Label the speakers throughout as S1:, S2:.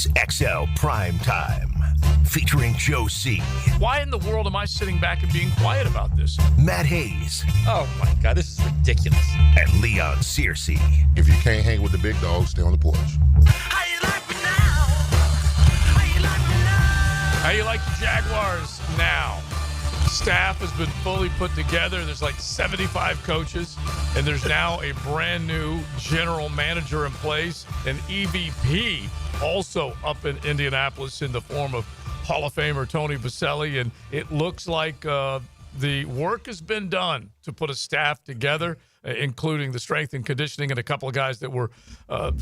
S1: It's XL Primetime, featuring Joe C.
S2: Why in the world am I sitting back and being quiet about this?
S1: Matt Hayes.
S3: Oh, my God, this is ridiculous.
S1: And Leon Searcy.
S4: If you can't hang with the big dogs, stay on the porch.
S1: How you like me now? How you like me now?
S2: How you like the Jaguars now? Staff has been fully put together. There's like 75 coaches, and there's now a brand new general manager in place, an EVP also up in Indianapolis in the form of Hall of Famer Tony Baselli, and it looks like the work has been done to put a staff together, including the strength and conditioning and a couple of guys that were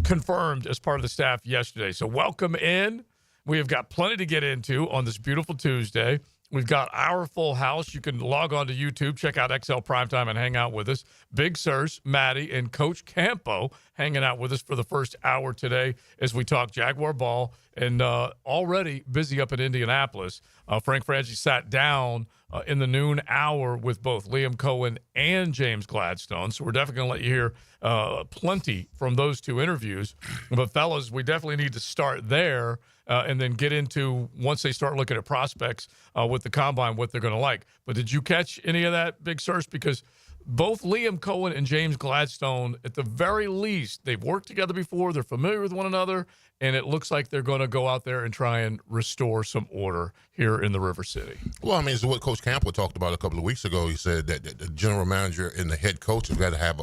S2: confirmed as part of the staff yesterday. So welcome in. We have got plenty to get into on this beautiful Tuesday. We've got our full house. You can log on to YouTube, check out XL Primetime, and hang out with us. Big Searcy, Maddie, and Coach Campo hanging out with us for the first hour today as we talk Jaguar ball. And already busy up in Indianapolis. Frank Franchi sat down in the noon hour with both Liam Coen and James Gladstone. So we're definitely going to let you hear plenty from those two interviews. But, fellas, we definitely need to start there. And then get into, once they start looking at prospects with the combine, what they're going to like. But did you catch any of that, Big Searcy? Because both Liam Coen and James Gladstone, at the very least, they've worked together before. They're familiar with one another. And it looks like they're going to go out there and try and restore some order here in the River City.
S4: Well, I mean, it's what Coach Campbell talked about a couple of weeks ago. He said that the general manager and the head coach have got to have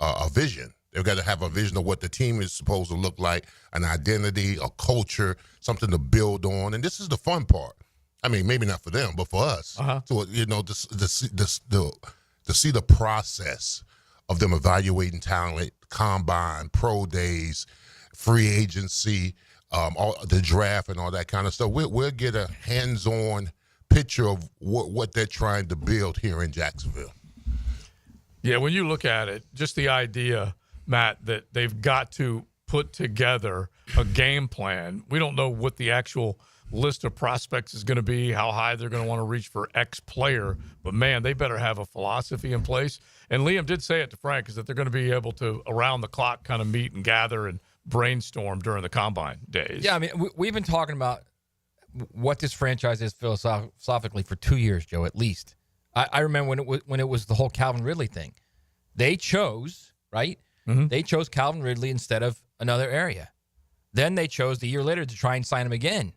S4: a vision. They've got to have a vision of what the team is supposed to look like, an identity, a culture, something to build on. And this is the fun part. I mean, maybe not for them, but for us. So, you know, to see the process of them evaluating talent, combine, pro days, free agency, all the draft and all that kind of stuff. We'll get a hands-on picture of what they're trying to build here in Jacksonville.
S2: Yeah, when you look at it, just the idea, Matt, that they've got to put together a game plan. We don't know what the actual list of prospects is going to be, how high they're going to want to reach for X player. But, man, they better have a philosophy in place. And Liam did say it to Frank, is that they're going to be able to, around the clock, kind of meet and gather and brainstorm during the combine days.
S3: Yeah, I mean, we've been talking about what this franchise is philosophically for 2 years, Joe, at least. I remember when it was the whole Calvin Ridley thing. They chose, right? Mm-hmm. They chose Calvin Ridley instead of another area. Then they chose the year later to try and sign him again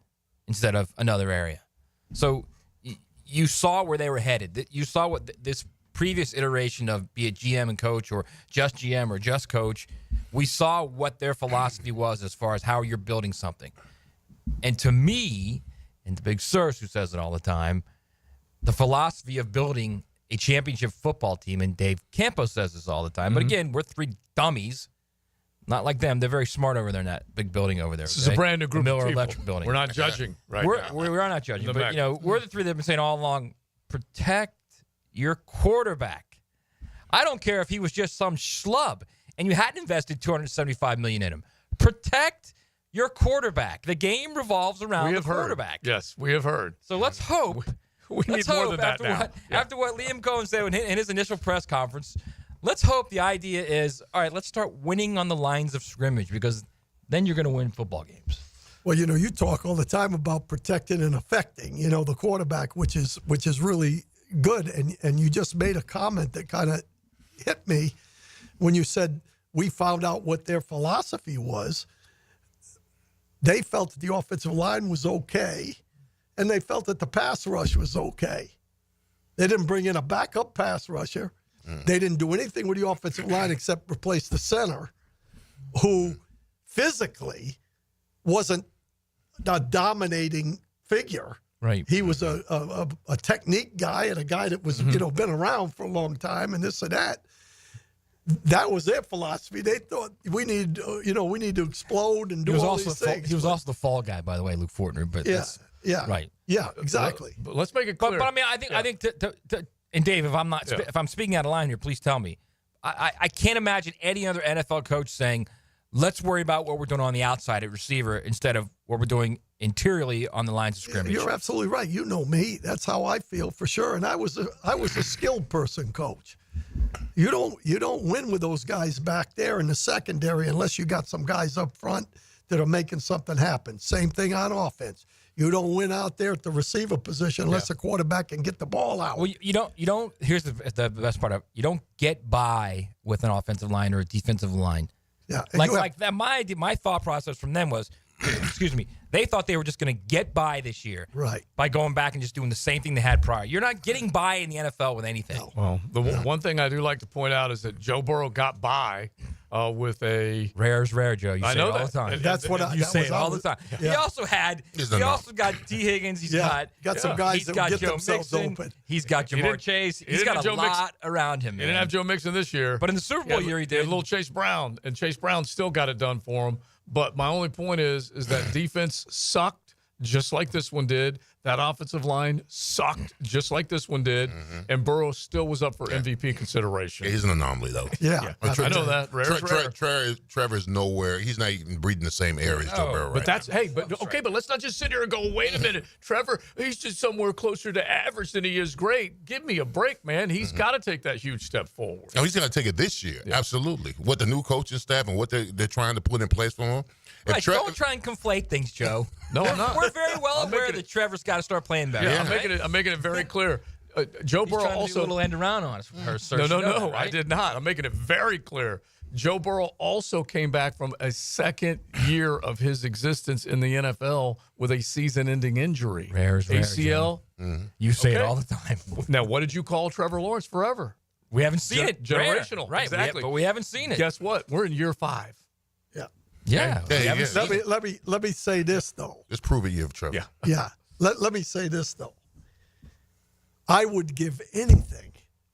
S3: instead of another area. So you saw where they were headed. You saw what this previous iteration of, be it GM and coach or just GM or just coach, we saw what their philosophy was as far as how you're building something. And to me, and the Big Searcy who says it all the time, the philosophy of building a championship football team, and Dave Campos says this all the time. Mm-hmm. But again, we're three dummies. Not like them. They're very smart over there in that big building over there.
S2: This is a brand new group
S3: the Miller
S2: of people.
S3: Electric building.
S2: We're not judging right
S3: now.
S2: We're
S3: not judging. But, you know, we're the three that have been saying all along, protect your quarterback. I don't care if he was just some schlub and you hadn't invested $275 million in him. Protect your quarterback. The game revolves around the quarterback.
S2: Yes, we have heard.
S3: So let's hope.
S2: We need more than that now.
S3: After what Liam Coen said in his initial press conference, let's hope the idea is, all right, let's start winning on the lines of scrimmage, because then you're going to win football games.
S5: Well, you know, you talk all the time about protecting and affecting, you know, the quarterback, which is really good. And you just made a comment that kind of hit me when you said we found out what their philosophy was. They felt that the offensive line was okay, and they felt that the pass rush was okay. They didn't bring in a backup pass rusher. They didn't do anything with the offensive line except replace the center, who physically wasn't a dominating figure.
S3: Right.
S5: He was a technique guy and a guy that was, you know, been around for a long time and this and that. That was their philosophy. They thought we need to explode and do all these things.
S3: He was also the fall guy, by the way, Luke Fortner. But
S5: yeah,
S3: right.
S5: Yeah, exactly.
S2: But let's make it clear.
S3: But I mean, I think and Dave, if I'm speaking out of line here, please tell me. I can't imagine any other NFL coach saying, let's worry about what we're doing on the outside at receiver instead of what we're doing interiorly on the lines of scrimmage.
S5: You're absolutely right. You know me. That's how I feel for sure. And I was a skilled person coach. You don't win with those guys back there in the secondary unless you got some guys up front that are making something happen. Same thing on offense. You don't win out there at the receiver position unless the quarterback can get the ball out.
S3: Well, you don't. Here's the best part of it. You don't get by with an offensive line or a defensive line.
S5: Yeah, and
S3: Like that. My thought process from them was, excuse me, they thought they were just going to get by this year,
S5: right,
S3: by going back and just doing the same thing they had prior. You're not getting by in the NFL with anything.
S5: No.
S2: Well, the one thing I do like to point out is that Joe Burrow got by with a
S3: rare is rare, Joe. You
S2: I
S3: say
S2: know
S3: it all
S2: that.
S3: the time.
S5: That's what
S3: you say it all the time.
S5: Yeah.
S3: He also had. He also got T. Higgins. He's
S5: got some guys
S3: he's
S5: that
S3: got
S5: get
S3: Joe
S5: themselves
S3: Mixon.
S5: open.
S3: He's got Jamar Chase. He's got a lot around him.
S2: He didn't have Joe Mixon this year.
S3: But in the Super Bowl year, he did.
S2: A little Chase Brown, and Chase Brown still got it done for him. But my only point is that defense sucked just like this one did. That offensive line sucked just like this one did. And Burrow still was up for MVP consideration.
S4: Yeah, he's an anomaly, though.
S5: Yeah.
S2: I know that.
S4: Trevor's nowhere. He's not even breathing the same air as Joe Burrow.
S2: But but let's not just sit here and go, wait a minute, Trevor, he's just somewhere closer to average than he is great. Give me a break, man. He's got to take that huge step forward.
S4: Oh, he's going to take it this year. Yeah. Absolutely. What the new coaching staff and what they're trying to put in place for him.
S3: Right, don't try and conflate things, Joe.
S2: No, I'm not.
S3: We're very well aware that Trevor's got to start playing better.
S2: Yeah, I'm making it very clear. Joe Burrow
S3: also
S2: also
S3: do a little end around on us.
S2: No, I did not. I'm making it very clear. Joe Burrow also came back from a second year of his existence in the NFL with a season-ending injury.
S3: Rare,
S2: ACL.
S3: You say it all the time.
S2: Now, what did you call Trevor Lawrence forever?
S3: We haven't seen it.
S2: Generational.
S3: Right,
S2: exactly.
S3: but we haven't seen it.
S2: Guess what? We're in year 5.
S3: Yeah.
S5: Let me say this, though.
S4: Just prove it, you have Trevor.
S5: Yeah. Let me say this, though. I would give anything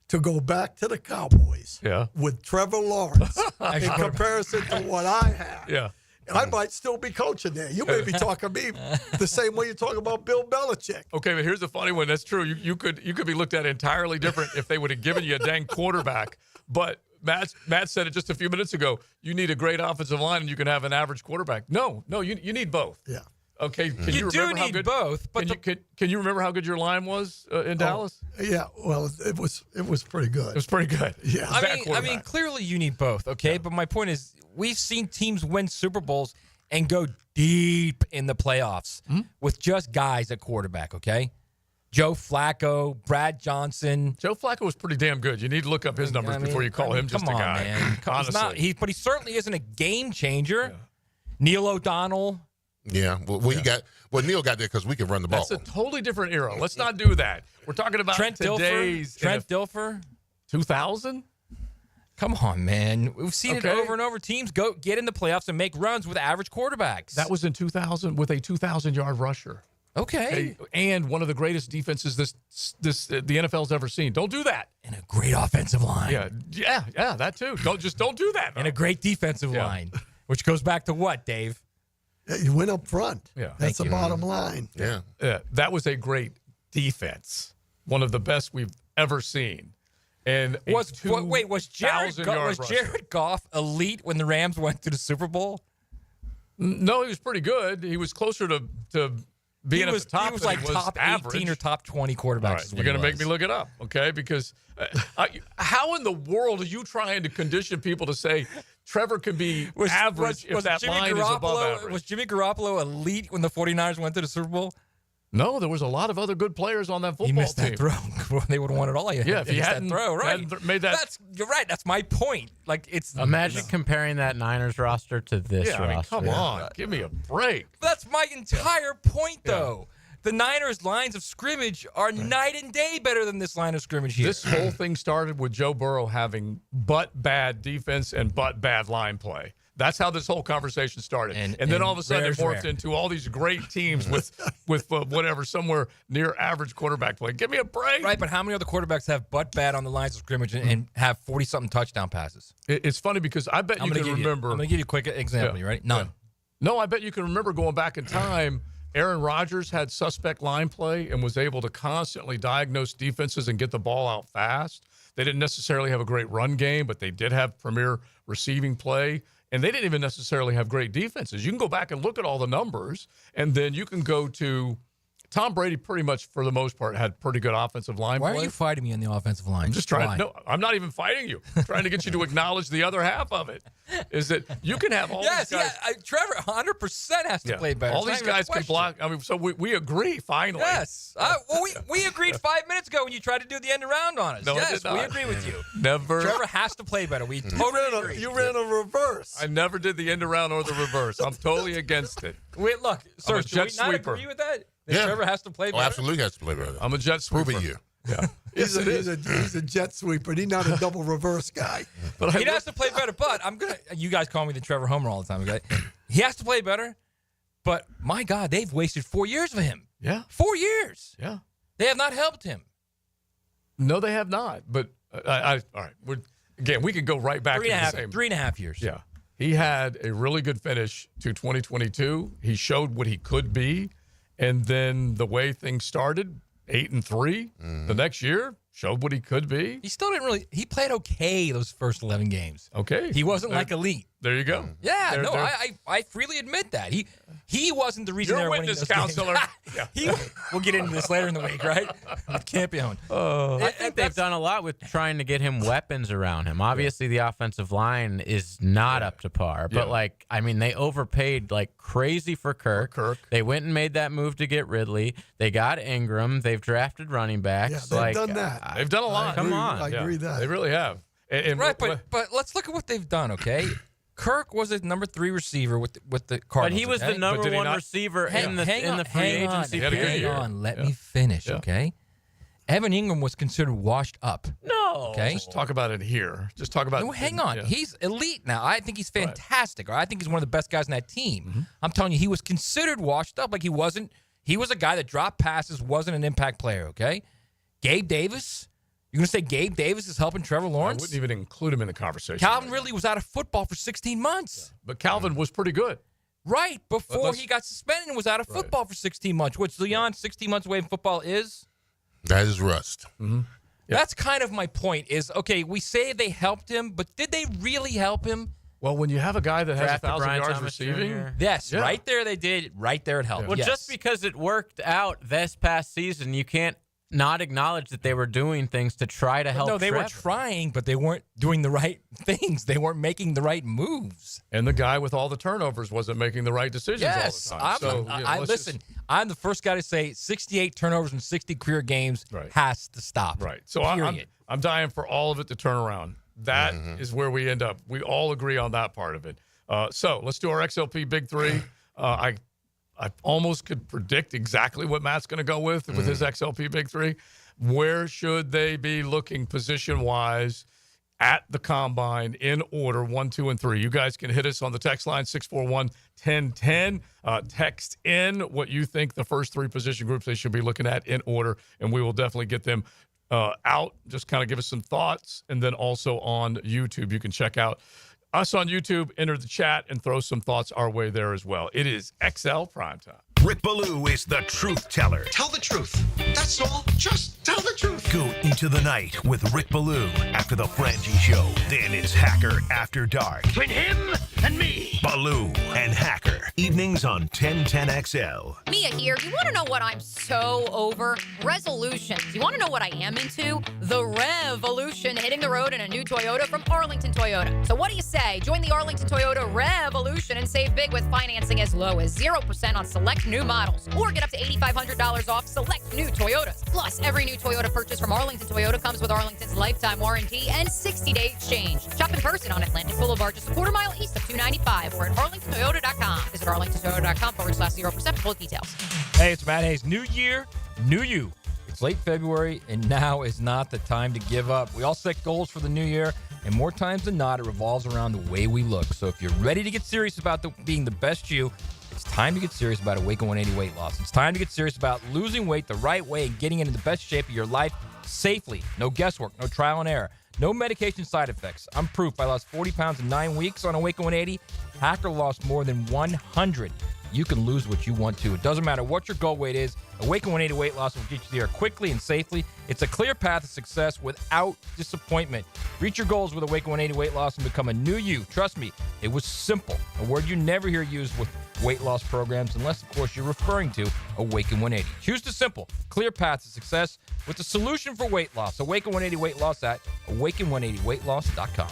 S5: to go back to the Cowboys with Trevor Lawrence in comparison to what I had.
S2: Yeah.
S5: And I might still be coaching there. You may be talking to me the same way you talk about Bill Belichick.
S2: Okay, but here's the funny one. That's true. You could be looked at entirely different if they would have given you a dang quarterback. But Matt said it just a few minutes ago. You need a great offensive line, and you can have an average quarterback. No, you need both.
S5: Yeah.
S2: Okay. Can
S3: You do
S2: remember how
S3: need
S2: good,
S3: both. But
S2: can you remember how good your line was in Dallas?
S5: Yeah. Well, it was pretty good.
S2: It was pretty good.
S5: Yeah.
S3: I mean, clearly you need both. Okay, but my point is, we've seen teams win Super Bowls and go deep in the playoffs with just guys at quarterback. Okay. Joe Flacco, Brad Johnson.
S2: Joe Flacco was pretty damn good. You need to look up his numbers before you call him just a guy.
S3: Man.
S2: Honestly.
S3: But he certainly isn't a game changer. Yeah. Neil O'Donnell.
S4: Yeah. Well, Neil got there because we can run the ball.
S2: That's a totally different era. Let's not do that. We're talking about
S3: Trent Dilfer.
S2: 2000?
S3: Come on, man. We've seen it over and over. Teams get in the playoffs and make runs with average quarterbacks.
S2: That was in 2000 with a 2,000-yard rusher.
S3: Okay.
S2: And one of the greatest defenses the NFL's ever seen. Don't do that.
S3: And a great offensive line.
S2: Yeah, that too. Don't do that.
S3: And a great defensive line, which goes back to what, Dave?
S5: Yeah, you went up front.
S2: Yeah.
S5: That's the bottom line.
S4: Yeah.
S2: That was a great defense. One of the best we've ever seen. And
S3: was Jared Goff elite when the Rams went to the Super Bowl?
S2: No, he was pretty good. He was closer to being at the top.
S3: He was like top 18 or top 20 quarterbacks.
S2: Right, you're going to make me look it up, okay? Because how in the world are you trying to condition people to say Trevor can be average if that line is above average?
S3: Was Jimmy Garoppolo elite when the 49ers went to the Super Bowl?
S2: No, there was a lot of other good players on that football team.
S3: He missed that throw. They would have won it all.
S2: Yeah, if he hadn't
S3: that throw, right?
S2: Made that.
S3: You're right. That's my point. Like
S6: imagine comparing that Niners roster to this roster.
S2: I mean, come on, give me a break.
S3: That's my entire point, though. The Niners' lines of scrimmage are night and day better than this line of scrimmage here.
S2: This whole thing started with Joe Burrow having bad defense and bad line play. That's how this whole conversation started. And then all of a sudden it morphed into all these great teams with whatever, somewhere near average quarterback play. Give me a break.
S3: Right, but how many other quarterbacks have bad on the lines of scrimmage and have 40-something touchdown passes?
S2: It's funny because I bet you can remember.
S3: I'm going to give you a quick example. You ready? None.
S2: No, I bet you can remember going back in time. Aaron Rodgers had suspect line play and was able to constantly diagnose defenses and get the ball out fast. They didn't necessarily have a great run game, but they did have premier receiving play. And they didn't even necessarily have great defenses. You can go back and look at all the numbers, and then you can go to Tom Brady pretty much, for the most part, had pretty good offensive line
S3: Why
S2: play.
S3: are you fighting me on the offensive line?
S2: I'm just trying.
S3: Why?
S2: No, I'm not even fighting you. I'm trying to get you to acknowledge the other half of it. Is that you can have all
S3: Yes,
S2: these guys.
S3: yeah. Trevor 100% has to play better.
S2: All
S3: It's
S2: these
S3: not even a
S2: guys can
S3: question.
S2: block. I mean, so we agree finally.
S3: Yes. Well, we agreed 5 minutes ago when you tried to do the end around on us.
S2: No, I
S3: yes,
S2: did
S3: we
S2: not.
S3: agree with you.
S2: Never.
S3: Trevor has to play better. We totally agree.
S5: You ran a reverse.
S2: I never did the end around or the reverse. I'm totally against it.
S3: Wait, look, sir,
S2: I'm a
S3: should we
S2: jet
S3: not
S2: sweeper.
S3: agree with that? That
S4: Yeah.
S3: Trevor has to play
S4: Oh,
S3: better?
S4: absolutely has to play better.
S2: I'm a jet sweeper.
S4: Prove it you.
S2: Yeah.
S5: He's a jet sweeper. He's not a double reverse guy.
S2: But
S3: He has to play better, but you guys call me the Trevor Homer all the time, okay? He has to play better, but my God, they've wasted 4 years of him.
S2: Yeah.
S3: 4 years.
S2: Yeah.
S3: They have not helped him.
S2: No, they have not. But all right. Again, we can go right back to the same.
S3: 3.5 years.
S2: Yeah. He had a really good finish to 2022. He showed what he could be. And then the way things started, 8-3, the next year showed what he could be.
S3: He still didn't really. He played okay those first 11 games.
S2: Okay.
S3: He wasn't like elite.
S2: There you go.
S3: Yeah,
S2: There-
S3: no,
S2: there-
S3: I freely admit that. He wasn't the reason
S2: You're
S3: they
S2: a
S3: were winning
S2: witness,
S3: those games.
S2: counselor. Yeah.
S3: We'll get into this later in the week, right? With Campione.
S6: I think they've done a lot with trying to get him weapons around him. Obviously, the offensive line is not up to par. But, they overpaid like crazy for Kirk. They went and made that move to get Ridley. They got Ingram. They've drafted running backs.
S5: Yeah, they've done that.
S2: They've done a lot.
S6: Come on.
S5: I agree that.
S2: They really have. And
S3: Right, but let's look at what they've done, okay? Kirk was a number 3 receiver with the Cardinals.
S6: But he was
S3: okay?
S6: the number
S2: did he
S6: one
S2: not-
S6: receiver
S3: Hang
S6: in the free
S3: hang on,
S6: agency
S2: He had a good
S3: hang
S2: year.
S3: on. Let
S2: Yeah.
S3: me finish,
S2: Yeah.
S3: okay? Evan Ingram was considered washed up.
S6: No.
S3: Okay.
S2: Just talk about it here. Just talk about.
S3: No, hang on.
S2: Yeah.
S3: He's elite now. I think he's fantastic. Or I think he's one of the best guys on that team. I'm telling you, he was considered washed up. Like he wasn't. He was a guy that dropped passes, wasn't an impact player. Okay. Gabe Davis. You're gonna say Gabe Davis is helping Trevor
S2: I
S3: Lawrence?
S2: wouldn't even include him in the conversation.
S3: Calvin Ridley was out of football for 16 months.
S2: But Calvin was pretty good.
S3: Right before
S2: let's-
S3: he got suspended and was out of football for 16 months. Which Leon 16 months away from football is.
S4: That is rust.
S3: That's kind of my point. Is okay. We say they helped him, but did they really help him?
S2: Well, when you have a guy that has
S6: Drafted
S2: 1,000
S6: Brian
S2: yards
S6: Thomas
S2: receiving,
S6: Jr.
S3: Yes,
S2: Yeah.
S3: right there they did. Right there it helped.
S6: Well,
S3: yes.
S6: just because it worked out this past season, you can't not acknowledge that they were doing things to try to help.
S3: No, they were
S6: Trevor.
S3: trying, but they weren't doing the right things. They weren't making the right moves.
S2: and the guy with all the turnovers wasn't making the right decisions
S3: Yes,
S2: all the time. So,
S3: listen. I'm the first guy to say 68 turnovers in 60 career games
S2: Right.
S3: has to stop.
S2: Right. So
S3: Period.
S2: I'm dying for all of it to turn around. That is where we end up. We all agree on that part of it. So let's do our XLP Big Three. I almost could predict exactly what Matt's going to go with his XLP Big Three. Where should they be looking position-wise at the Combine in order, 1, 2, and 3? You guys can hit us on the text line, 641-1010. Text in what you think the first 3 position groups they should be looking at in order, and we will definitely get them out. Just kind of give us some thoughts. And then also on YouTube, you can check out us on YouTube, enter the chat, and throw some thoughts our way there as well. It is XL Primetime.
S7: Rick Ballou is the truth teller.
S8: Tell the truth. That's all. Just tell the truth.
S7: Go into the night with Rick Ballou after the Frangie Show. Then it's Hacker After Dark.
S1: Between him and me.
S7: Ballou and Hacker. Evenings on 1010XL.
S9: Mia here. You want to know what I'm so over? Resolutions. You want to know what I am into? The revolution hitting the road in a new Toyota from Arlington Toyota. So what do you say? Join the Arlington Toyota Revolution and save big with financing as low as 0% on select new models. Or get up to $8,500 off select new Toyotas. Plus, every new Toyota purchase from Arlington Toyota comes with Arlington's lifetime warranty and 60-day exchange. Shop in person on Atlantic Boulevard, just a quarter mile east of 295, or at arlingtontoyota.com. Visit arlingtontoyota.com/0% for full details.
S3: Hey, it's Matt Hayes. New year, new you. It's late February, and now is not the time to give up. We all set goals for the new year, and more times than not, it revolves around the way we look. So if you're ready to get serious about being the best you, it's time to get serious about Awaken 180 weight loss. It's time to get serious about losing weight the right way and getting into the best shape of your life safely. No guesswork, no trial and error, no medication side effects. I'm proof. I lost 40 pounds in 9 weeks on Awaken 180. Hacker lost more than 100. You can lose what you want to. It doesn't matter what your goal weight is. Awaken 180 weight loss will get you there quickly and safely. It's a clear path to success without disappointment. Reach your goals with Awaken 180 weight loss and become a new you. Trust me, it was simple. A word you never hear used weight loss programs, unless, of course, you're referring to Awaken 180. Choose the simple, clear path to success with the solution for weight loss. Awaken 180 Weight Loss at awaken180weightloss.com.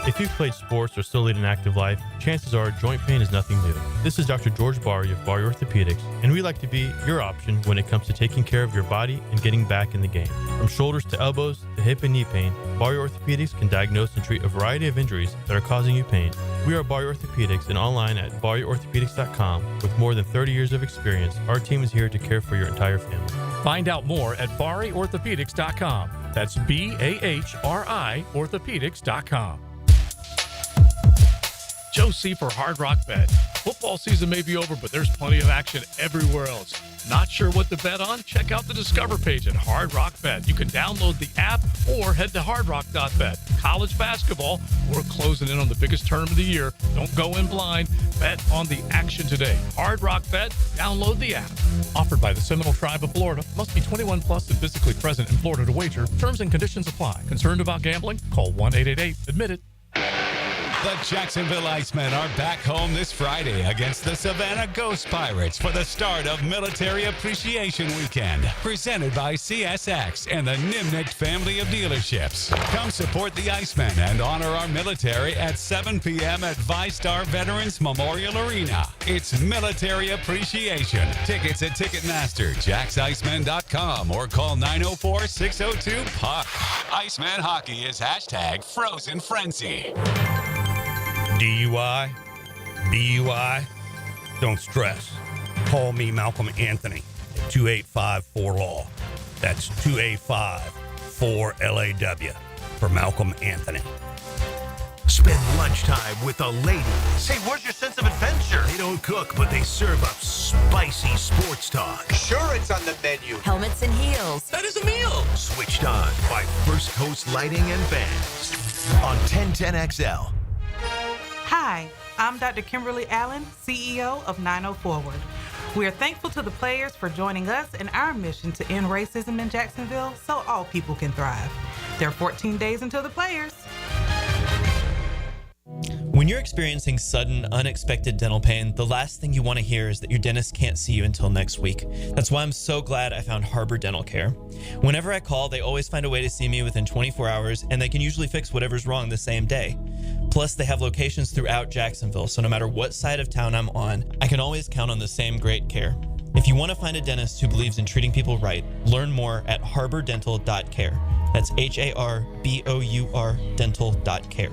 S10: If you've played sports or still lead an active life, chances are joint pain is nothing new. This is Dr. George Barry of Barry Orthopedics, and we like to be your option when it comes to taking care of your body and getting back in the game. From shoulders to elbows to hip and knee pain, Barry Orthopedics can diagnose and treat a variety of injuries that are causing you pain. We are Barry Orthopedics and online at barryorthopedics.com. With more than 30 years of experience, our team is here to care for your entire family.
S11: Find out more at barryorthopedics.com. That's BAHRI orthopedics.com. Joe C. for Hard Rock Bet. Football season may be over, but there's plenty of action everywhere else. Not sure what to bet on? Check out the Discover page at Hard Rock Bet. You can download the app or head to hardrock.bet. College basketball, we're closing in on the biggest tournament of the year. Don't go in blind. Bet on the action today. Hard Rock Bet. Download the app. Offered by the Seminole Tribe of Florida. Must be 21 plus and physically present in Florida to wager. Terms and conditions apply. Concerned about gambling? Call 1-888-ADMIT-IT.
S12: The Jacksonville Icemen are back home this Friday against the Savannah Ghost Pirates for the start of Military Appreciation Weekend, presented by CSX and the Nimnicht family of dealerships. Come support the Icemen and honor our military at 7 p.m. at ViStar Veterans Memorial Arena. It's Military Appreciation. Tickets at Ticketmaster, JacksIceman.com, or call 904-602-PUCK. Iceman Hockey is #Frozen Frenzy.
S13: DUI, BUI, don't stress. Call me Malcolm Anthony at 285-4LAW. That's 285-4LAW for Malcolm Anthony.
S7: Spend lunchtime with the ladies.
S8: Hey, where's your sense of adventure?
S7: They don't cook, but they serve up spicy sports talk.
S8: Sure, it's on the menu.
S14: Helmets and heels.
S8: That is a meal.
S7: Switched on by First Coast Lighting and Bands on 1010XL.
S15: Hi, I'm Dr. Kimberly Allen, CEO of 90 Forward. We are thankful to the players for joining us in our mission to end racism in Jacksonville so all people can thrive. There are 14 days until the players.
S16: When you're experiencing sudden, unexpected dental pain, the last thing you want to hear is that your dentist can't see you until next week. That's why I'm so glad I found Harbor Dental Care. Whenever I call, they always find a way to see me within 24 hours, and they can usually fix whatever's wrong the same day. Plus, they have locations throughout Jacksonville, so no matter what side of town I'm on, I can always count on the same great care. If you want to find a dentist who believes in treating people right, learn more at harbordental.care. That's HARBOUR dental.care.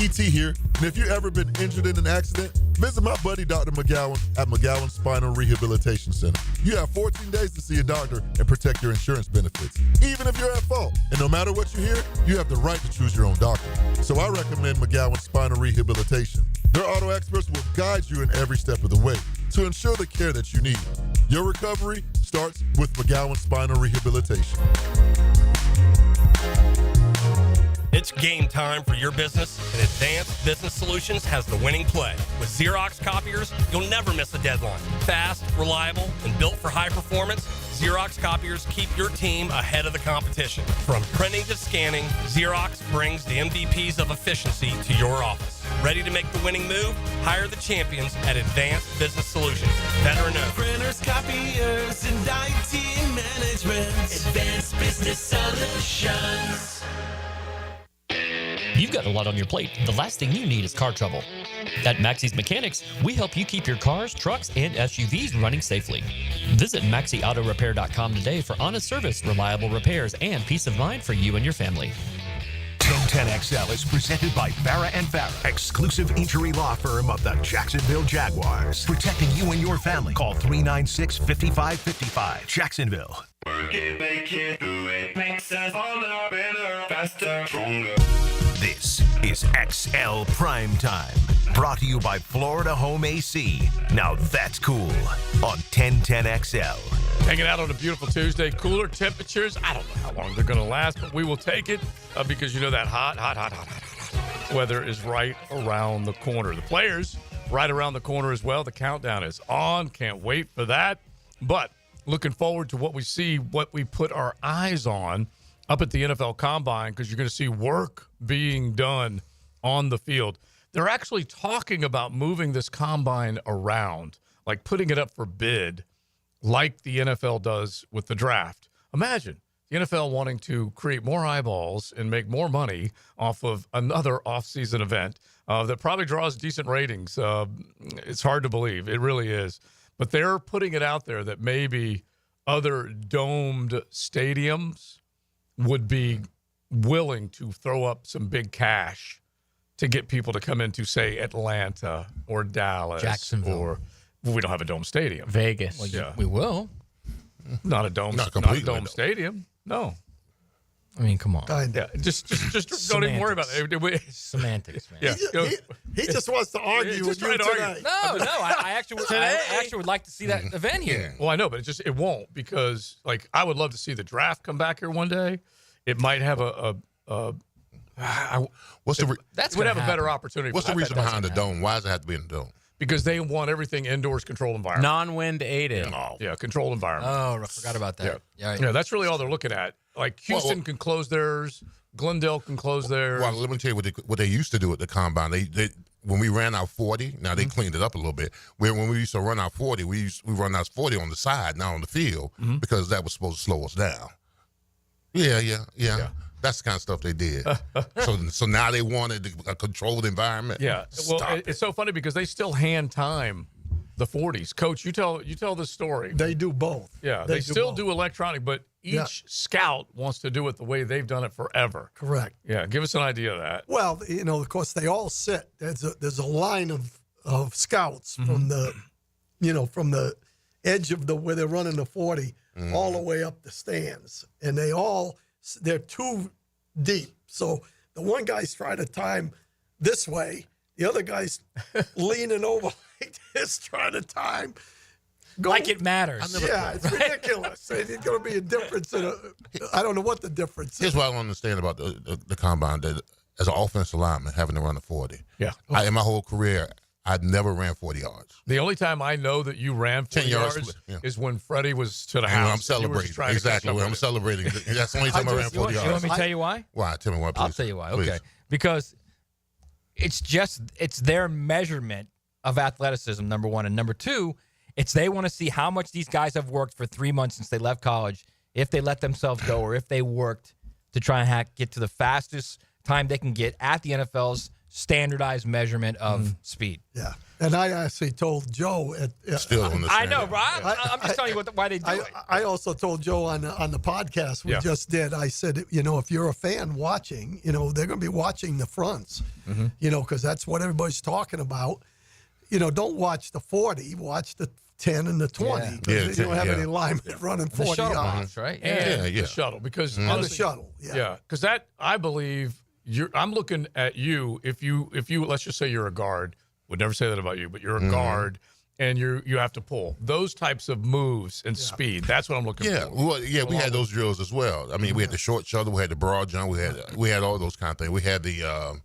S17: ET here, and if you've ever been injured in an accident, visit my buddy Dr. McGowan at McGowan Spinal Rehabilitation Center. You have 14 days to see a doctor and protect your insurance benefits, even if you're at fault. And no matter what you hear, you have the right to choose your own doctor. So I recommend McGowan Spinal Rehabilitation. Their auto experts will guide you in every step of the way to ensure the care that you need. Your recovery starts with McGowan Spinal Rehabilitation.
S18: It's game time for your business, and Advanced Business Solutions has the winning play. With Xerox copiers, you'll never miss a deadline. Fast, reliable, and built for high performance, Xerox copiers keep your team ahead of the competition. From printing to scanning, Xerox brings the MVPs of efficiency to your office. Ready to make the winning move? Hire the champions at Advanced Business Solutions. Veteran owned.
S1: Printers, copiers, and IT management. Advanced Business Solutions.
S19: You've got a lot on your plate. The last thing you need is car trouble. At Maxie's Mechanics, we help you keep your cars, trucks, and SUVs running safely. Visit MaxieAutoRepair.com today for honest service, reliable repairs, and peace of mind for you and your family.
S7: 1010XL is presented by Farah & Farah, exclusive injury law firm of the Jacksonville Jaguars. Protecting you and your family. Call 396-5555. Jacksonville.
S1: Work it, make it, do it. Makes us all better, faster, stronger.
S7: This is XL Primetime, brought to you by Florida Home AC. Now that's cool on 1010XL.
S2: Hanging out on a beautiful Tuesday. Cooler temperatures. I don't know how long they're going to last, but we will take it because you know that hot weather is right around the corner. The players right around the corner as well. The countdown is on. Can't wait for that. But looking forward to what we see, what we put our eyes on up at the NFL Combine, because you're going to see work being done on the field. They're actually talking about moving this combine around, like putting it up for bid like the NFL does with the draft. Imagine the NFL wanting to create more eyeballs and make more money off of another offseason event that probably draws decent ratings. It's hard to believe. It really is. But they're putting it out there that maybe other domed stadiums would be willing to throw up some big cash to get people to come into, say, Atlanta or Dallas.
S3: Jacksonville.
S2: Or we don't have a dome stadium.
S6: Vegas.
S3: Well,
S2: Yeah.
S3: we will.
S2: Not a dome,
S4: Not
S2: not
S4: completely,
S2: a dome
S4: no.
S2: stadium. No.
S3: I mean, come on.
S2: Yeah, just don't even worry about it.
S3: Semantics, man.
S2: Yeah.
S5: He just wants to argue
S2: Just
S5: with you
S2: trying to argue.
S5: tonight.
S3: No, I actually would like to see that event here.
S2: Well, I know, but it won't, because like I would love to see the draft come back here one day. It might have
S4: What's the
S3: That's
S2: it would
S3: gonna
S2: have a better
S3: happen.
S2: opportunity.
S4: what's the reason behind the dome? Why does it have to be in the dome?
S2: Because they want everything indoors, controlled environment.
S6: Non-wind aided.
S2: Yeah, controlled environment.
S3: Oh, I forgot about that.
S2: Yeah, that's really all they're looking at. Like Houston can close theirs, Glendale can close theirs.
S4: Well, let me tell you what they used to do at the combine. They when we ran our 40, now they cleaned it up a little bit. When we used to run our 40, we run our 40 on the side, not on the field, because that was supposed to slow us down. Yeah. That's the kind of stuff they did. so now they wanted a controlled environment.
S2: Yeah. Well, it's so funny because they still hand time the 40s. Coach, you tell this story.
S5: They do both.
S2: Yeah, they still
S5: both.
S2: do electronic, but each scout wants to do it the way they've done it forever.
S5: Correct.
S2: Yeah, give us an idea of that.
S5: Well, of course, they all sit. There's a line of scouts from the edge of where they're running the 40 all the way up the stands, and they're too deep. So the one guy's trying to time this way, the other guy's leaning over like this, trying to time.
S3: Like it matters.
S5: Yeah, it's ridiculous. There's going to be a difference. I don't know what the difference is.
S4: Here's what I don't understand about the combine. That as an offensive lineman, having to run a 40.
S2: Yeah.
S4: In my whole career, I'd never ran 40 yards.
S2: The only time I know that you ran 40
S4: 10 yards
S2: yards
S4: yeah.
S2: is when Freddie was to the
S4: And
S2: house.
S4: I'm
S2: You were
S4: celebrating.
S2: just trying to catch
S4: Exactly.
S2: up
S4: When
S2: with
S4: I'm
S2: it.
S4: celebrating. That's the only time I ran 40 yards.
S3: You want me to tell you why?
S4: Why? Tell me why, please.
S3: I'll tell you why.
S4: Please.
S3: Okay. Because it's their measurement of athleticism, number one. And number two, they want to see how much these guys have worked for 3 months since they left college, if they let themselves go, or if they worked to try and get to the fastest time they can get at the NFL's standardized measurement of speed.
S5: Yeah. And I actually told Joe.
S4: Still on the
S3: I know, bro. I'm just telling you why they do it.
S5: I also told Joe on the podcast we just did, I said, if you're a fan watching, they're going to be watching the fronts, because that's what everybody's talking about. Don't watch the 40, watch the 10 and the 20. Because you don't have any linemen running 40
S3: shuttle
S5: yards.
S3: bombs, right?
S2: And the shuttle. Because
S5: On
S2: honestly,
S5: the shuttle,
S2: Yeah, because that, I believe, I'm looking at you, if you, let's just say you're a guard, would never say that about you, but you're a guard, and you have to pull. Those types of moves and speed, that's what I'm looking for.
S4: Well, we had those drills as well. I mean, we had the short shuttle, we had the broad jump, we had all those kind of things. We had the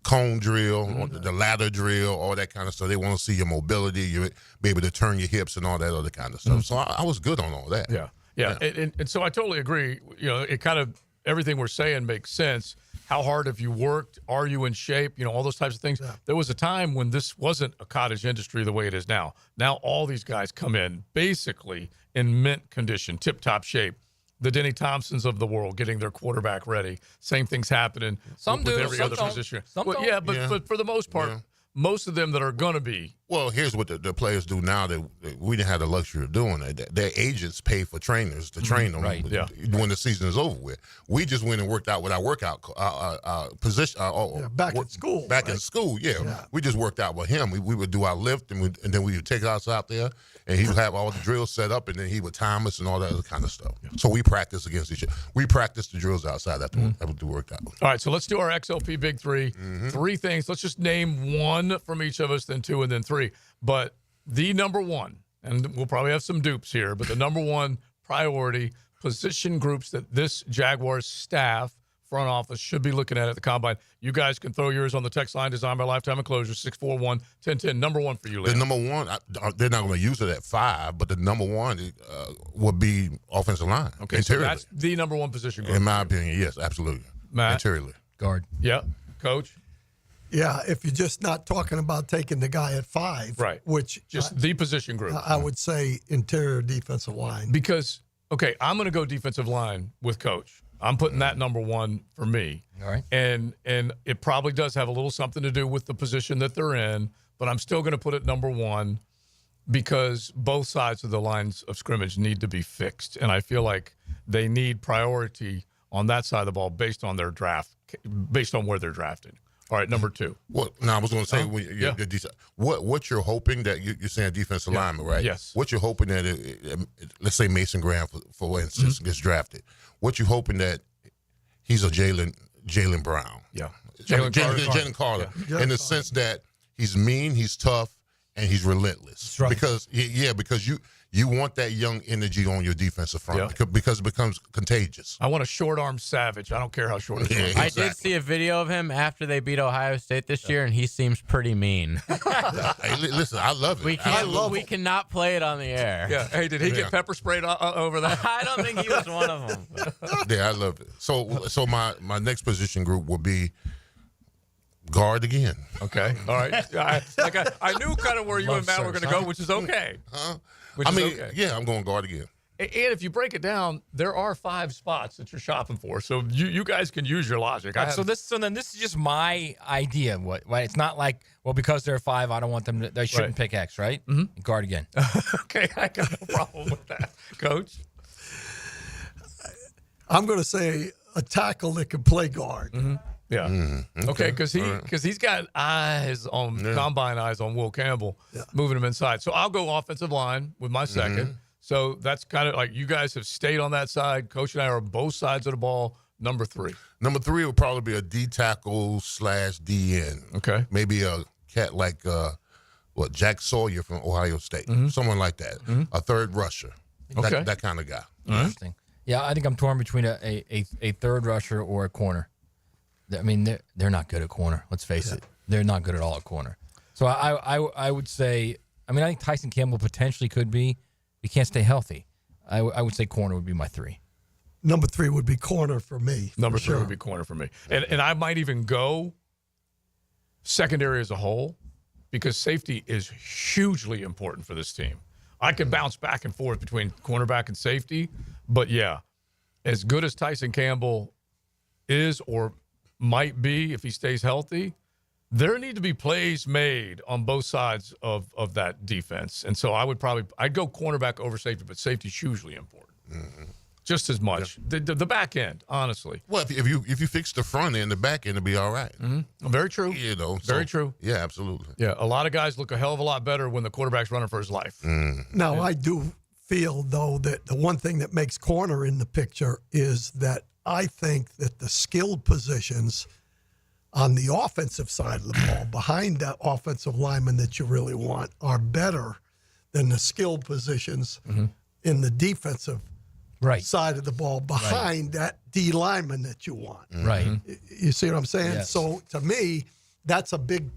S4: cone drill, the ladder drill, all that kind of stuff. They want to see your mobility, you be able to turn your hips and all that other kind of stuff. So I was good on all that.
S2: Yeah. And so I totally agree. It kind of, everything we're saying makes sense. How hard have you worked? Are you in shape? All those types of things. Yeah. There was a time when this wasn't a cottage industry the way it is now. Now all these guys come in basically in mint condition, tip-top shape. The Denny Thompsons of the world getting their quarterback ready. Same thing's happening with every other position. But for the most part, most of them that are going to be.
S4: Well, here's what the players do now that we didn't have the luxury of doing that. Their agents pay for trainers to train them when the season is over with. We just went and worked out with our workout position.
S5: Back in school.
S4: In school, we just worked out with him. We would do our lift, and then we would take us out there, and he would have all the drills set up, and then he would time us and all that other kind of stuff. So we practice against each other. We practice the drills outside after we worked out.
S2: All right, so let's do our XLP Big Three. 3 things. Let's just name one from each of us, then 2, and then 3. But the number one, and we'll probably have some dupes here, but the number one priority position groups that this Jaguars staff, front office, should be looking at the combine. You guys can throw yours on the text line, designed by Lifetime Enclosures, 641-1010. Number one for you, Leon.
S4: The number one, they're not going to use it at 5, but the number one would be offensive line.
S2: Okay, so that's the number one position group.
S4: In my opinion, yes, absolutely.
S2: Matt?
S4: Interiorly.
S3: Guard.
S2: Yeah. Coach?
S5: Yeah, if you're just not talking about taking the guy at 5,
S2: Right.
S5: Which
S2: Just the position group.
S5: I would say interior defensive line.
S2: Because, okay, I'm going to go defensive line with Coach. I'm putting that number 1 for me.
S3: All right.
S2: And it probably does have a little something to do with the position that they're in, but I'm still going to put it number 1 because both sides of the lines of scrimmage need to be fixed. And I feel like they need priority on that side of the ball based on their draft, based on where they're drafted. All right, number 2.
S4: Well, now I was going to say, what you're hoping that you're saying defensive lineman, right?
S2: Yes.
S4: What you're hoping that, let's say Mason Graham, for instance, gets drafted. What you hoping that he's a Jalen Brown?
S2: Yeah.
S4: Jalen Carter. In the sense that he's mean, he's tough, and he's relentless.
S3: Right.
S4: Because you want that young energy on your defensive front because it becomes contagious.
S2: I want a short arm savage. I don't care how short it is.
S6: I did see a video of him after they beat Ohio State this year, and he seems pretty mean.
S4: Hey, listen, I love it.
S6: We cannot play it on the air.
S2: Yeah. Hey, did he get pepper sprayed over that?
S6: I don't think he was one of them.
S4: Yeah, I love it. So my next position group will be guard again.
S2: Okay. All right. I knew kind of where you and Matt were going to go, which is okay.
S4: Huh?
S2: Which is okay.
S4: Yeah, I'm going guard again.
S2: And if you break it down, there are 5 spots that you're shopping for. So you guys can use your logic.
S3: So then this is just my idea. Right? It's not like, well, because they're 5, I don't want them to, they shouldn't pick X, right? Mm-hmm. Guard again.
S2: Okay, I got no problem with that. Coach?
S5: I'm going to say a tackle that can play guard.
S2: Mm-hmm. Yeah. Okay, because he's got combine eyes on Will Campbell, moving him inside. So I'll go offensive line with my second. So that's kind of like you guys have stayed on that side. Coach and I are on both sides of the ball. Number 3.
S4: Number 3 would probably be a D tackle / DN.
S2: Okay.
S4: Maybe a cat like Jack Sawyer from Ohio State, someone like that. A third rusher.
S2: Okay.
S4: That kind of guy.
S3: Interesting. Yeah, I think I'm torn between a third rusher or a corner. I mean, they're not good at corner. Let's face it. They're not good at all at corner. So I would say, I think Tyson Campbell potentially could be. He can't stay healthy. I would say corner would be my 3.
S5: Number 3 would be corner for me.
S2: Number 3 would be corner for me. And I might even go secondary as a whole because safety is hugely important for this team. I could bounce back and forth between cornerback and safety, but yeah, as good as Tyson Campbell is or might be if he stays healthy, there need to be plays made on both sides of that defense. And so I'd go cornerback over safety, but safety's hugely important. Just as much. The back end, honestly.
S4: Well, if you fix the front end, the back end will be all right.
S2: Very true. Very true.
S4: Yeah, absolutely.
S2: Yeah, a lot of guys look a hell of a lot better when the quarterback's running for his life.
S5: Now, I do feel, though, that the one thing that makes corner in the picture is that I think that the skilled positions on the offensive side of the ball, behind that offensive lineman that you really want, are better than the skilled positions in the defensive side of the ball behind that D lineman that you want.
S3: Right.
S5: You see what I'm saying?
S3: Yes.
S5: So to me, that's a big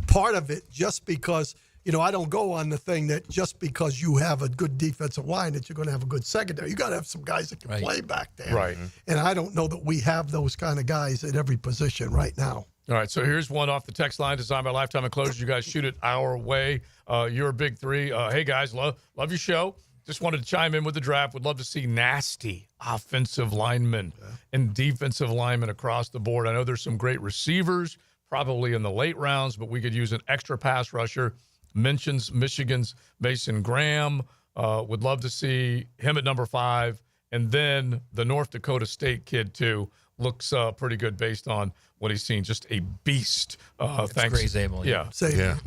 S5: part of it, just because, I don't go on the thing that just because you have a good defensive line that you're going to have a good secondary. You got to have some guys that can play back there.
S2: Right.
S5: And I don't know that we have those kind of guys at every position right now.
S2: All right, so here's one off the text line designed by Lifetime Enclosures. You guys shoot it our way. You're a big 3. Hey, guys, love your show. Just wanted to chime in with the draft. Would love to see nasty offensive linemen and defensive linemen across the board. I know there's some great receivers, probably in the late rounds, but we could use an extra pass rusher. Mentions Michigan's Mason Graham. Would love to see him at number 5. And then the North Dakota State kid, too, looks pretty good based on what he's seen. Just a beast. Thanks.
S3: Gray Zabel.
S4: Zabel.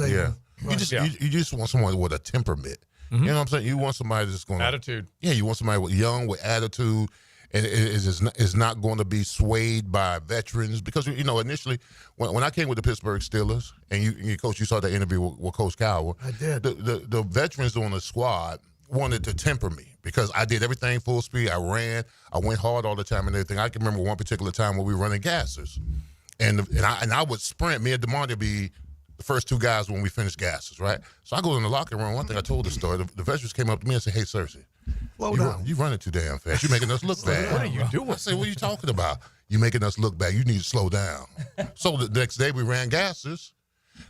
S4: Yeah. You just want someone with a temperament. You know what I'm saying? You want somebody that's going to...
S2: Attitude.
S4: Yeah, you want somebody young with attitude and is not going to be swayed by veterans. Because, initially, when I came with the Pittsburgh Steelers, and you Coach, you saw the interview with Coach Cowart.
S5: I did.
S4: The veterans on the squad wanted to temper me because I did everything full speed. I ran. I went hard all the time and everything. I can remember one particular time when we were running gassers. And I would sprint. Me and DeMonte would be the first 2 guys when we finished gassers, right? So I go in the locker room. One thing I told the story, the veterans came up to me and said, "Hey, Searcy, you running too damn fast. You're making us look bad."
S2: What are you doing?
S4: I said, "What are you talking about?" You're making us look bad. You need to slow down. So the next day we ran gassers.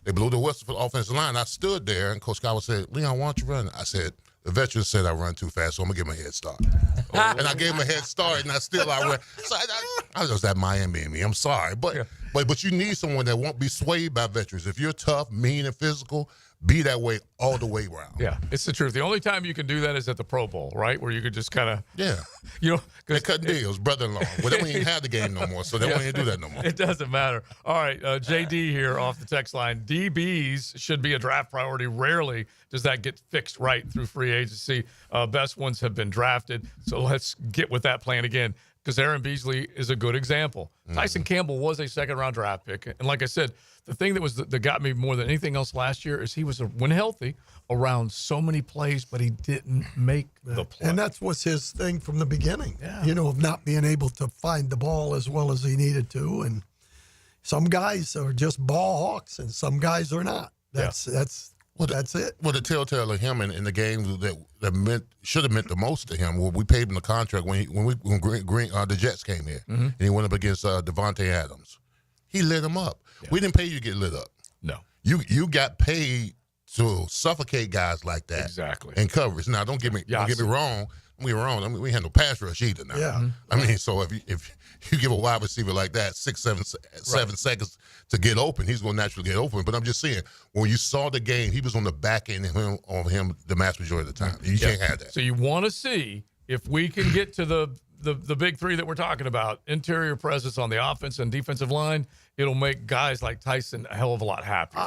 S4: They blew the whistle for the offensive line. I stood there, and Coach Cowart said, Leon, why don't you run? I said, the veteran said I run too fast, so I'm going to give him a head start. And I gave him a head start, and I ran. So I was that Miami in me. I'm sorry. But you need someone that won't be swayed by veterans. If you're tough, mean, and physical, be that way all the way around.
S2: Yeah, it's the truth. The only time you can do that is at the Pro Bowl, right? Where you could just kind of,
S4: They're cutting deals, brother-in-law. Well, they won't even have the game no more, so they won't even do that no more.
S2: It doesn't matter. All right, JD here off the text line. DBs should be a draft priority. Rarely does that get fixed right through free agency. Best ones have been drafted, so let's get with that plan again, because Aaron Beasley is a good example. Tyson Campbell was a second-round draft pick, and like I said, the thing that got me more than anything else last year is he was, when healthy, around so many plays, but he didn't make the play.
S5: And that was his thing from the beginning, of not being able to find the ball as well as he needed to. And some guys are just ball hawks, and some guys are not. That's it.
S4: Well, the telltale of him in the game that should have meant the most to him. Well, we paid him the contract when the Jets came here, and he went up against Devontae Adams. He lit him up. Yeah. We didn't pay you to get lit up.
S2: No,
S4: you got paid to suffocate guys like that.
S2: Exactly.
S4: In coverage. Now, don't get me wrong. We had no pass rush either. Now.
S5: Yeah.
S4: I mean, so if you give a wide receiver like that 7 seconds to get open, he's going to naturally get open. But I'm just saying, when you saw the game, he was on the back end of him the vast majority of the time. You can't have that.
S2: So you want to see if we can get to the big three that we're talking about, interior presence on the offense and defensive line. It'll make guys like Tyson a hell of a lot happier.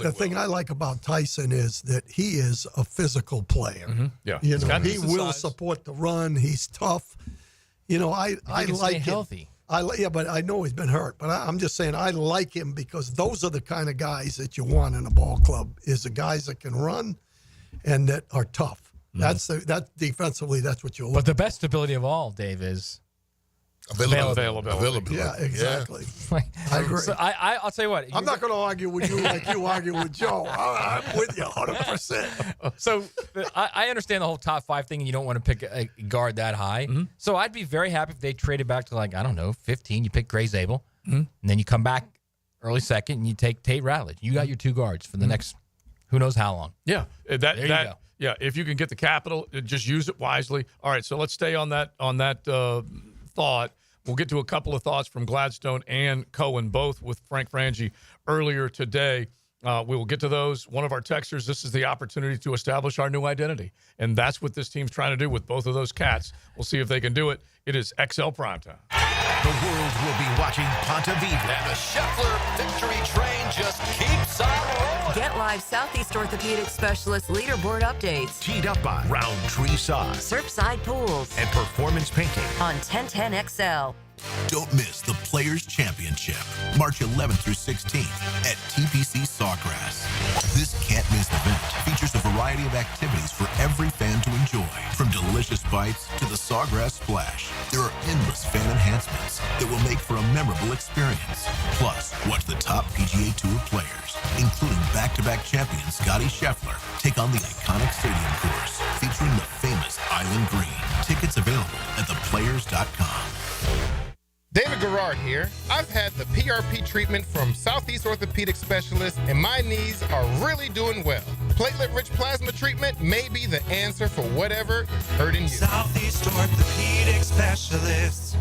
S5: The thing I like about Tyson is that he is a physical player.
S2: Mm-hmm. Yeah,
S5: he will support the run. He's tough. I like him.
S3: Healthy.
S5: But I know he's been hurt. But I'm just saying I like him because those are the kind of guys that you want in a ball club. Is the guys that can run and that are tough. That defensively, that's what you're looking.
S3: But the best ability of all, Dave, is
S2: availability.
S5: Yeah, exactly. Yeah. I agree.
S3: So I'll tell you what.
S5: I'm not going to argue with you like you argue with Joe. I'm with you 100%.
S3: So I understand the whole top 5 thing, and you don't want to pick a guard that high. Mm-hmm. So I'd be very happy if they traded back to 15. You pick Gray Zabel, and then you come back early second, and you take Tate Ratledge. You got your 2 guards for the next who knows how long.
S2: Yeah,
S3: there you go.
S2: Yeah, if you can get the capital, just use it wisely. All right, so let's stay on that thought. We'll get to a couple of thoughts from Gladstone and Coen, both with Frank Frangie earlier today. We will get to those. One of our texters, this is the opportunity to establish our new identity. And that's what this team's trying to do with both of those cats. We'll see if they can do it. It is XL Primetime.
S7: The world will be watching Ponte Vedra.
S8: And the Scheffler victory train just keeps on rolling.
S14: Get live Southeast Orthopedic Specialist leaderboard updates.
S7: Teed up by Roundtree Sauce,
S14: Surfside Pools,
S7: and Performance Painting
S14: on 1010XL.
S20: Don't miss the Players' Championship, March 11th through 16th at TPC Sawgrass. This can't-miss event features a variety of activities for every fan to enjoy, from delicious bites to the Sawgrass Splash. There are endless fan enhancements that will make for a memorable experience. Plus, watch the top PGA Tour players, including back-to-back champion Scottie Scheffler, take on the iconic stadium course featuring the famous Island Green. Tickets available at theplayers.com.
S21: David Garrard here. I've had the PRP treatment from Southeast Orthopedic Specialist, and my knees are really doing well. Platelet-rich plasma treatment may be the answer for whatever is hurting you.
S1: Southeast Orthopedic Specialist.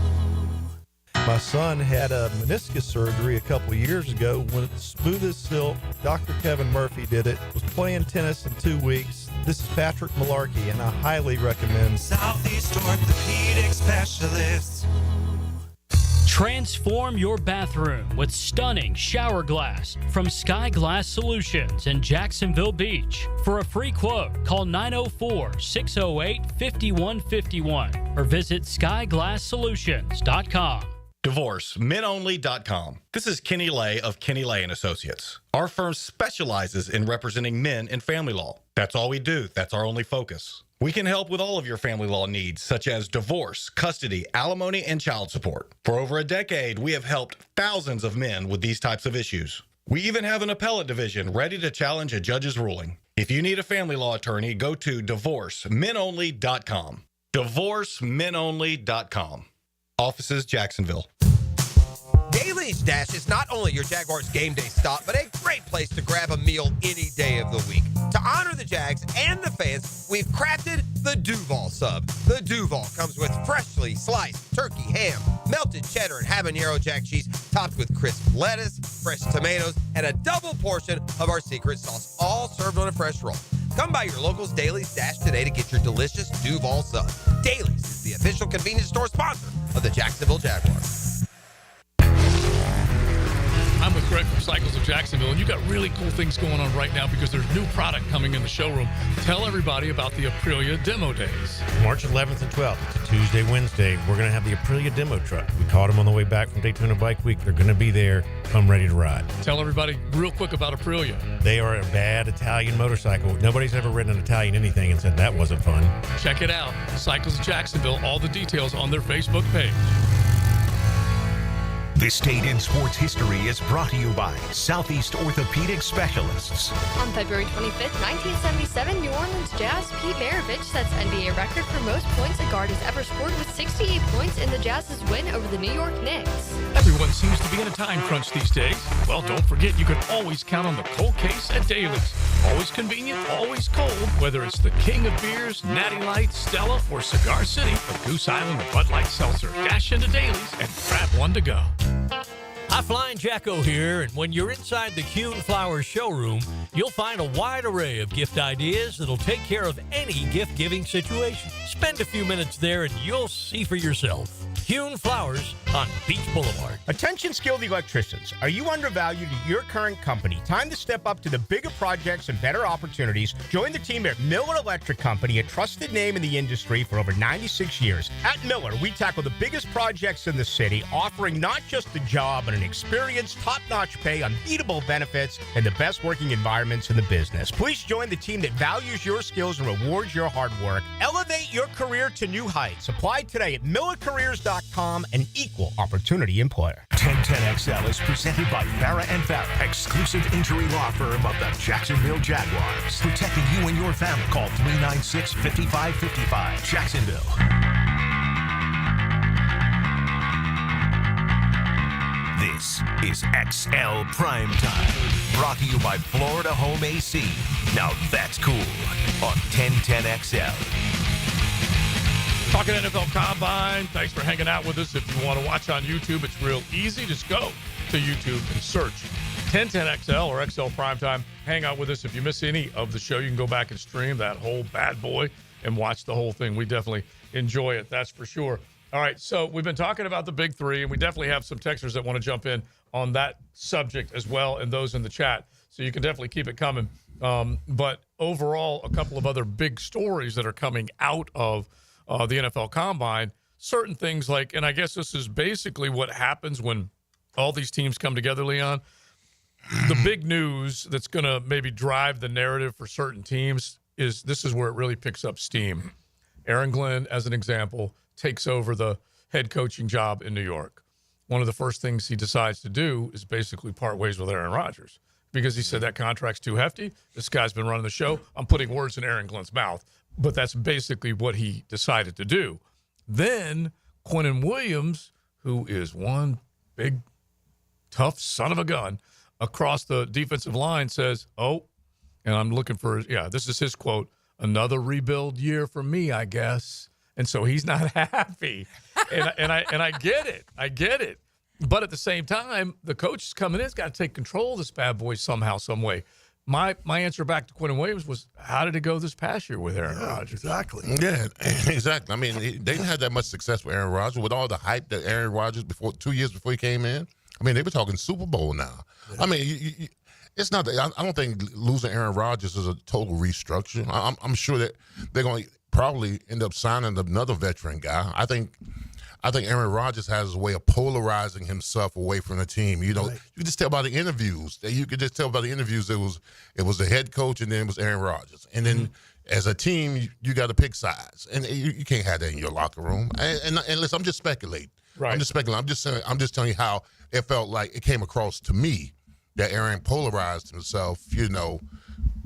S22: My son had a meniscus surgery a couple years ago. When it's smooth as silk, Dr. Kevin Murphy did it. Was playing tennis in 2 weeks. This is Patrick Malarkey, and I highly recommend
S1: Southeast Orthopedic Specialist.
S23: Transform your bathroom with stunning shower glass from Sky Glass Solutions in Jacksonville Beach. For a free quote, call 904-608-5151 or visit skyglasssolutions.com.
S24: DivorceMenOnly.com. This is Kenny Lay of Kenny Lay & Associates. Our firm specializes in representing men in family law. That's all we do. That's our only focus. We can help with all of your family law needs, such as divorce, custody, alimony, and child support. For over a decade, we have helped thousands of men with these types of issues. We even have an appellate division ready to challenge a judge's ruling. If you need a family law attorney, go to DivorceMenOnly.com. DivorceMenOnly.com. Offices, Jacksonville.
S9: Daly's Dash is not only your Jaguars game day stop, but a great place to grab a meal any day of the week. To honor the Jags and the fans, we've crafted the Duval sub. The Duval comes with freshly sliced turkey, ham, melted cheddar, and habanero jack cheese, topped with crisp lettuce, fresh tomatoes, and a double portion of our secret sauce, all served on a fresh roll. Come by your local's Daly's Dash today to get your delicious Duval sub. Daly's is the official convenience store sponsor of the Jacksonville Jaguars.
S2: I'm with Greg from Cycles of Jacksonville, and you got really cool things going on right now because there's new product coming in the showroom. Tell everybody about the Aprilia Demo Days.
S10: March 11th and 12th. It's a Tuesday, Wednesday. We're going to have the Aprilia Demo Truck. We caught them on the way back from Daytona Bike Week. They're going to be there. Come ready to ride.
S2: Tell everybody real quick about Aprilia.
S10: They are a bad Italian motorcycle. Nobody's ever ridden an Italian anything and said that wasn't fun.
S2: Check it out. Cycles of Jacksonville. All the details on their Facebook page.
S7: This Date in Sports History is brought to you by Southeast Orthopedic Specialists.
S11: On February 25th, 1977, New Orleans Jazz Pete Maravich sets NBA record for most points a guard has ever scored with 68 points in the Jazz's win over the New York Knicks.
S2: Everyone seems to be in a time crunch these days. Well, don't forget you can always count on the cold case at Daly's. Always convenient, always cold. Whether it's the king of beers, Natty Light, Stella, or Cigar City, or Goose Island, or Bud Light Seltzer, dash into Daly's and grab one to go.
S12: Hi, Flying Jacko here, and when you're inside the Coen Flowers showroom, you'll find a wide array of gift ideas that'll take care of any gift-giving situation. Spend a few minutes there and you'll see for yourself. Coen Flowers on Beach Boulevard.
S25: Attention skilled electricians. Are you undervalued at your current company? Time to step up to the bigger projects and better opportunities. Join the team at Miller Electric Company, a trusted name in the industry for over 96 years. At Miller, we tackle the biggest projects in the city, offering not just a job, but an experience, top-notch pay, unbeatable benefits, and the best working environments in the business. Please join the team that values your skills and rewards your hard work. Elevate your career to new heights. Apply today at millercareers.com, an equal opportunity employer.
S7: 1010XL is presented by Farah & Farah, exclusive injury law firm of the Jacksonville Jaguars. Protecting you and your family. Call 396-5555. Jacksonville. This is XL Primetime, brought to you by Florida Home AC. Now that's cool on 1010XL.
S2: Talking NFL Combine. Thanks for hanging out with us. If you want to watch on YouTube, it's real easy. Just go to YouTube and search 1010XL or XL Primetime. Hang out with us. If you miss any of the show, you can go back and stream that whole bad boy and watch the whole thing. We definitely enjoy it. That's for sure. All right, so we've been talking about the big three, and we definitely have some texters that want to jump in on that subject as well, and those in the chat. So you can definitely keep it coming. But overall, a couple of other big stories that are coming out of the NFL Combine, certain things like, and I guess this is basically what happens when all these teams come together, Leon. The big news that's going to maybe drive the narrative for certain teams is this is where it really picks up steam. Aaron Glenn, as an example, takes over the head coaching job in New York. One of the first things he decides to do is basically part ways with Aaron Rodgers because he said that contract's too hefty. This guy's been running the show. I'm putting words in Aaron Glenn's mouth, but that's basically what he decided to do. Then Quinnen Williams, who is one big, tough son of a gun across the defensive line, says, oh, and I'm looking for, this is his quote, another rebuild year for me, I guess. And so he's not happy. And I get it. I get it. But at the same time, the coach is coming in. He's got to take control of this bad boy somehow, some way. My answer back to Quinnen Williams was, how did it go this past year with Aaron Rodgers?
S5: Exactly.
S4: Yeah, exactly. I mean, they didn't have that much success with Aaron Rodgers. With all the hype that Aaron Rodgers, 2 years before he came in, I mean, they were talking Super Bowl now. Yeah. I mean, it's not that I don't think losing Aaron Rodgers is a total restructure. I'm sure that they're going to probably end up signing another veteran guy. I think Aaron Rodgers has a way of polarizing himself away from the team. You know, right. You just tell by the interviews. You could just tell by the interviews it was the head coach and then it was Aaron Rodgers. And then as a team, you got to pick sides, and you can't have that in your locker room. And listen, I'm just speculating. Right. I'm just speculating. I'm just telling you how it felt like it came across to me that Aaron polarized himself. You know,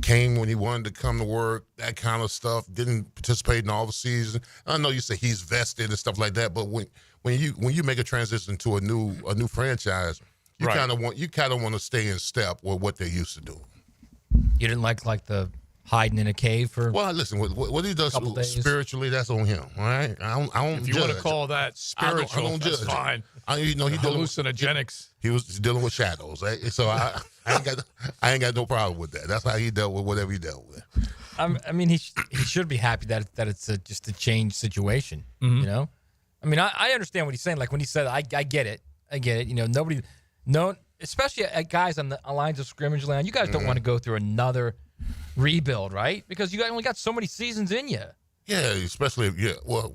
S4: came when he wanted to come to work, that kind of stuff, didn't participate in all the season. I know you say he's vested and stuff like that, but when when you make a transition to a new franchise, you kind of want to stay in step with what they're used to doing.
S3: You didn't like the hiding in a cave for.
S4: Well, listen, what he does spiritually, that's on him. All right, I don't.
S2: If you
S4: judge.
S2: want to call that spiritual,
S4: I don't
S2: that's
S4: judge.
S2: fine.
S4: He
S2: Hallucinogenics.
S4: He was dealing with shadows, right? So I ain't got no problem with that. That's how he dealt with whatever he dealt with.
S3: I mean, he should be happy that it's just a change situation.
S2: Mm-hmm.
S3: You know, I mean, I understand what he's saying. Like when he said, I get it. You know, especially guys on the lines of scrimmage land. You guys don't want to go through another rebuild, right? Because you only got so many seasons in you.
S4: Yeah, especially well.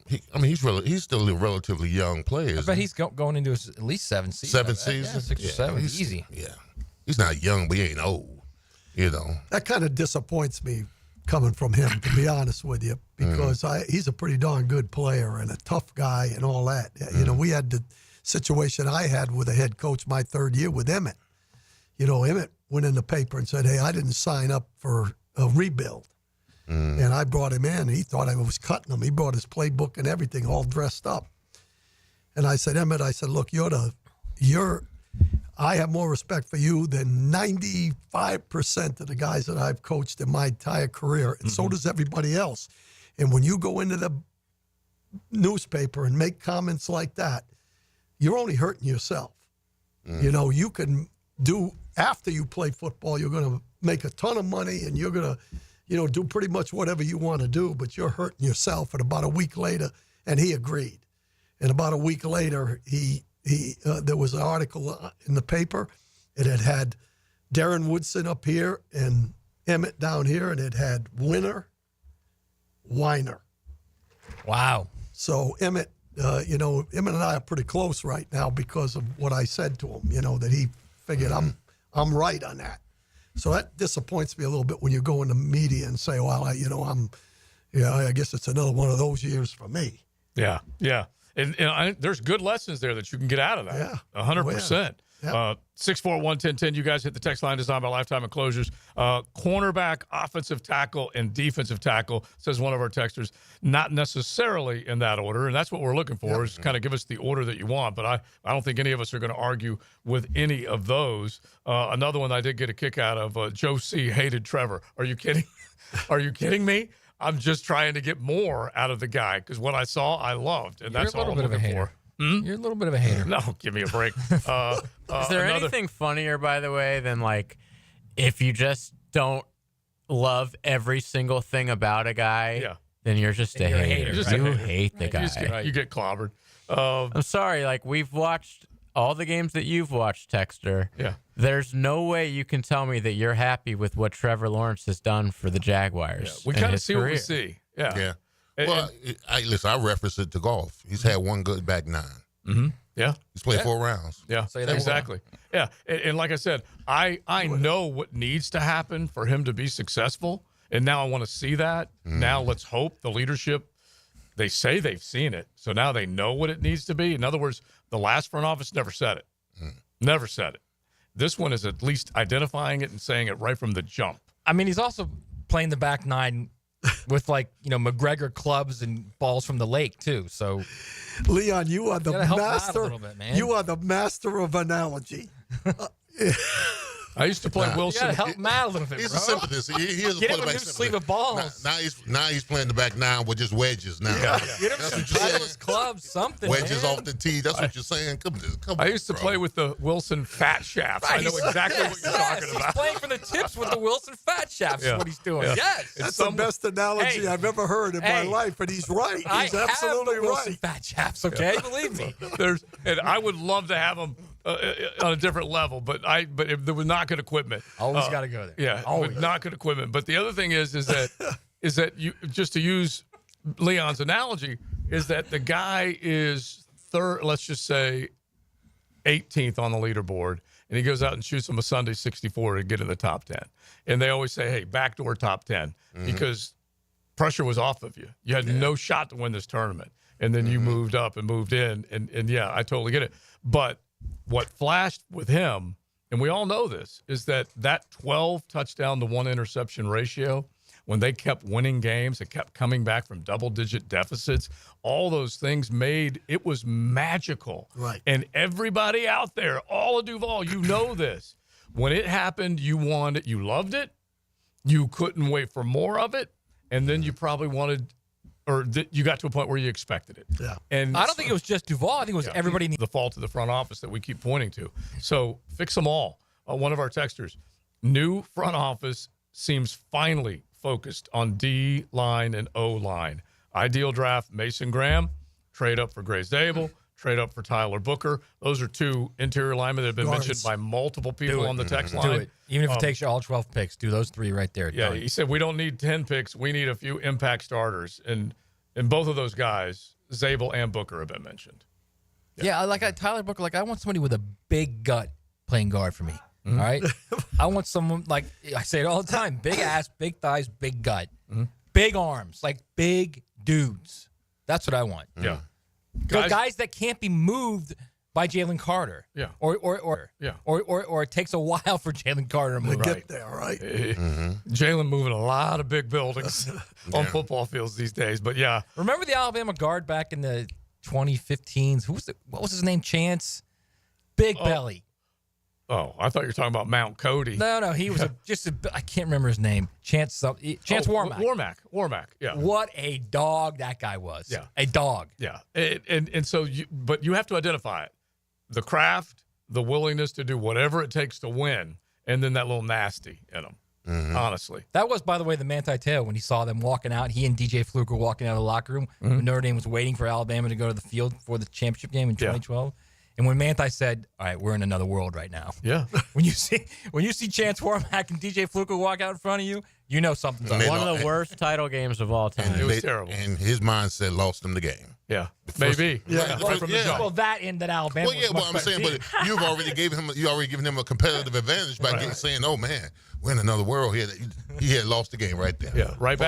S4: He's still a relatively young player.
S3: I bet he's going into at least 7 seasons.
S4: 7 seasons?
S3: Yeah, 6 or 7. Easy.
S4: Yeah. He's not young, but he ain't old. You know.
S5: That kind of disappoints me coming from him, to be honest with you, because he's a pretty darn good player and a tough guy and all that. You know, we had the situation I had with a head coach my third year with Emmett. You know, Emmett went in the paper and said, hey, I didn't sign up for a rebuild. And I brought him in. He thought I was cutting him. He brought his playbook and everything all dressed up. And I said, Emmett, look, I have more respect for you than 95% of the guys that I've coached in my entire career. And so does everybody else. And when you go into the newspaper and make comments like that, you're only hurting yourself. You know, you can do, after you play football, you're going to make a ton of money and you're going to, you know, do pretty much whatever you want to do, but you're hurting yourself. And about a week later, and he agreed. And about a week later, there was an article in the paper. It had Darren Woodson up here and Emmett down here, and it had winner, whiner.
S3: Wow.
S5: So Emmett, Emmett and I are pretty close right now because of what I said to him. You know, that he figured I'm right on that. So that disappoints me a little bit when you go in the media and say, well, I guess it's another one of those years for me.
S2: Yeah, yeah. And there's good lessons there that you can get out of that.
S5: Yeah.
S2: 100%.
S5: Yeah.
S2: 641-1010, you guys hit the text line designed by Lifetime Enclosures. Cornerback, offensive tackle, and defensive tackle, says one of our texters. Not necessarily in that order, and that's what we're looking for, is kind of give us the order that you want. But I don't think any of us are going to argue with any of those. Another one I did get a kick out of, Joe C. hated Trevor. Are you kidding? Are you kidding me? I'm just trying to get more out of the guy because what I saw, I loved, and that's all I'm looking for.
S3: You're a little bit of a hater.
S2: No, give me a break.
S6: Is there anything funnier, by the way, than like if you just don't love every single thing about a guy, then you're just a hater. You hate the guy.
S2: You get clobbered.
S6: I'm sorry. Like, we've watched all the games that you've watched, Texter.
S2: Yeah.
S6: There's no way you can tell me that you're happy with what Trevor Lawrence has done for the Jaguars.
S2: We kind of see what we see. Yeah.
S4: Yeah. Well, listen, I reference it to golf. He's had one good back 9.
S2: Mm-hmm. Yeah.
S4: He's played 4 rounds.
S2: Yeah, exactly. Yeah, and like I said, I know what needs to happen for him to be successful, and now I want to see that. Now let's hope the leadership, they say they've seen it, so now they know what it needs to be. In other words, the last front office never said it. Never said it. This one is at least identifying it and saying it right from the jump.
S3: I mean, he's also playing the back 9 with McGregor clubs and balls from the lake too. So,
S5: Leon, you are the master.
S3: A little bit, man.
S5: You are the master of analogy.
S2: I used to play Wilson.
S3: You gotta help him out a little bit.
S4: He's
S3: bro.
S4: a sympathist. He is
S3: Get
S4: a
S3: him a new sleeve of balls.
S4: Now he's playing the back 9 with just wedges now.
S2: Yeah.
S3: Get him some Titleist clubs, something.
S4: Wedges
S3: man.
S4: off the tee. That's what you're saying. Come on.
S2: I used to play with the Wilson fat shafts. I know exactly what you're talking about.
S3: He's playing for the tips with the Wilson fat shafts. Is what he's doing.
S2: Yeah.
S3: Yes,
S5: That's the best analogy I've ever heard in my life, and he's right. He's absolutely
S3: have the Wilson
S5: right.
S3: fat shafts. Okay, believe me.
S2: And I would love to have them on a different level, but if there was not good equipment.
S3: Always got to go there.
S2: Yeah, but not good equipment. But the other thing is that you, just to use Leon's analogy, is that the guy is third, let's just say 18th on the leaderboard, and he goes out and shoots him a Sunday 64 to get in the top 10. And they always say, hey, backdoor top 10, because pressure was off of you. You had no shot to win this tournament. And then you moved up and moved in, and yeah, I totally get it. But what flashed with him, and we all know this, is that 12 touchdown to 1 interception ratio when they kept winning games and kept coming back from double-digit deficits, all those things made it was magical.
S5: Right.
S2: And everybody out there, all of Duval, you know this. When it happened, you wanted it, you loved it, you couldn't wait for more of it, and then you probably wanted you got to a point where you expected it.
S5: Yeah.
S2: And
S3: I don't think it was just Duval. I think it was everybody.
S2: The fault of the front office that we keep pointing to. So fix them all. One of our texters, new front office seems finally focused on D line and O line. Ideal draft, Mason Graham, trade up for Grace Dable, trade up for Tyler Booker. Those are two interior linemen that have been mentioned by multiple people on the text line.
S3: Do it. Even if it takes you all 12 picks, do those 3 right there.
S2: Yeah, he said we don't need 10 picks. We need a few impact starters. And both of those guys, Zabel and Booker, have been mentioned.
S3: Yeah, Tyler Booker, I want somebody with a big gut playing guard for me. All right? I want someone, I say it all the time, big ass, big thighs, big gut. Big arms, big dudes. That's what I want.
S2: Yeah.
S3: Guys that can't be moved by Jalen Carter.
S2: Yeah.
S3: Or it takes a while for Jalen Carter to move.
S5: Get there, right?
S2: Jalen moving a lot of big buildings on football fields these days. But yeah.
S3: Remember the Alabama guard back in the 2015s? What was his name? Chance? Big belly.
S2: Oh, I thought you were talking about Mount Cody.
S3: No, he was I can't remember his name. Chance Warmack.
S2: Warmack, yeah.
S3: What a dog that guy was.
S2: Yeah.
S3: A dog.
S2: Yeah. And so, but you have to identify it. The craft, the willingness to do whatever it takes to win, and then that little nasty in them, honestly.
S3: That was, by the way, the Manti Te'o when he saw them walking out. He and DJ Fluke were walking out of the locker room when Notre Dame was waiting for Alabama to go to the field for the championship game in 2012. And when Manti said, "All right, we're in another world right now."
S2: Yeah.
S3: When you see Chance Warmack and DJ Fluke walk out in front of you, you know something's up.
S6: One of the worst title games of all time.
S2: It was terrible.
S4: And his mindset lost him the game.
S2: Yeah, maybe.
S4: Right
S2: from the jump.
S3: Well, that in that Alabama.
S4: Well, yeah, well, I'm saying, but you've already given him a competitive advantage by saying, "Oh man, we're in another world." He had lost the game right there.
S2: Yeah, right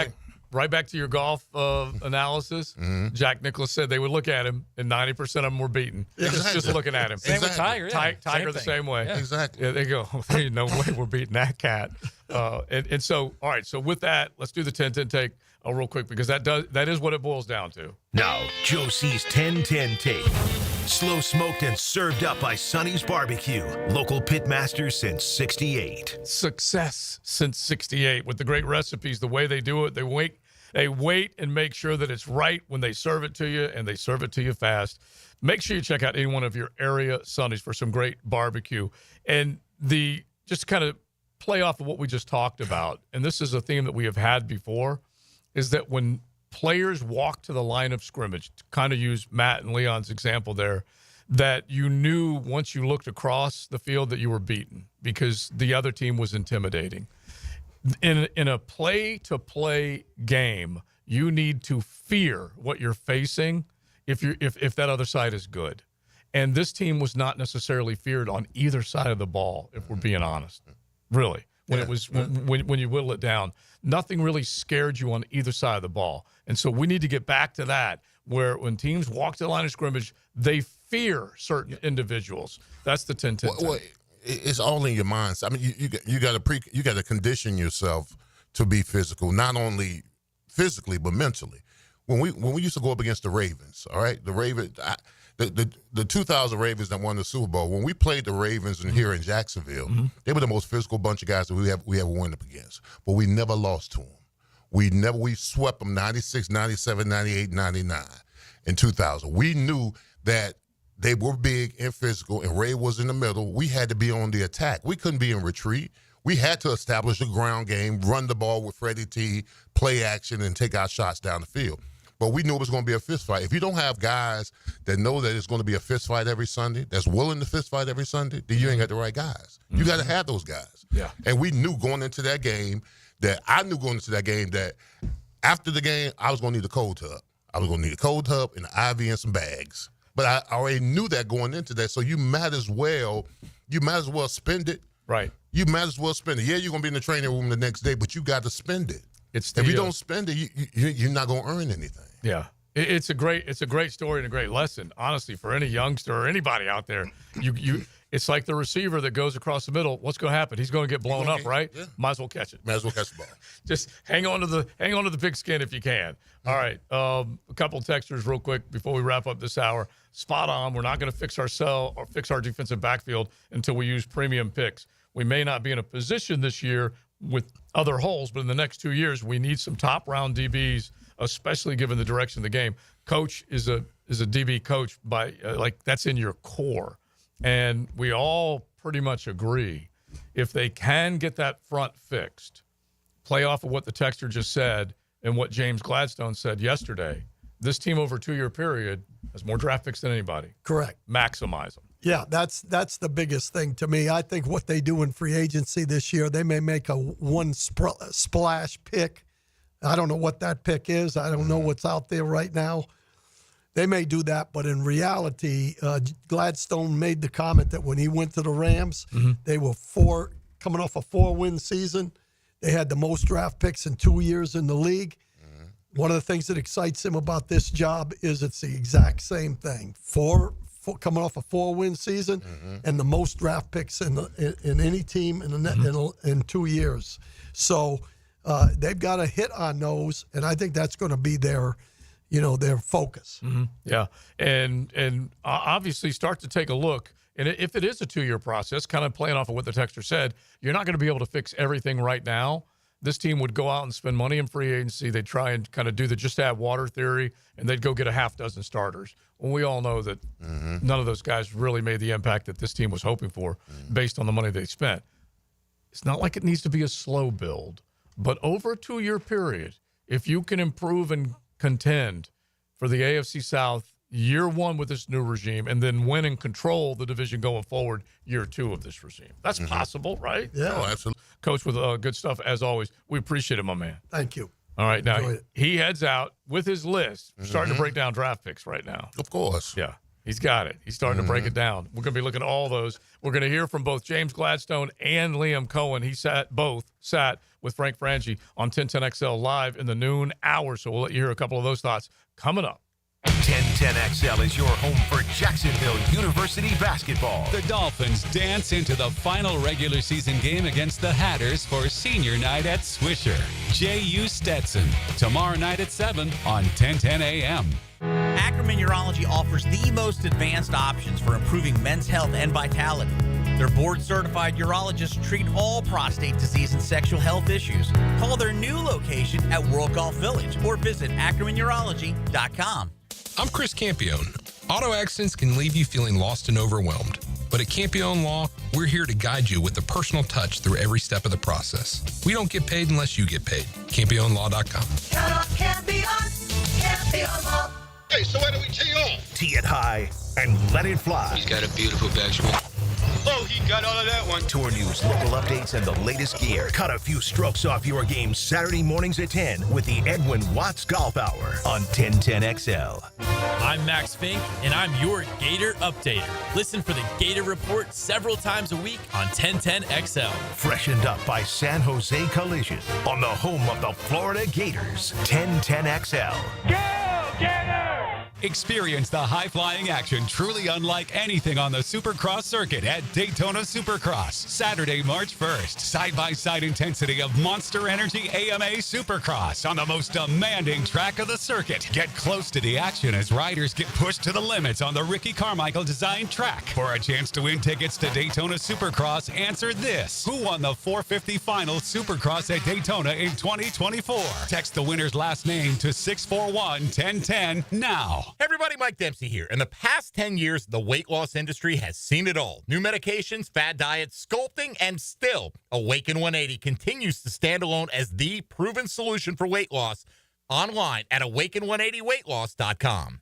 S2: back to your golf analysis. Jack Nicklaus said they would look at him, and 90% of them were beaten. Just looking at him.
S3: Same with Tiger. Yeah.
S2: Tiger the same way.
S4: Yeah. Exactly.
S2: Yeah, they go, "There's no way we're beating that cat." And so, all right. So with that, let's do the 10-10 take real quick because that is what it boils down to.
S7: Now, Joe C's 10-10 take. Slow smoked and served up by Sonny's Barbecue. Local pitmasters since 68.
S2: Success since 68 with the great recipes, the way they do it. They wait and make sure that it's right when they serve it to you, and they serve it to you fast. Make sure you check out any one of your area Sonny's for some great barbecue. And just to kind of play off of what we just talked about, and this is a theme that we have had before, is that when players walk to the line of scrimmage, to kind of use Matt and Leon's example there, that you knew once you looked across the field that you were beaten because the other team was intimidating. In a play-to-play game, you need to fear what you're facing if that other side is good. And this team was not necessarily feared on either side of the ball, if we're being honest. Really. When you whittle it down, nothing really scared you on either side of the ball. And so we need to get back to that, where when teams walk to the line of scrimmage, they fear certain individuals. That's the 10-10.
S4: Well, it's all in your mind. I mean, you got to condition yourself to be physical, not only physically but mentally. When we used to go up against the Ravens, all right, the Ravens, the 2000 Ravens that won the Super Bowl. When we played the Ravens here in Jacksonville, they were the most physical bunch of guys that we ever went up against. But we never lost to them. We swept them 96, 97, 98, 99 in 2000. We knew that they were big and physical, and Ray was in the middle. We had to be on the attack. We couldn't be in retreat. We had to establish a ground game, run the ball with Freddie T, play action, and take our shots down the field. But we knew it was going to be a fist fight. If you don't have guys that know that it's going to be a fist fight every Sunday, that's willing to fist fight every Sunday, then you ain't got the right guys. You got to have those guys.
S2: Yeah.
S4: And we knew going into that game that after the game, I was going to need a cold tub. I was going to need a cold tub, an IV, and some bags. But I already knew that going into that, so you might as well spend it.
S2: Right.
S4: You might as well spend it. Yeah, you're going to be in the training room the next day, but you got to spend it. If you don't spend it, you're not going to earn anything.
S2: Yeah. It's a great story and a great lesson, honestly, for any youngster or anybody out there. It's like the receiver that goes across the middle. What's going to happen? He's going to get blown up, right?
S4: Yeah.
S2: Might as well catch it.
S4: Might as well catch the ball.
S2: Just hang on to the pigskin if you can. All right, a couple texters real quick before we wrap up this hour. Spot on. We're not going to fix our defensive backfield until we use premium picks. We may not be in a position this year with other holes, but in the next 2 years, we need some top round DBs, especially given the direction of the game. Coach is a DB coach by that's in your core, and we all pretty much agree if they can get that front fixed, play off of what the texter just said and what James Gladstone said yesterday. This team over a 2-year period has more draft picks than anybody.
S5: Correct.
S2: Maximize them.
S5: Yeah, that's the biggest thing to me. I think what they do in free agency this year, they may make a one splash pick. I don't know what that pick is. I don't know what's out there right now. They may do that, but in reality, Gladstone made the comment that when he went to the Rams, they were coming off a 4-win season. They had the most draft picks in 2 years in the league. One of the things that excites him about this job is it's the exact same thing. Coming off a 4-win season and the most draft picks in any team in 2 years. So they've got to hit on those, and I think that's going to be their focus.
S2: Yeah, and obviously start to take a look. And if it is a 2-year process, kind of playing off of what the texter said, you're not going to be able to fix everything right now. This team would go out and spend money in free agency. They'd try and kind of do the just add water theory, and they'd go get a half dozen starters. Well, we all know that none of those guys really made the impact that this team was hoping for based on the money they spent. It's not like it needs to be a slow build, but over a 2-year period, if you can improve and contend for the AFC South year 1 with this new regime and then win and control the division going forward year 2 of this regime. That's possible, right?
S5: Yeah.
S4: Oh, absolutely.
S2: Coach with good stuff as always. We appreciate it, my man.
S5: Thank you.
S2: All right, now
S5: Enjoy it.
S2: he heads out with his list, starting to break down draft picks right now.
S4: Of course.
S2: Yeah, he's got it. He's starting to break it down. We're going to be looking at all those. We're going to hear from both James Gladstone and Liam Coen. He sat with Frank Frangie on 1010XL live in the noon hour, so we'll let you hear a couple of those thoughts coming up.
S7: 1010XL is your home for Jacksonville University basketball.
S13: The Dolphins dance into the final regular season game against the Hatters for senior night at Swisher. J.U. Stetson, tomorrow night at 7 on 1010 a.m.
S15: Ackerman Urology offers the most advanced options for improving men's health and vitality. Their board-certified urologists treat all prostate disease and sexual health issues. Call their new location at World Golf Village or visit AckermanUrology.com.
S16: I'm Chris Campione. Auto accidents can leave you feeling lost and overwhelmed. But at Campione Law, we're here to guide you with a personal touch through every step of the process. We don't get paid unless you get paid. CampioneLaw.com.
S1: Count on Campion, Campion Law.
S7: Hey, so where do we tee off? Tee it high and let it fly.
S17: He's got a beautiful backswing.
S7: Oh, he got all of that one. Tour news, local updates, and the latest gear. Cut a few strokes off your game Saturday mornings at 10 with the Edwin Watts Golf Hour on 1010XL.
S18: I'm Max Fink, and I'm your Gator Updater. Listen for the Gator Report several times a week on 1010XL.
S7: Freshened up by San Jose Collision on the home of the Florida Gators. 1010XL.
S18: Go, Gator!
S13: Experience the high-flying action truly unlike anything on the Supercross circuit at Daytona Supercross. Saturday, March 1st. Side-by-side intensity of Monster Energy AMA Supercross on the most demanding track of the circuit. Get close to the action as riders get pushed to the limits on the Ricky Carmichael designed track. For a chance to win tickets to Daytona Supercross, answer this. Who won the 450 final Supercross at Daytona in 2024? Text the winner's last name to 641-1010 now.
S25: Hey everybody, Mike Dempsey here. In the past 10 years, the weight loss industry has seen it all. New medications, fad diets, sculpting, and still, Awaken 180 continues to stand alone as the proven solution for weight loss online at awaken180weightloss.com.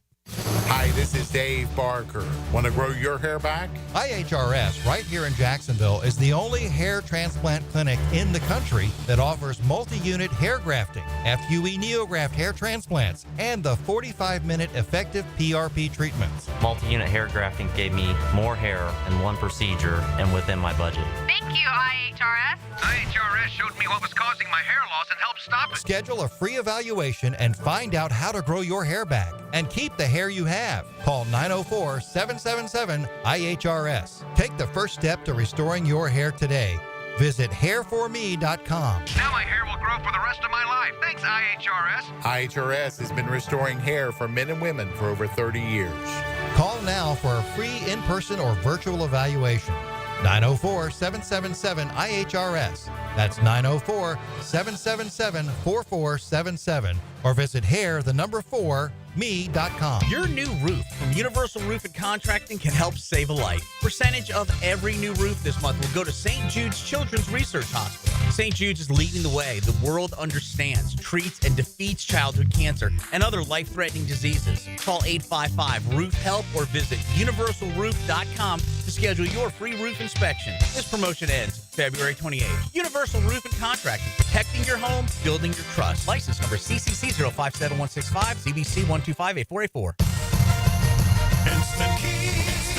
S26: Hi, this is Dave Barker. Want to grow your hair back?
S27: IHRS, right here in Jacksonville, is the only hair transplant clinic in the country that offers multi-unit hair grafting, FUE NeoGraft hair transplants, and the 45-minute effective PRP treatments.
S8: Multi-unit hair grafting gave me more hair in one procedure and within my budget.
S14: Thank you, IHRS.
S17: IHRS showed me what was causing my hair loss and helped stop it.
S27: Schedule a free evaluation and find out how to grow your hair back and keep the hair you have. Call 904-777-IHRS. Take the first step to restoring your hair today. Visit hairforme.com.
S17: Now my hair will grow for the rest of my life. Thanks, IHRS.
S26: IHRS has been restoring hair for men and women for over 30 years.
S27: Call now for a free in-person or virtual evaluation. 904-777-IHRS. That's 904-777-4477. Or visit hair4me.com.
S15: Your new roof from Universal Roof and Contracting can help save a life. Percentage of every new roof this month will go to St. Jude's Children's Research Hospital. St. Jude's is leading the way. The world understands, treats, and defeats childhood cancer and other life-threatening diseases. Call 855-ROOF-HELP or visit universalroof.com to schedule your free roof inspection. This promotion ends February 28th. Universal Roof and Contracting, protecting your home, building your trust. License number CCC 057165, CBC 1258484.
S1: Instant Keys.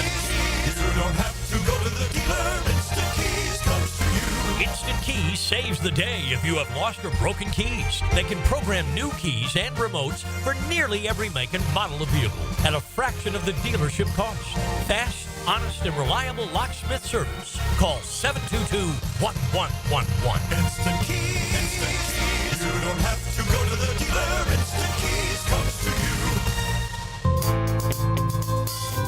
S1: You don't have to go to the dealer. Instant Keys comes to you.
S12: Instant Keys saves the day if you have lost or broken keys. They can program new keys and remotes for nearly every make and model of vehicle at a fraction of the dealership cost. Fast, honest, and reliable locksmith service. Call 722-1111.
S1: Instant Keys. Instant Keys. You don't have to go to the dealer. Instant Keys comes to you.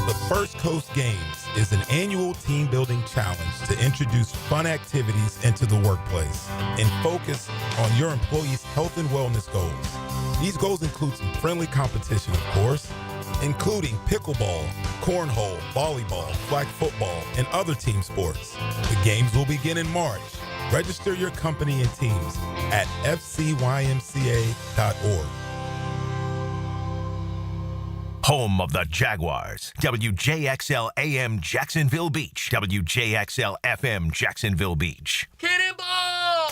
S19: The First Coast Games is an annual team-building challenge to introduce fun activities into the workplace and focus on your employees' health and wellness goals. These goals include some friendly competition, of course, including pickleball, cornhole, volleyball, flag football, and other team sports. The games will begin in March. Register your company and teams at fcymca.org.
S7: Home of the Jaguars. WJXL AM Jacksonville Beach. WJXL FM Jacksonville Beach.
S20: Cannonball!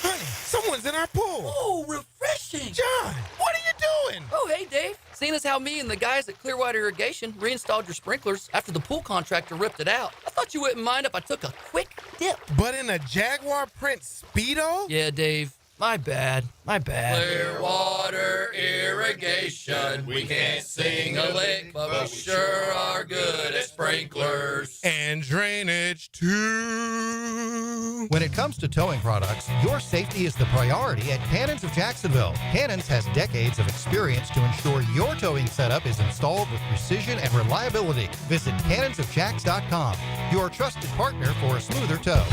S19: Honey, someone's in our pool.
S20: Oh, refreshing.
S19: John, what are you doing?
S20: Oh, hey, Dave. Seeing as how me and the guys at Clearwater Irrigation reinstalled your sprinklers after the pool contractor ripped it out, I thought you wouldn't mind if I took a quick dip.
S19: But in a Jaguar print Speedo?
S20: Yeah, Dave. My bad.
S6: Clearwater Irrigation. We can't sing a lick, but we sure are good at sprinklers.
S19: And drainage, too.
S27: When it comes to towing products, your safety is the priority at Cannons of Jacksonville. Cannons has decades of experience to ensure your towing setup is installed with precision and reliability. Visit cannonsofjacks.com, your trusted partner for a smoother tow.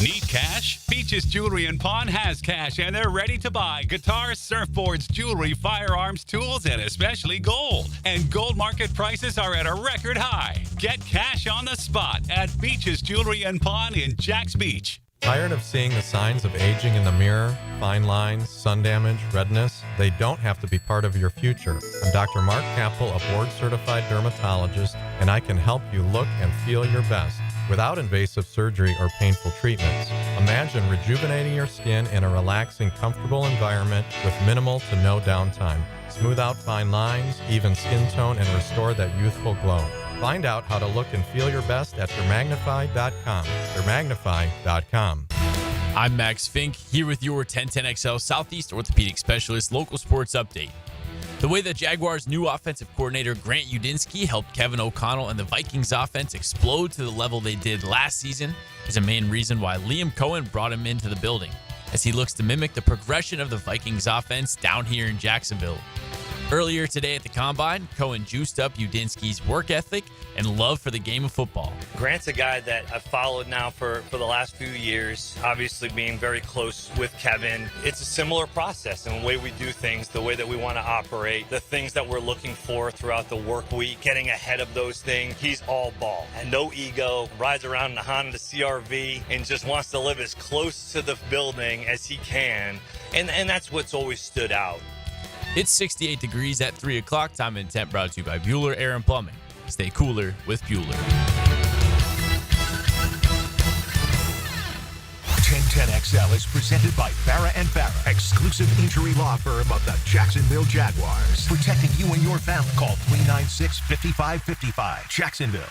S13: Need cash? Beaches Jewelry and Pawn has cash, and they're ready to buy guitars, surfboards, jewelry, firearms, tools, and especially gold. And gold market prices are at a record high. Get cash on the spot at Beaches Jewelry and Pawn in Jacks Beach.
S21: Tired of seeing the signs of aging in the mirror? Fine lines, sun damage, redness? They don't have to be part of your future. I'm Dr. Mark Capsule, a board-certified dermatologist, and I can help you look and feel your best without invasive surgery or painful treatments. Imagine rejuvenating your skin in a relaxing, comfortable environment with minimal to no downtime. Smooth out fine lines, even skin tone, and restore that youthful glow. Find out how to look and feel your best at Dermagnify.com. Dermagnify.com.
S18: I'm Max Fink, here with your 1010XL Southeast Orthopedic Specialist local sports update. The way that Jaguars' new offensive coordinator Grant Udinski helped Kevin O'Connell and the Vikings offense explode to the level they did last season is a main reason why Liam Coen brought him into the building, as he looks to mimic the progression of the Vikings offense down here in Jacksonville. Earlier today at the Combine, Coen juiced up Udinski's work ethic and love for the game of football.
S22: Grant's a guy that I've followed now for the last few years, obviously being very close with Kevin. It's a similar process in the way we do things, the way that we want to operate, the things that we're looking for throughout the work week, getting ahead of those things. He's all ball and no ego, rides around in the Honda CRV and just wants to live as close to the building as he can. And that's what's always stood out.
S18: It's 68 degrees at 3 o'clock. Time and temp brought to you by Bueller Air and Plumbing. Stay cooler with Bueller.
S7: 1010 1010XL is presented by Farrah and Farrah, exclusive injury law firm of the Jacksonville Jaguars. Protecting you and your family. Call 396-5555. Jacksonville.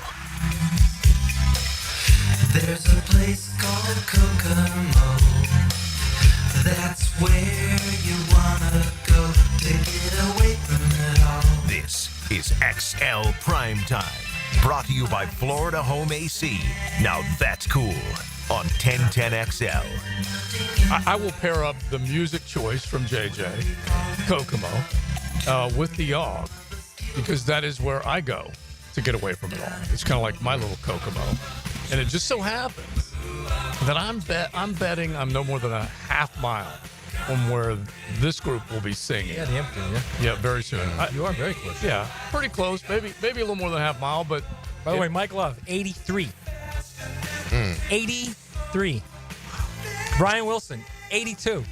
S1: There's a place called Kokomo. That's where you wanna go to get away from it all.
S7: This is XL Primetime. Brought to you by Florida Home AC. Now that's cool on 1010XL.
S2: I will pair up the music choice from JJ, Kokomo, with the Yog, because that is where I go to get away from it all. It's kind of like my little Kokomo. And it just so happens that I'm betting I'm no more than a half mile from where this group will be singing.
S3: Yeah, the empty, yeah.
S2: Yeah, very soon.
S3: You are very close.
S2: Yeah, pretty close. Maybe a little more than a half mile, but...
S3: By the way, Mike Love, 83. 83. Brian Wilson, 82.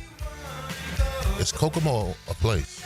S4: Is Kokomo a place?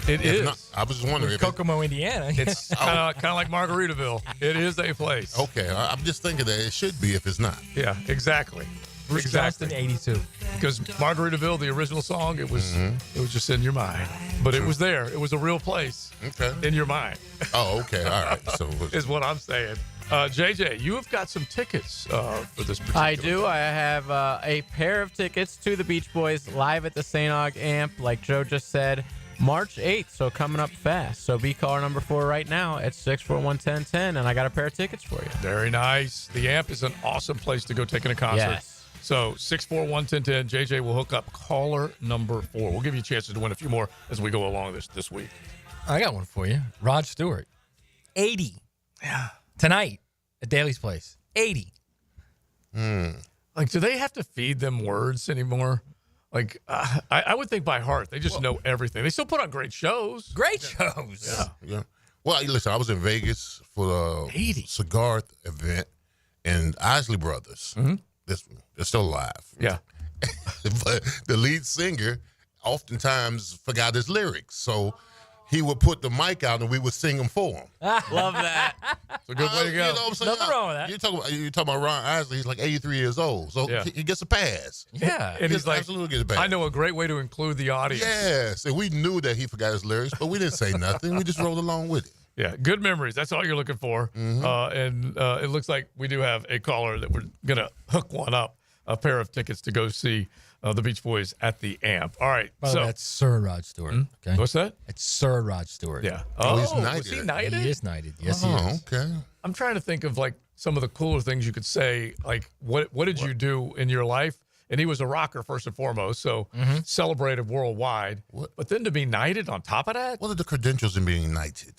S2: It is.
S4: Not, I was just wondering.
S3: Kokomo, Indiana.
S2: It's kind of like Margaritaville. It is a place.
S4: Okay, I'm just thinking that it should be if it's not.
S2: Yeah, exactly.
S3: Bruce Johnston, 82.
S2: Because Margaritaville, the original song, it was just in your mind. But it was there. It was a real place.
S4: Okay.
S2: In your mind.
S4: Oh, okay. All right. So
S2: is what I'm saying. JJ, you have got some tickets for this particular
S6: I do. I have a pair of tickets to the Beach Boys live at the St. Aug Amp, like Joe just said, March 8th, so coming up fast. So be caller number 4 right now at 641-1010, and I got a pair of tickets for you.
S2: Very nice. The Amp is an awesome place to go taking a concert.
S6: Yes.
S2: So 641-1010, JJ will hook up caller number 4. We'll give you chances to win a few more as we go along this week.
S3: I got one for you. Rod Stewart, 80.
S2: Yeah.
S3: Tonight at Daly's Place, 80.
S2: Like, do they have to feed them words anymore? Like, I would think by heart. They just know everything. They still put on great shows.
S3: Great shows.
S4: Yeah. Well, listen, I was in Vegas for a cigar event, and Isley Brothers. They're still alive.
S2: Yeah.
S4: But the lead singer oftentimes forgot his lyrics, so he would put the mic out and we would sing them for him.
S6: Love that.
S2: It's a good way to go.
S4: You know what I'm saying?
S3: Nothing wrong with that.
S4: You're talking about Ron Isley. He's like 83 years old, so he gets a pass.
S3: Yeah.
S2: And he's like,
S4: absolutely gets a pass.
S2: I know a great way to include the audience.
S4: Yes, and we knew that he forgot his lyrics, but we didn't say nothing. We just rolled along with it.
S2: Yeah, good memories. That's all you're looking for. And it looks like we do have a caller that we're going to hook one up, a pair of tickets to go see the Beach Boys at the Amp. All right.
S3: By the way, that's Sir Rod Stewart. Okay.
S2: What's that?
S3: It's Sir Rod Stewart.
S2: Yeah.
S4: He's knighted.
S2: Was he knighted?
S3: He is knighted. Yes, he is.
S4: Okay.
S2: I'm trying to think of like some of the cooler things you could say. Like, what did you do in your life? And he was a rocker first and foremost, so celebrated worldwide. But then to be knighted on top of that?
S4: What are the credentials in being knighted?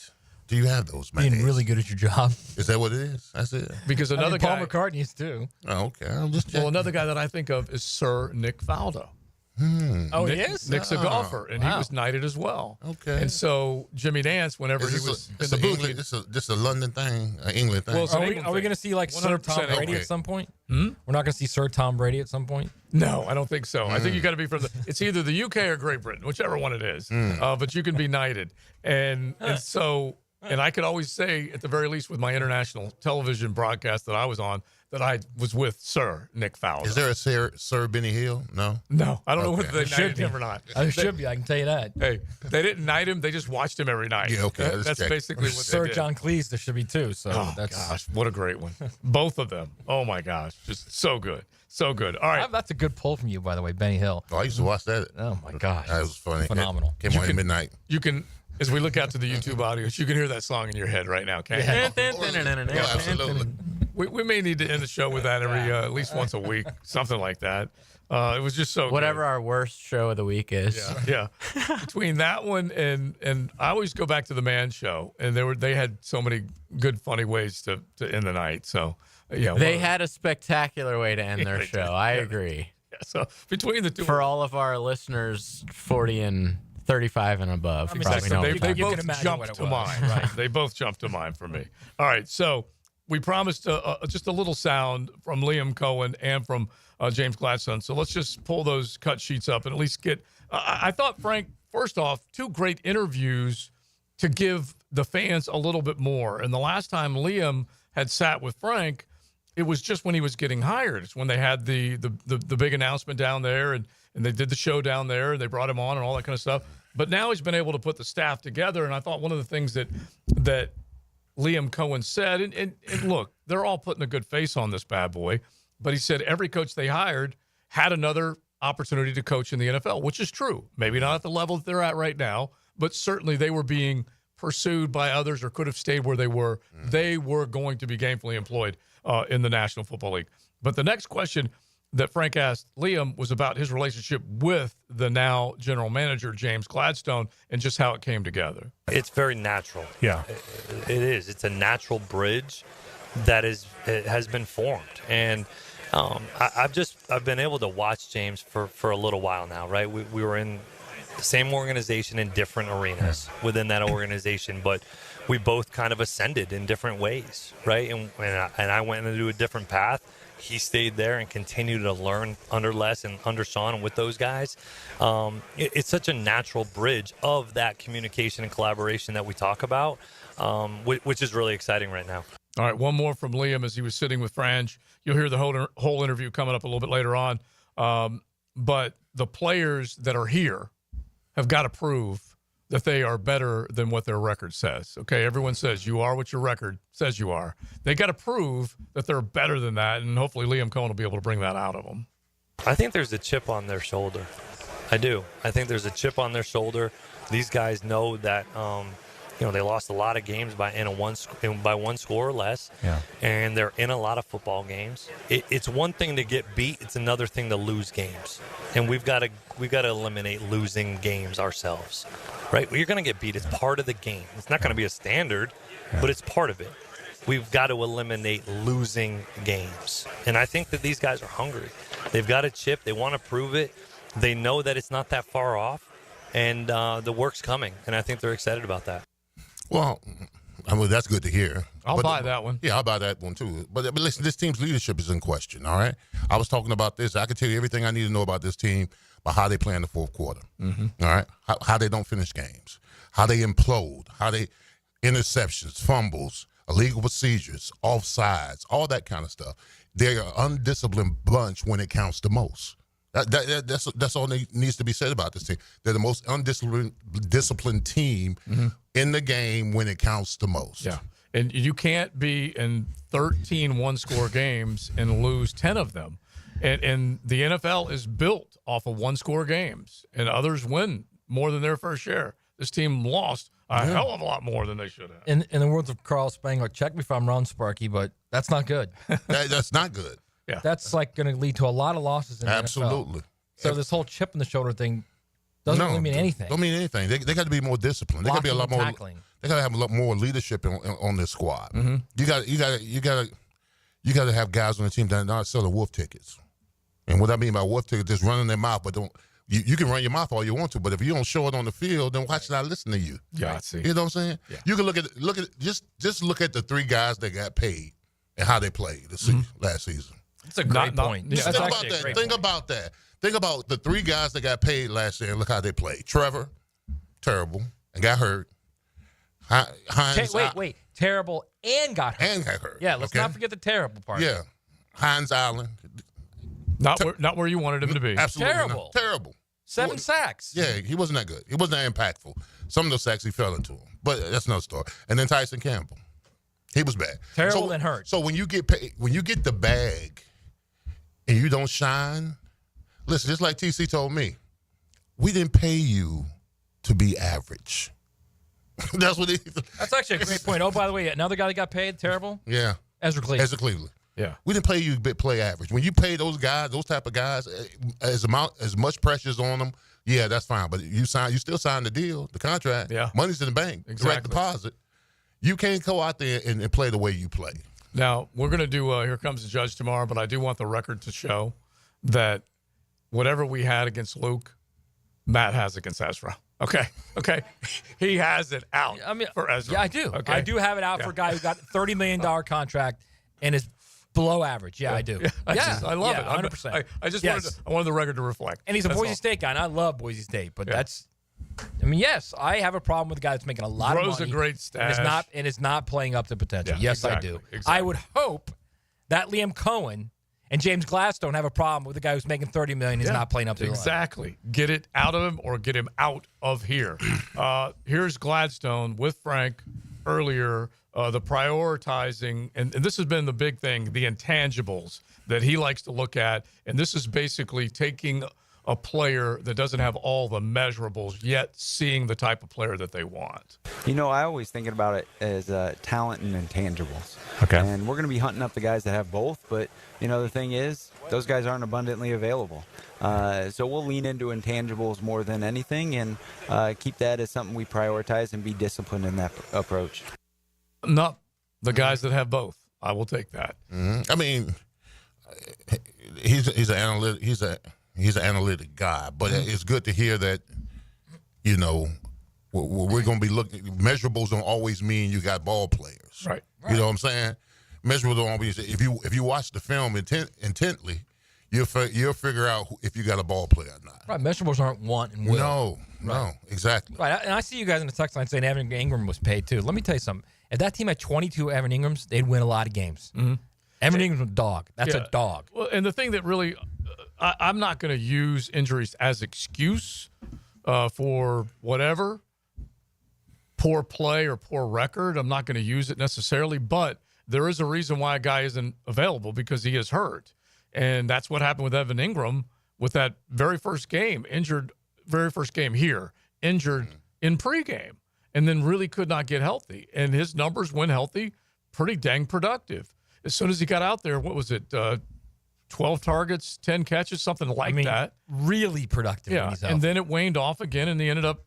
S4: Do you have those, man?
S3: Being really good at your job.
S4: Is that what it is? That's it.
S2: Because another
S3: Paul
S2: guy,
S3: McCartney's too.
S4: Oh, okay. I'm just checking.
S2: well, another guy that I think of is Sir Nick Faldo.
S3: Oh,
S2: Nick,
S3: he is?
S2: Nick's a golfer, and he was knighted as well.
S4: Okay.
S2: And so Jimmy Dance, whenever he was in the booth,
S4: This a London thing, an England thing.
S2: Well, it's an
S3: Are we
S2: England
S3: going
S2: thing.
S3: to see like Sir Tom
S2: 100%
S3: Brady
S4: okay.
S3: at some point? We're not going to see Sir Tom Brady at some point?
S2: No, I don't think so. I think you got to be from it's either the UK or Great Britain, whichever one it is. But you can be knighted, and so I could always say at the very least with my international television broadcast that I was on that I was with Sir Nick Faldo.
S4: Is there a Sir Benny Hill? No.
S2: No, I don't know
S4: Okay.
S2: whether they knighted him or not.
S3: There should be. I can tell you that.
S2: Hey, they didn't knight him; they just watched him every night.
S4: Yeah, okay, let's
S2: That's
S4: check.
S2: basically what
S3: Sir
S2: they did.
S3: John Cleese, there should be too. So
S2: Oh
S3: that's
S2: gosh, what a great one! Both of them. Oh my gosh, just so good, so good. All right,
S3: that's a good pull from you, by the way, Benny Hill.
S4: Oh, I used to watch that.
S3: Oh my gosh,
S4: That was funny.
S3: phenomenal.
S4: Came on at midnight.
S2: you can. As we look out to the YouTube audience, you can hear that song in your head right now, can't you?
S4: Yeah, absolutely.
S2: We may need to end the show with that every at least once a week, something like that. It was just so
S6: Whatever our worst show of the week is.
S2: Yeah. Between that one and I always go back to the Man Show, and they had so many good funny ways to end the night. So yeah,
S6: They had a spectacular way to end their show. I agree.
S2: Yeah, so between the two,
S6: For all of our listeners, 40 and 35 and above,
S2: exactly.
S6: probably know
S2: They
S6: what we're
S2: both
S3: imagine
S2: jumped
S3: what it
S2: to
S3: was.
S2: mind. Right. They both jumped to mind for me. All right, so we promised just a little sound from Liam Coen and from James Gladstone. So let's just pull those cut sheets up and at least get. I thought, Frank, first off, 2 great interviews to give the fans a little bit more. And the last time Liam had sat with Frank, it was just when he was getting hired. It's when they had the big announcement down there, and they did the show down there, and they brought him on and all that kind of stuff. But now he's been able to put the staff together, and I thought one of the things that Liam Coen said, and look, they're all putting a good face on this bad boy, but he said every coach they hired had another opportunity to coach in the NFL, which is true. Maybe not at the level that they're at right now, but certainly they were being pursued by others or could have stayed where they were. They were going to be gainfully employed in the National Football League. But the next question that Frank asked Liam was about his relationship with the now general manager, James Gladstone, and just how it came together.
S22: It's very natural.
S2: Yeah.
S22: It is. It's a natural bridge that has been formed. And I've been able to watch James for a little while now, right? We were in the same organization in different arenas within that organization, but we both kind of ascended in different ways, right? And I went into a different path. He stayed there and continued to learn under Les and under Sean and with those guys. It's such a natural bridge of that communication and collaboration that we talk about, which is really exciting right now.
S2: All right, one more from Liam as he was sitting with Franj. You'll hear the whole interview coming up a little bit later on. But the players that are here have got to prove that they are better than what their record says. Okay, everyone says you are what your record says you are. They got to prove that they're better than that, and hopefully Liam Coen will be able to bring that out of them.
S22: I think there's a chip on their shoulder. I do. I think there's a chip on their shoulder. These guys know that they lost a lot of games by one score or less, and they're in a lot of football games. It's one thing to get beat; it's another thing to lose games, and we've got to eliminate losing games ourselves, right? You're going to get beat; it's part of the game. It's not going to be a standard, but it's part of it. We've got to eliminate losing games, and I think that these guys are hungry. They've got a chip; they want to prove it. They know that it's not that far off, and the work's coming, and I think they're excited about that.
S4: Well, I mean, that's good to hear.
S2: I'll buy that one.
S4: Yeah, I'll buy that one too. But listen, this team's leadership is in question, all right? I was talking about this. I can tell you everything I need to know about this team, about how they play in the fourth quarter, all right? How they don't finish games, how they implode, how they interceptions, fumbles, illegal procedures, offsides, all that kind of stuff. They're an undisciplined bunch when it counts the most. That's all that needs to be said about this team. They're the most undisciplined team in the game when it counts the most.
S2: Yeah, and you can't be in 13 one-score games and lose 10 of them. And the NFL is built off of one-score games, and others win more than their fair share. This team lost a hell of a lot more than they should have.
S3: In the words of Carl Spangler, check me if I'm wrong, Sparky, but that's not good.
S4: That's not good.
S2: Yeah,
S3: that's like going to lead to a lot of losses in the
S4: Absolutely.
S3: NFL. So this whole chip in the shoulder thing doesn't really mean anything.
S4: Don't mean anything. They got to be more disciplined. They got to be a lot more tackling. They got to have a lot more leadership on this squad. You got to have guys on the team that are not selling wolf tickets. And what I mean by wolf tickets, just running their mouth, but don't. You can run your mouth all you want to, but if you don't show it on the field, then why should I listen to you?
S2: Yeah, I see.
S4: You know what I'm saying? Yeah. You can look at just look at the three guys that got paid and how they played last season.
S3: That's a great point.
S4: Yeah, think about that. Think about the three guys that got paid last year and look how they played. Trevor, terrible, and got hurt. Hines,
S3: wait. Terrible and got hurt. Yeah, let's not forget the terrible part.
S4: Yeah. Hines Allen.
S2: Not where you wanted him to be.
S4: Absolutely
S3: Terrible.
S4: not. Terrible.
S3: 7 sacks.
S4: Yeah, he wasn't that good. He wasn't that impactful. Some of those sacks he fell into him. But that's another story. And then Tyson Campbell. He was bad.
S3: Terrible and hurt.
S4: So when you get paid, when you get the bag and you don't shine, listen, just like TC told me, we didn't pay you to be average. That's
S3: actually a great point. Oh, by the way, another guy that got paid, terrible?
S4: Yeah.
S3: Ezra Cleveland.
S2: Yeah.
S4: We didn't pay you to play average. When you pay those guys, those type of guys, as much pressure's on them, yeah, that's fine. But you still sign the deal, the contract.
S2: Yeah.
S4: Money's in the bank.
S2: Exactly.
S4: Direct deposit. You can't go out there and play the way you play.
S2: Now, we're going to do Here Comes the Judge tomorrow, but I do want the record to show that whatever we had against Luke, Matt has against Ezra. Okay. He has it out for Ezra.
S3: Yeah, I do.
S2: Okay.
S3: I do have it out for a guy who got a $30 million contract and is below average. Yeah, I do.
S2: I love it.
S3: 100%.
S2: I wanted the record to reflect.
S3: And he's a Boise State guy, and I love Boise State, but yes, I have a problem with a guy that's making a lot of money.
S2: A great stash.
S3: And is not playing up to potential.
S2: Yeah,
S3: yes,
S2: exactly,
S3: I do.
S2: Exactly.
S3: I would hope that Liam Coen and James Gladstone have a problem with the guy who's making $30 million is not playing up to the line.
S2: Exactly. Get it out of him or get him out of here. Here's Gladstone with Frank earlier, the prioritizing, and this has been the big thing, the intangibles that he likes to look at. And this is basically taking a player that doesn't have all the measurables, yet seeing the type of player that they want.
S5: You know, I always thinking about it as talent and intangibles.
S2: Okay.
S5: And we're going to be hunting up the guys that have both, but, you know, the thing is, those guys aren't abundantly available. So we'll lean into intangibles more than anything and keep that as something we prioritize and be disciplined in that approach.
S2: Not the guys that have both. I will take that.
S4: I mean, he's an analytic guy, but it's good to hear that, you know, we're going to be looking. Measurables don't always mean you got ball players,
S2: right?
S4: You know what I'm saying? Measurables don't always. If you watch the film intently, you'll figure out if you got a ball player or not.
S3: Right, measurables aren't want and will.
S4: No, exactly.
S3: Right, and I see you guys in the text line saying Evan Ingram was paid too. Let me tell you something. If that team had 22 Evan Ingrams, they'd win a lot of games.
S2: Mm-hmm.
S3: Evan Ingram's a dog. That's a dog.
S2: Well, and the thing that really, I'm not going to use injuries as excuse for whatever, poor play or poor record. I'm not going to use it necessarily, but there is a reason why a guy isn't available because he is hurt. And that's what happened with Evan Ingram with that very first game, injured in pregame, and then really could not get healthy. And his numbers, when healthy, pretty dang productive. As soon as he got out there, what was it, 12 targets, 10 catches, something like that.
S3: Really productive.
S2: Yeah,
S3: when he's healthy.
S2: and then it waned off again, and he ended up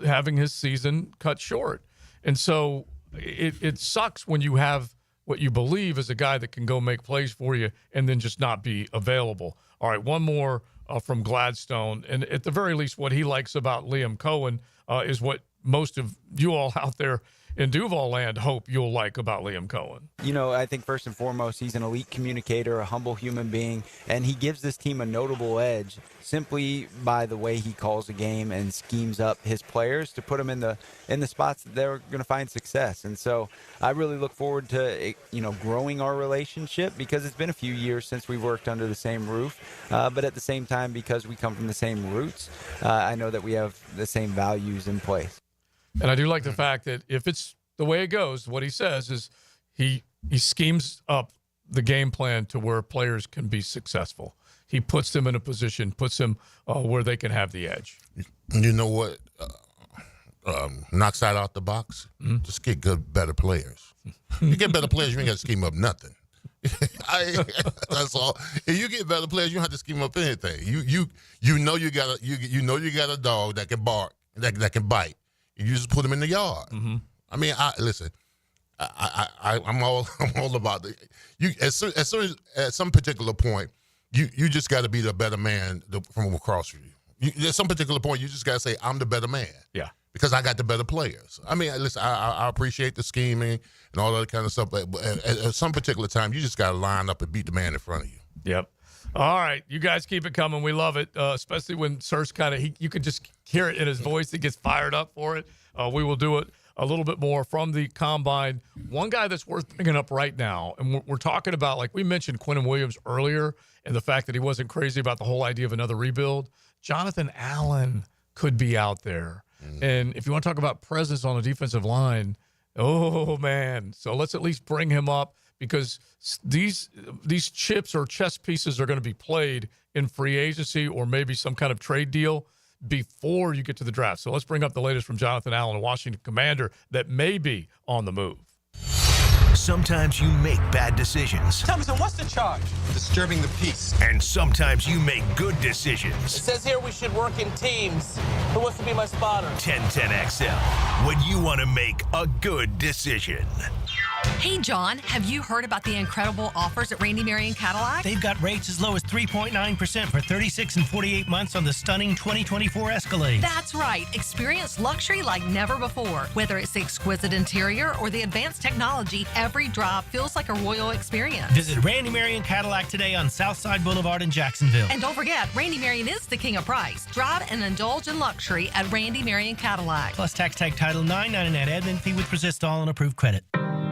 S2: having his season cut short. And so it sucks when you have what you believe is a guy that can go make plays for you and then just not be available. All right, one more from Gladstone. And at the very least, what he likes about Liam Coen is what most of you all out there in Duval land hope you'll like about Liam Coen.
S5: You know, I think first and foremost, he's an elite communicator, a humble human being, and he gives this team a notable edge simply by the way he calls the game and schemes up his players to put them in the spots that they're going to find success. And so I really look forward to, you know, growing our relationship because it's been a few years since we worked under the same roof. But at the same time, because we come from the same roots, I know that we have the same values in place.
S2: And I do like the fact that if it's the way it goes, what he says is he schemes up the game plan to where players can be successful. He puts them in a position, puts them where they can have the edge.
S4: You know what? Knocks that out the box. Just get better players. You get better players, you ain't got to scheme up nothing. That's all. If you get better players, you don't have to scheme up anything. You know you got a dog that can bark, that can bite. You just put them in the yard.
S2: Mm-hmm.
S4: I mean, listen. I'm all about it. As soon as at some particular point, you just got to be the better man from across from you. At some particular point, you just got to say, I'm the better man.
S2: Yeah.
S4: Because I got the better players. I mean, listen, I appreciate the scheming and all that kind of stuff, but at some particular time, you just got to line up and beat the man in front of you.
S2: Yep. All right, you guys keep it coming. We love it, especially when Searcy you could just hear it in his voice. He gets fired up for it. We will do it a little bit more from the combine. One guy that's worth bringing up right now, and we're talking about, like we mentioned Quinnen Williams earlier, and the fact that he wasn't crazy about the whole idea of another rebuild. Jonathan Allen could be out there. And if you want to talk about presence on the defensive line, oh, man. So let's at least bring him up because these chips or chess pieces are going to be played in free agency or maybe some kind of trade deal before you get to the draft. So let's bring up the latest from Jonathan Allen, a Washington Commander that may be on the move.
S7: Sometimes you make bad decisions.
S9: Thompson, what's the charge? Disturbing the peace.
S7: And sometimes you make good decisions.
S9: It says here we should work in teams. Who wants to be my spotter?
S7: 1010XL. When you want to make a good decision.
S10: Hey, John, have you heard about the incredible offers at Randy Marion Cadillac?
S11: They've got rates as low as 3.9% for 36 and 48 months on the stunning 2024 Escalade.
S10: That's right. Experience luxury like never before. Whether it's the exquisite interior or the advanced technology, every drive feels like a royal experience.
S11: Visit Randy Marion Cadillac today on Southside Boulevard in Jacksonville.
S10: And don't forget, Randy Marion is the king of price. Drive and indulge in luxury at Randy Marion Cadillac.
S11: Plus tax tag title 999 admin fee with Persistol and approved credit.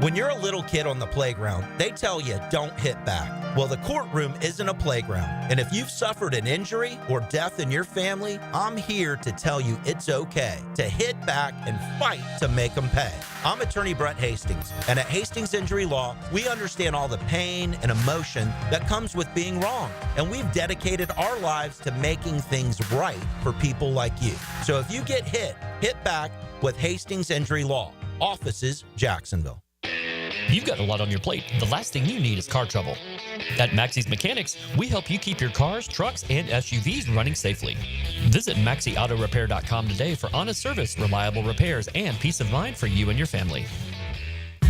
S8: When you're a little kid on the playground, they tell you don't hit back. Well, the courtroom isn't a playground. And if you've suffered an injury or death in your family, I'm here to tell you it's okay to hit back and fight to make them pay. I'm attorney Brett Hastings, and at Hastings Injury Law, we understand all the pain and emotion that comes with being wrong. And we've dedicated our lives to making things right for people like you. So if you get hit back with Hastings Injury Law. Offices, Jacksonville.
S14: You've got a lot on your plate. The last thing you need is car trouble. At Maxie's Mechanics, we help you keep your cars, trucks, and SUVs running safely. Visit MaxieAutoRepair.com today for honest service, reliable repairs, and peace of mind for you and your family.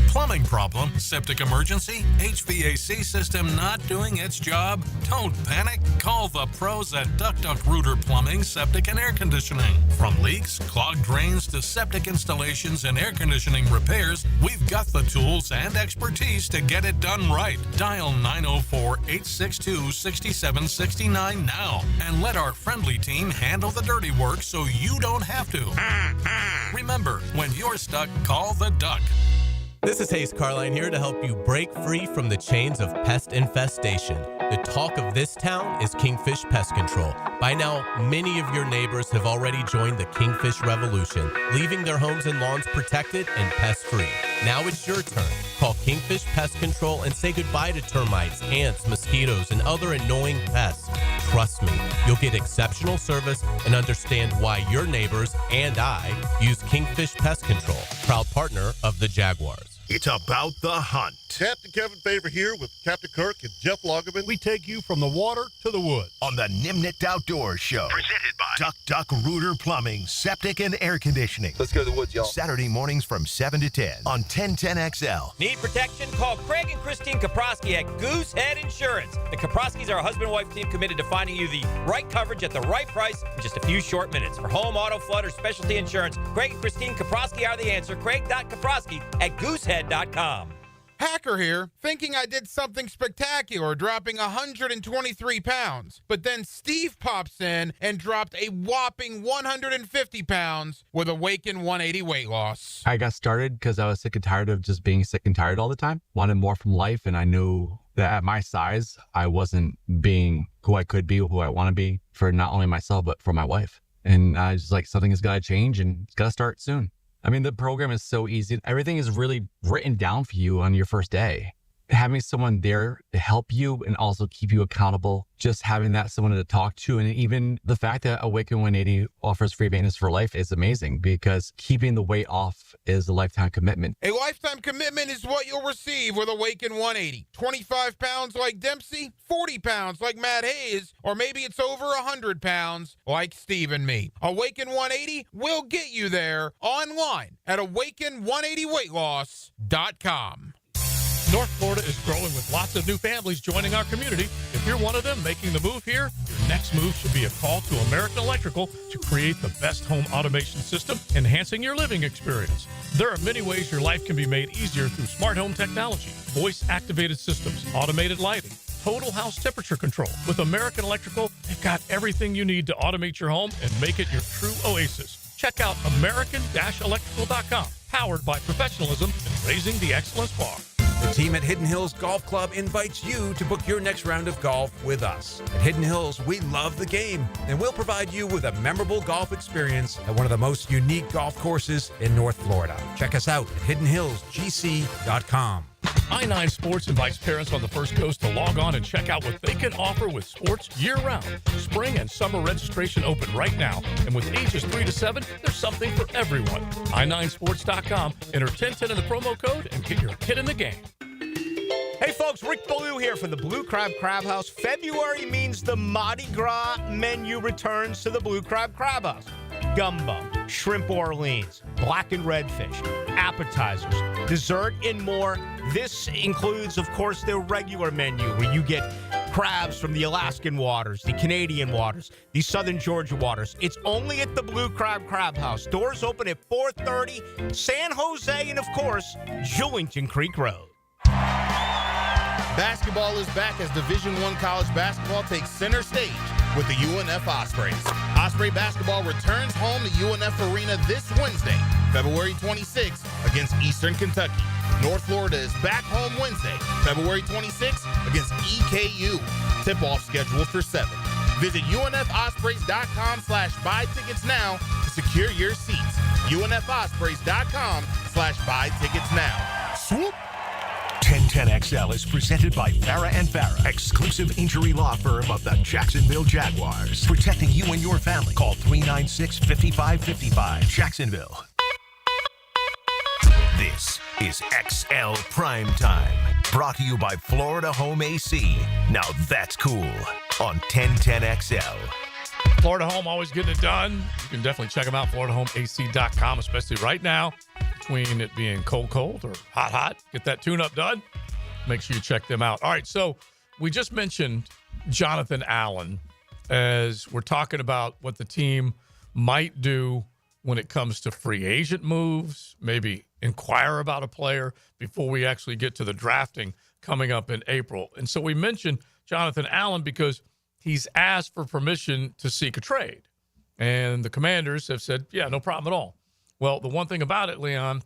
S16: Plumbing problem, septic emergency, HVAC system not doing its job? Don't panic. Call the pros at Duck Rooter Plumbing, Septic and Air Conditioning. From leaks, clogged drains to septic installations and air conditioning repairs, we've got the tools and expertise to get it done right. Dial 904-862-6769 now and let our friendly team handle the dirty work so you don't have to. Remember, when you're stuck, call the Duck.
S17: This is Hayes Carline here to help you break free from the chains of pest infestation. The talk of this town is Kingfish Pest Control. By now, many of your neighbors have already joined the Kingfish Revolution, leaving their homes and lawns protected and pest-free. Now it's your turn. Call Kingfish Pest Control and say goodbye to termites, ants, mosquitoes, and other annoying pests. Trust me, you'll get exceptional service and understand why your neighbors and I use Kingfish Pest Control, proud partner of the Jaguars.
S7: It's about the hunt.
S23: Captain Kevin Favor here with Captain Kirk and Jeff Loggeman.
S24: We take you from the water to the woods.
S7: On the Nimnit Outdoors Show. Presented by Duck Rooter Plumbing, Septic and Air Conditioning.
S24: Let's go to the woods, y'all.
S7: Saturday mornings from 7 to 10 on 1010XL.
S25: Need protection? Call Craig and Christine Kaprosky at Goosehead Insurance. The Kaproskys are a husband-wife team committed to finding you the right coverage at the right price in just a few short minutes. For home, auto, flood, or specialty insurance, Craig and Christine Kaprosky are the answer. Craig.Kaprosky at Goosehead.com.
S28: Hacker here, thinking I did something spectacular, dropping 123 pounds. But then Steve pops in and dropped a whopping 150 pounds with Awaken 180 weight loss.
S29: I got started because I was sick and tired of just being sick and tired all the time. Wanted more from life, and I knew that at my size, I wasn't being who I could be, who I want to be for not only myself, but for my wife. And I was like, something has got to change, and it's got to start soon. I mean, the program is so easy. Everything is really written down for you on your first day. Having someone there to help you and also keep you accountable, just having that someone to talk to, and even the fact that Awaken 180 offers free maintenance for life is amazing because keeping the weight off is a lifetime commitment.
S28: A lifetime commitment is what you'll receive with Awaken 180. 25 pounds like Dempsey, 40 pounds like Matt Hayes, or maybe it's over 100 pounds like Steve and me. Awaken 180 will get you there online at awaken180weightloss.com.
S2: North Florida is growing with lots of new families joining our community. If you're one of them making the move here, your next move should be a call to American Electrical to create the best home automation system, enhancing your living experience. There are many ways your life can be made easier through smart home technology, voice-activated systems, automated lighting, total house temperature control. With American Electrical, they've got everything you need to automate your home and make it your true oasis. Check out American-Electrical.com, powered by professionalism and raising the excellence bar.
S30: The team at Hidden Hills Golf Club invites you to book your next round of golf with us. At Hidden Hills, we love the game, and we'll provide you with a memorable golf experience at one of the most unique golf courses in North Florida. Check us out at hiddenhillsgc.com.
S2: I-9 Sports invites parents on the First Coast to log on and check out what they can offer with sports year-round. Spring and summer registration open right now, and with ages 3 to 7, there's something for everyone. i9sports.com, enter 1010 in the promo code, and get your kid in the game.
S31: Hey folks, Rick Ballou here from the Blue Crab Crab House. February means the Mardi Gras menu returns to the Blue Crab Crab House. Gumbo, shrimp Orleans, blackened redfish, appetizers, dessert, and more. This includes, of course, their regular menu where you get crabs from the Alaskan waters, the Canadian waters, the Southern Georgia waters. It's only at the Blue Crab Crab House. Doors open at 4:30, San Jose, and of course, Jewington Creek Road.
S28: Basketball is back as Division I college basketball takes center stage with the UNF Ospreys. Osprey basketball returns home to UNF Arena this Wednesday, February 26th, against Eastern Kentucky. North Florida is back home Wednesday, February 26th against EKU. Tip-off scheduled for 7. Visit UNFOspreys.com/buy tickets now to secure your seats. UNFOspreys.com/buy tickets now.
S7: Swoop! 1010XL is presented by Farah and Farah, exclusive injury law firm of the Jacksonville Jaguars. Protecting you and your family. Call 396-5555. Jacksonville. This is XL Primetime. Brought to you by Florida Home AC. Now that's cool on 1010XL.
S2: Florida Home, always getting it done. You can definitely check them out, FloridaHomeAC.com, especially right now, between it being cold or hot. Get that tune-up done. Make sure you check them out. All right, so we just mentioned Jonathan Allen as we're talking about what the team might do when it comes to free agent moves, maybe inquire about a player before we actually get to the drafting coming up in April. And so we mentioned Jonathan Allen because he's asked for permission to seek a trade. And the Commanders have said, yeah, no problem at all. Well, the one thing about it, Leon,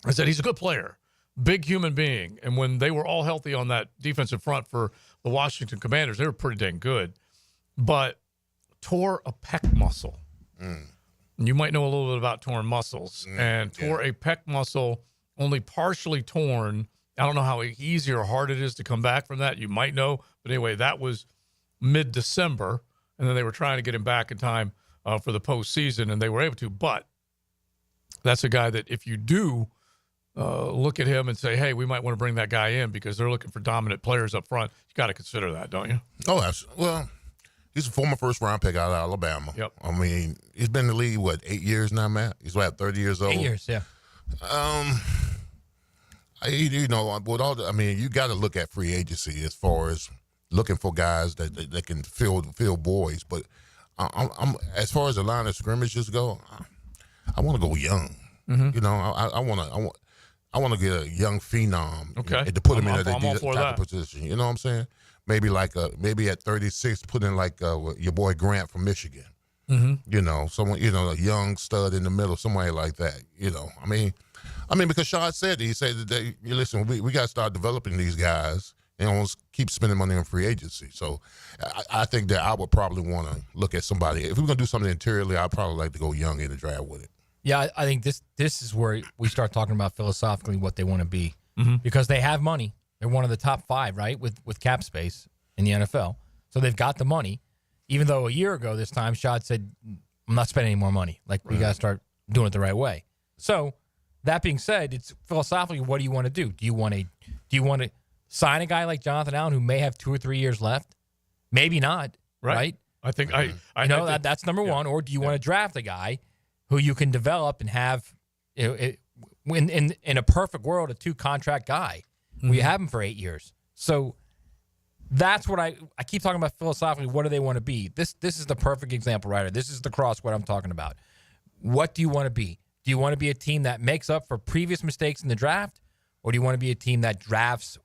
S2: is that he's a good player, big human being. And when they were all healthy on that defensive front for the Washington Commanders, they were pretty dang good. But tore a pec muscle. You might know a little bit about torn muscles. And tore a pec muscle, only partially torn. I don't know how easy or hard it is to come back from that. You might know. But anyway, that was mid-December. And then they were trying to get him back in time for the postseason, and they were able to. But that's a guy that if you do look at him and say, hey, we might want to bring that guy in because they're looking for dominant players up front, you got to consider that, don't you?
S4: Oh, absolutely. Well, he's a former first-round pick out of Alabama.
S2: Yep.
S4: I mean, he's been in the league, 8 years now, Matt? He's about 30 years old.
S3: 8 years, yeah.
S4: You got to look at free agency as far as looking for guys that can fill voids. But I'm as far as the line of scrimmages go, I want to go young.
S2: Mm-hmm.
S4: You know, I want to get a young phenom,
S2: okay,
S4: to put him in
S2: I'm all for
S4: type
S2: that.
S4: of position. You know what I'm saying? Maybe maybe at 36, put in your boy Grant from Michigan.
S2: Mm-hmm.
S4: You know, someone, a young stud in the middle, somebody like that. You know, I mean, because Sean said that listen, we got to start developing these guys and almost keep spending money on free agency. So I think that I would probably want to look at somebody. If we're going to do something interiorly, I'd probably like to go young in the draft with it.
S3: Yeah, I think this is where we start talking about philosophically what they want to be.
S2: Mm-hmm.
S3: Because they have money. They're one of the top 5, right, with cap space in the NFL. So they've got the money. Even though a year ago this time, Shad said, I'm not spending any more money. We got to start doing it the right way. So that being said, it's philosophically, what do you want to do? Do you want to sign a guy like Jonathan Allen who may have 2 or 3 years left? Maybe not, right?
S2: I think I
S3: know that's number one. Or do you want to draft a guy who you can develop and have in a perfect world, a 2-contract guy where you have him for 8 years? So that's what I keep talking about philosophically. What do they want to be? This is the perfect example, right? This is the cross what I'm talking about. What do you want to be? Do you want to be a team that makes up for previous mistakes in the draft, or do you want to be a team that drafts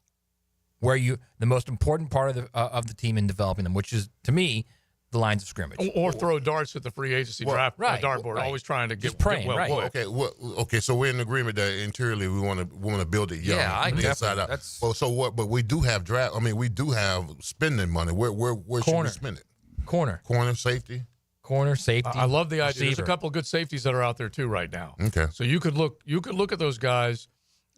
S3: where the most important part of the team in developing them, which is, to me, the lines of scrimmage,
S2: or throw darts at the free agency draft dartboard, always trying to get praying.
S4: Okay, so we're in agreement that interiorly we want to build it young.
S3: Yeah, I
S4: inside out. But we do have draft. I mean, we do have spending money. Where should we spend it?
S3: Corner,
S4: safety.
S3: Corner, safety.
S2: I love the idea.
S3: Receiver.
S2: There's a couple of good safeties that are out there too right now.
S4: Okay,
S2: so you could look at those guys,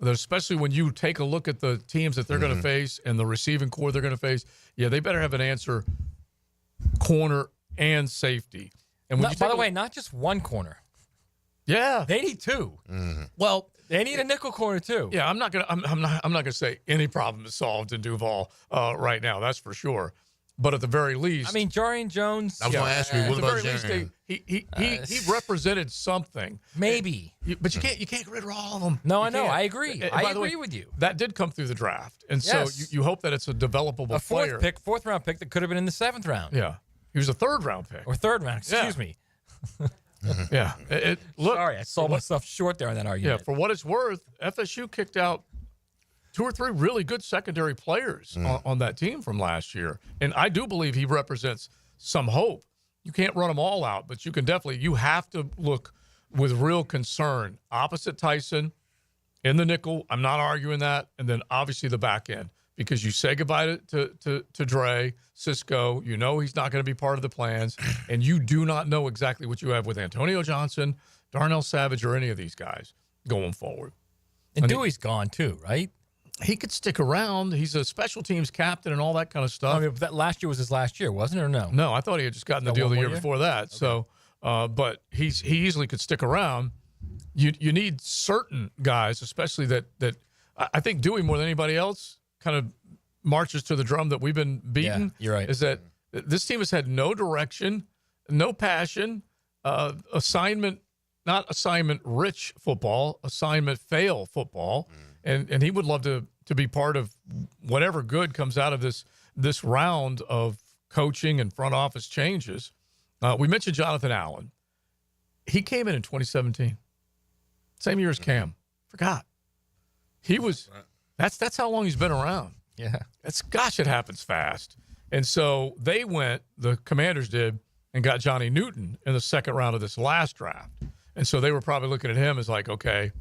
S2: especially when you take a look at the teams that they're going to face and the receiving core they're going to face. Yeah, they better have an answer. Corner and safety, and
S3: by the way, not just one corner.
S2: Yeah,
S3: they need 2.
S4: Mm-hmm.
S2: Well,
S3: they need a nickel corner too.
S2: Yeah, I'm not gonna say any problem is solved in Duval right now. That's for sure. But at the very least,
S3: I mean, Jarian Jones.
S4: I was going to ask you, what about Jarian?
S2: He represented something.
S3: Maybe,
S2: but you can't get rid of all of them.
S3: No,
S2: I
S3: know. I agree. I agree with you.
S2: That did come through the draft, and so you hope that it's a developable player.
S3: Fourth round pick that could have been in the 7th round.
S2: Yeah, he was a 3rd round pick
S3: or 3rd round. Excuse me.
S2: Yeah.
S3: Sorry, I sold myself short there on that argument.
S2: Yeah, for what it's worth, FSU kicked out 2 or 3 really good secondary players on that team from last year. And I do believe he represents some hope. You can't run them all out, but you have to look with real concern opposite Tyson In the nickel, I'm not arguing that. And then obviously the back end, because you say goodbye to Dre, Cisco. You know he's not going to be part of the plans, and you do not know exactly what you have with Antonio Johnson, Darnell Savage, or any of these guys going forward.
S3: And Dewey's gone too, right?
S2: He could stick around. He's a special teams captain and all that kind of stuff.
S3: I mean, but that last year was his last year, wasn't it, or no?
S2: No, I thought he had just gotten the deal the year before that. Okay. So, but he easily could stick around. You need certain guys, especially that I think Dewey more than anybody else kind of marches to the drum that we've been beating.
S3: Yeah, you're right.
S2: Is that this team has had no direction, no passion, not assignment rich football, assignment fail football. And he would love to be part of whatever good comes out of this round of coaching and front office changes. We mentioned Jonathan Allen. He came in 2017. Same year as Cam. Forgot. He was that's how long he's been around.
S3: Yeah.
S2: It happens fast. And so the Commanders did, and got Johnny Newton in the second round of this last draft. And so they were probably looking at him as like, okay,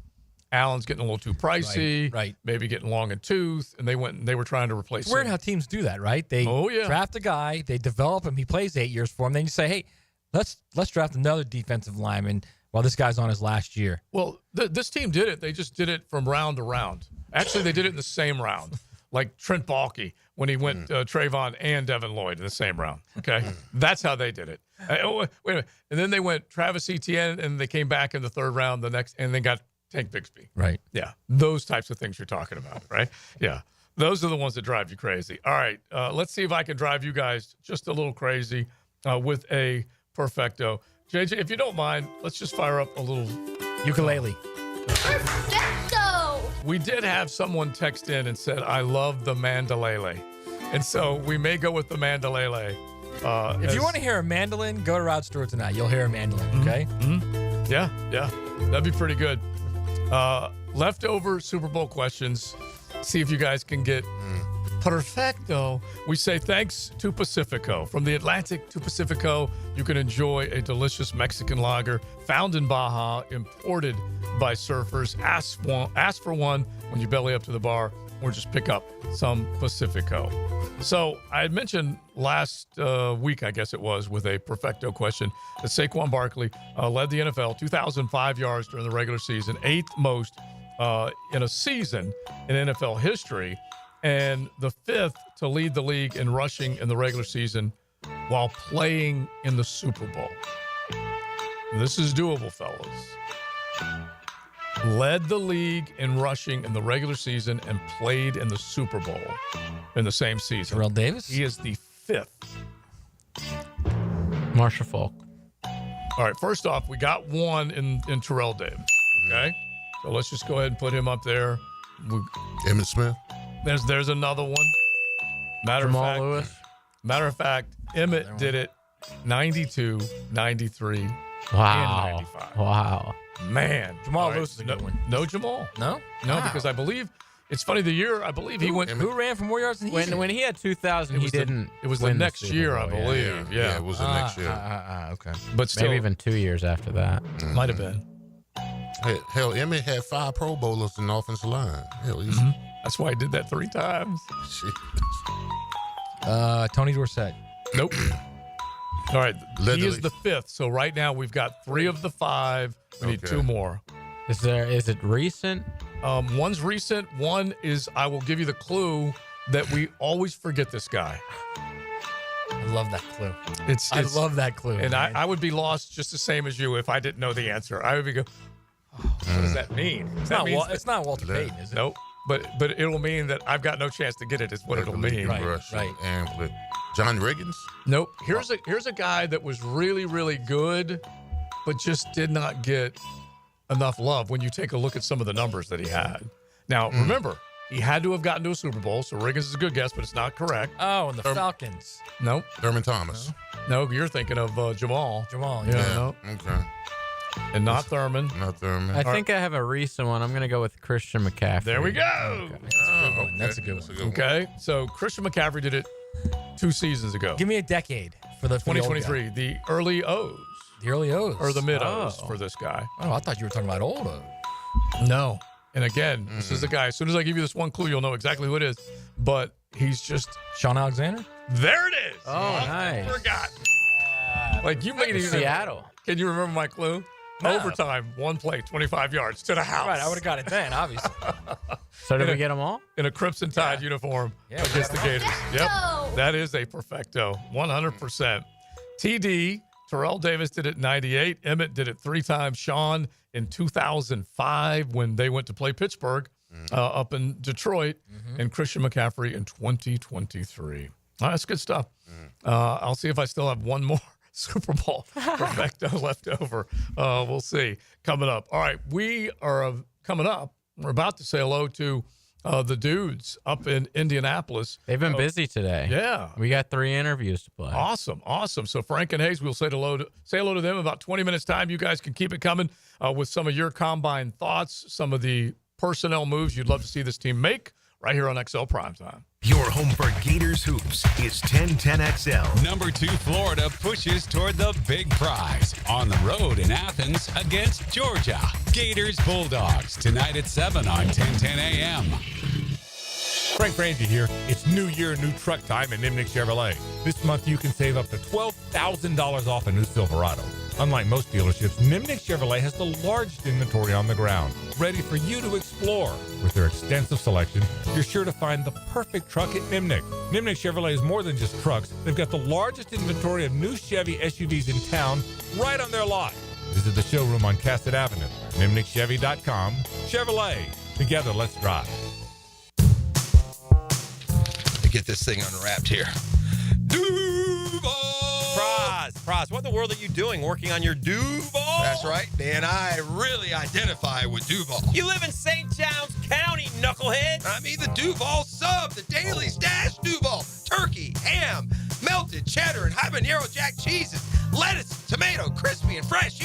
S2: Allen's getting a little too pricey,
S3: right.
S2: Maybe getting long in tooth, and they were trying to replace
S3: It's weird
S2: him.
S3: how teams do that, right? They draft a guy, they develop him, he plays 8 years for him, then you say, hey, let's draft another defensive lineman while this guy's on his last year.
S2: Well, this team did it. They just did it from round to round. Actually, they did it in the same round, like Trent Baalke when he went Trayvon and Devin Lloyd in the same round. Okay, that's how they did it. Wait a minute, and then they went Travis Etienne, and they came back in the third round and then got Tank Bigsby.
S3: Right.
S2: Yeah, those types of things you're talking about, right? Yeah, those are the ones that drive you crazy. All right, let's see if I can drive you guys just a little crazy with a perfecto. JJ, if you don't mind, let's just fire up a little
S3: ukulele.
S1: Perfecto!
S2: We did have someone text in and said, I love the mandolele. And so we may go with the mandolele.
S3: If you want to hear a mandolin, go to Rod Stewart tonight. You'll hear a mandolin, okay?
S2: Mm-hmm. Yeah. That'd be pretty good. Leftover Super Bowl questions. See if you guys can get perfecto. We say thanks to Pacifico. From the Atlantic to Pacifico, you can enjoy a delicious Mexican lager found in Baja, imported by surfers. Ask for one when you belly up to the bar, or just pick up some Pacifico. So I had mentioned last week, I guess it was, with a perfecto question, that Saquon Barkley led the NFL, 2,005 yards during the regular season, 8th most in a season in NFL history, and the 5th to lead the league in rushing in the regular season while playing in the Super Bowl. This is doable, fellas. Led the league in rushing in the regular season and played in the Super Bowl in the same season.
S3: Terrell Davis?
S2: He is the 5th.
S17: Marshall Faulk.
S2: All right, first off, we got one in Terrell Davis, okay? So let's just go ahead and put him up there.
S4: Emmitt Smith.
S2: There's another one.
S17: Jamal Lewis.
S2: Matter of fact, Emmitt did it 92, 93, and
S17: Wow.
S2: 95.
S17: Wow.
S2: Man.
S3: Jamal Lewis is a good one.
S2: No Jamal.
S3: No?
S2: No,
S3: Wow.
S2: because I believe it's funny. The year I believe he went.
S3: Who ran for more yards than he did?
S17: When he had 2,000, he didn't.
S2: It was the
S17: win
S2: next
S17: Super
S2: year, I
S17: Bowl,
S2: believe. Yeah,
S4: it was the next year.
S17: Okay.
S2: But still,
S17: Maybe even 2 years after that.
S2: might have been.
S4: Hell, Emmitt had 5 Pro Bowlers in the offensive line. Hell, he's
S2: That's why I did that 3 times.
S3: Tony Dorsett.
S2: Nope. All right,
S4: Led
S2: he
S4: the
S2: is
S4: league.
S2: the 5th. So right now we've got 3 of the 5. We need 2 more.
S17: Is it recent?
S2: One's recent. One is, I will give you the clue that we always forget this guy.
S3: I love that clue.
S2: I
S3: love that clue.
S2: And
S3: man.
S2: I would be lost just the same as you if I didn't know the answer. I would be what does that mean?
S3: It's not Walter Payton, is it?
S2: Nope. But it'll mean that I've got no chance to get it is what it'll mean.
S3: Right.
S4: And John Riggins.
S2: Nope. Here's a guy that was really, really good, but just did not get enough love when you take a look at some of the numbers that he had. Now, remember, he had to have gotten to a Super Bowl, so Riggins is a good guess, but it's not correct.
S3: Oh, and the Falcons.
S2: Nope.
S4: Thurman Thomas.
S2: No, you're thinking of Jamal.
S3: Jamal,
S2: Yeah.
S3: yeah.
S2: No.
S4: Okay.
S2: And not Thurman.
S4: Not Thurman.
S17: I think I have a recent one. I'm going to go with Christian McCaffrey.
S2: There we go.
S3: That's a good one.
S2: Okay. So Christian McCaffrey did it 2 seasons ago.
S3: Give me a decade for the
S2: 2023. The early O's.
S3: The early O's.
S2: Or the mid O's for this guy.
S3: Oh, I thought you were talking about old O's.
S2: No. And again, this is a guy, as soon as I give you this one clue, you'll know exactly who it is. But he's just...
S3: Sean Alexander?
S2: There it is.
S3: Oh, nice.
S2: I forgot. Like, you made it even...
S3: Seattle.
S2: Can you remember my clue?
S3: No.
S2: Overtime, one play, 25 yards to the house.
S3: Right, I would have got it then, obviously. So did we get them all?
S2: In a Crimson Tide uniform against the Gators. Yep. That is a perfecto. 100%. TD, Terrell Davis did it in 98. Emmett did it 3 times. Sean in 2005 when they went to play Pittsburgh up in Detroit. And Christian McCaffrey in 2023. That's good stuff. I'll see if I still have one more Super Bowl perfecto left over. We'll see. Coming up. All right. We are coming up. We're about to say hello to the dudes up in Indianapolis.
S6: They've been busy today.
S2: Yeah.
S6: We got 3 interviews to play.
S2: Awesome. So Frank and Hayes, we'll say hello to them in about 20 minutes time. You guys can keep it coming with some of your combine thoughts, some of the personnel moves you'd love to see this team make right here on XL Primetime.
S7: Your home for Gators Hoops is 1010XL.
S12: Number 2 Florida pushes toward the big prize on the road in Athens against Georgia. Gators Bulldogs tonight at 7 on 1010 AM.
S30: Frank Frangie here. It's new year, new truck time at Nimnick Chevrolet. This month you can save up to $12,000 off a new Silverado. Unlike most dealerships, Nimnick Chevrolet has the largest inventory on the ground, ready for you to explore. With their extensive selection, you're sure to find the perfect truck at Nimnick. Nimnick Chevrolet is more than just trucks. They've got the largest inventory of new Chevy SUVs in town right on their lot. Visit the showroom on Cassett Avenue. NimnickChevy.com. Chevrolet. Together, let's drive.
S13: To get this thing unwrapped here.
S25: Praz, what in the world are you doing working on your Duval?
S13: That's right. Dan, I really identify with Duval.
S25: You live in St. John's County, knucklehead.
S13: I mean the Duval sub, the Daily Dash Duval. Turkey, ham, melted cheddar, and habanero jack cheeses. Lettuce, tomato, crispy and fresh,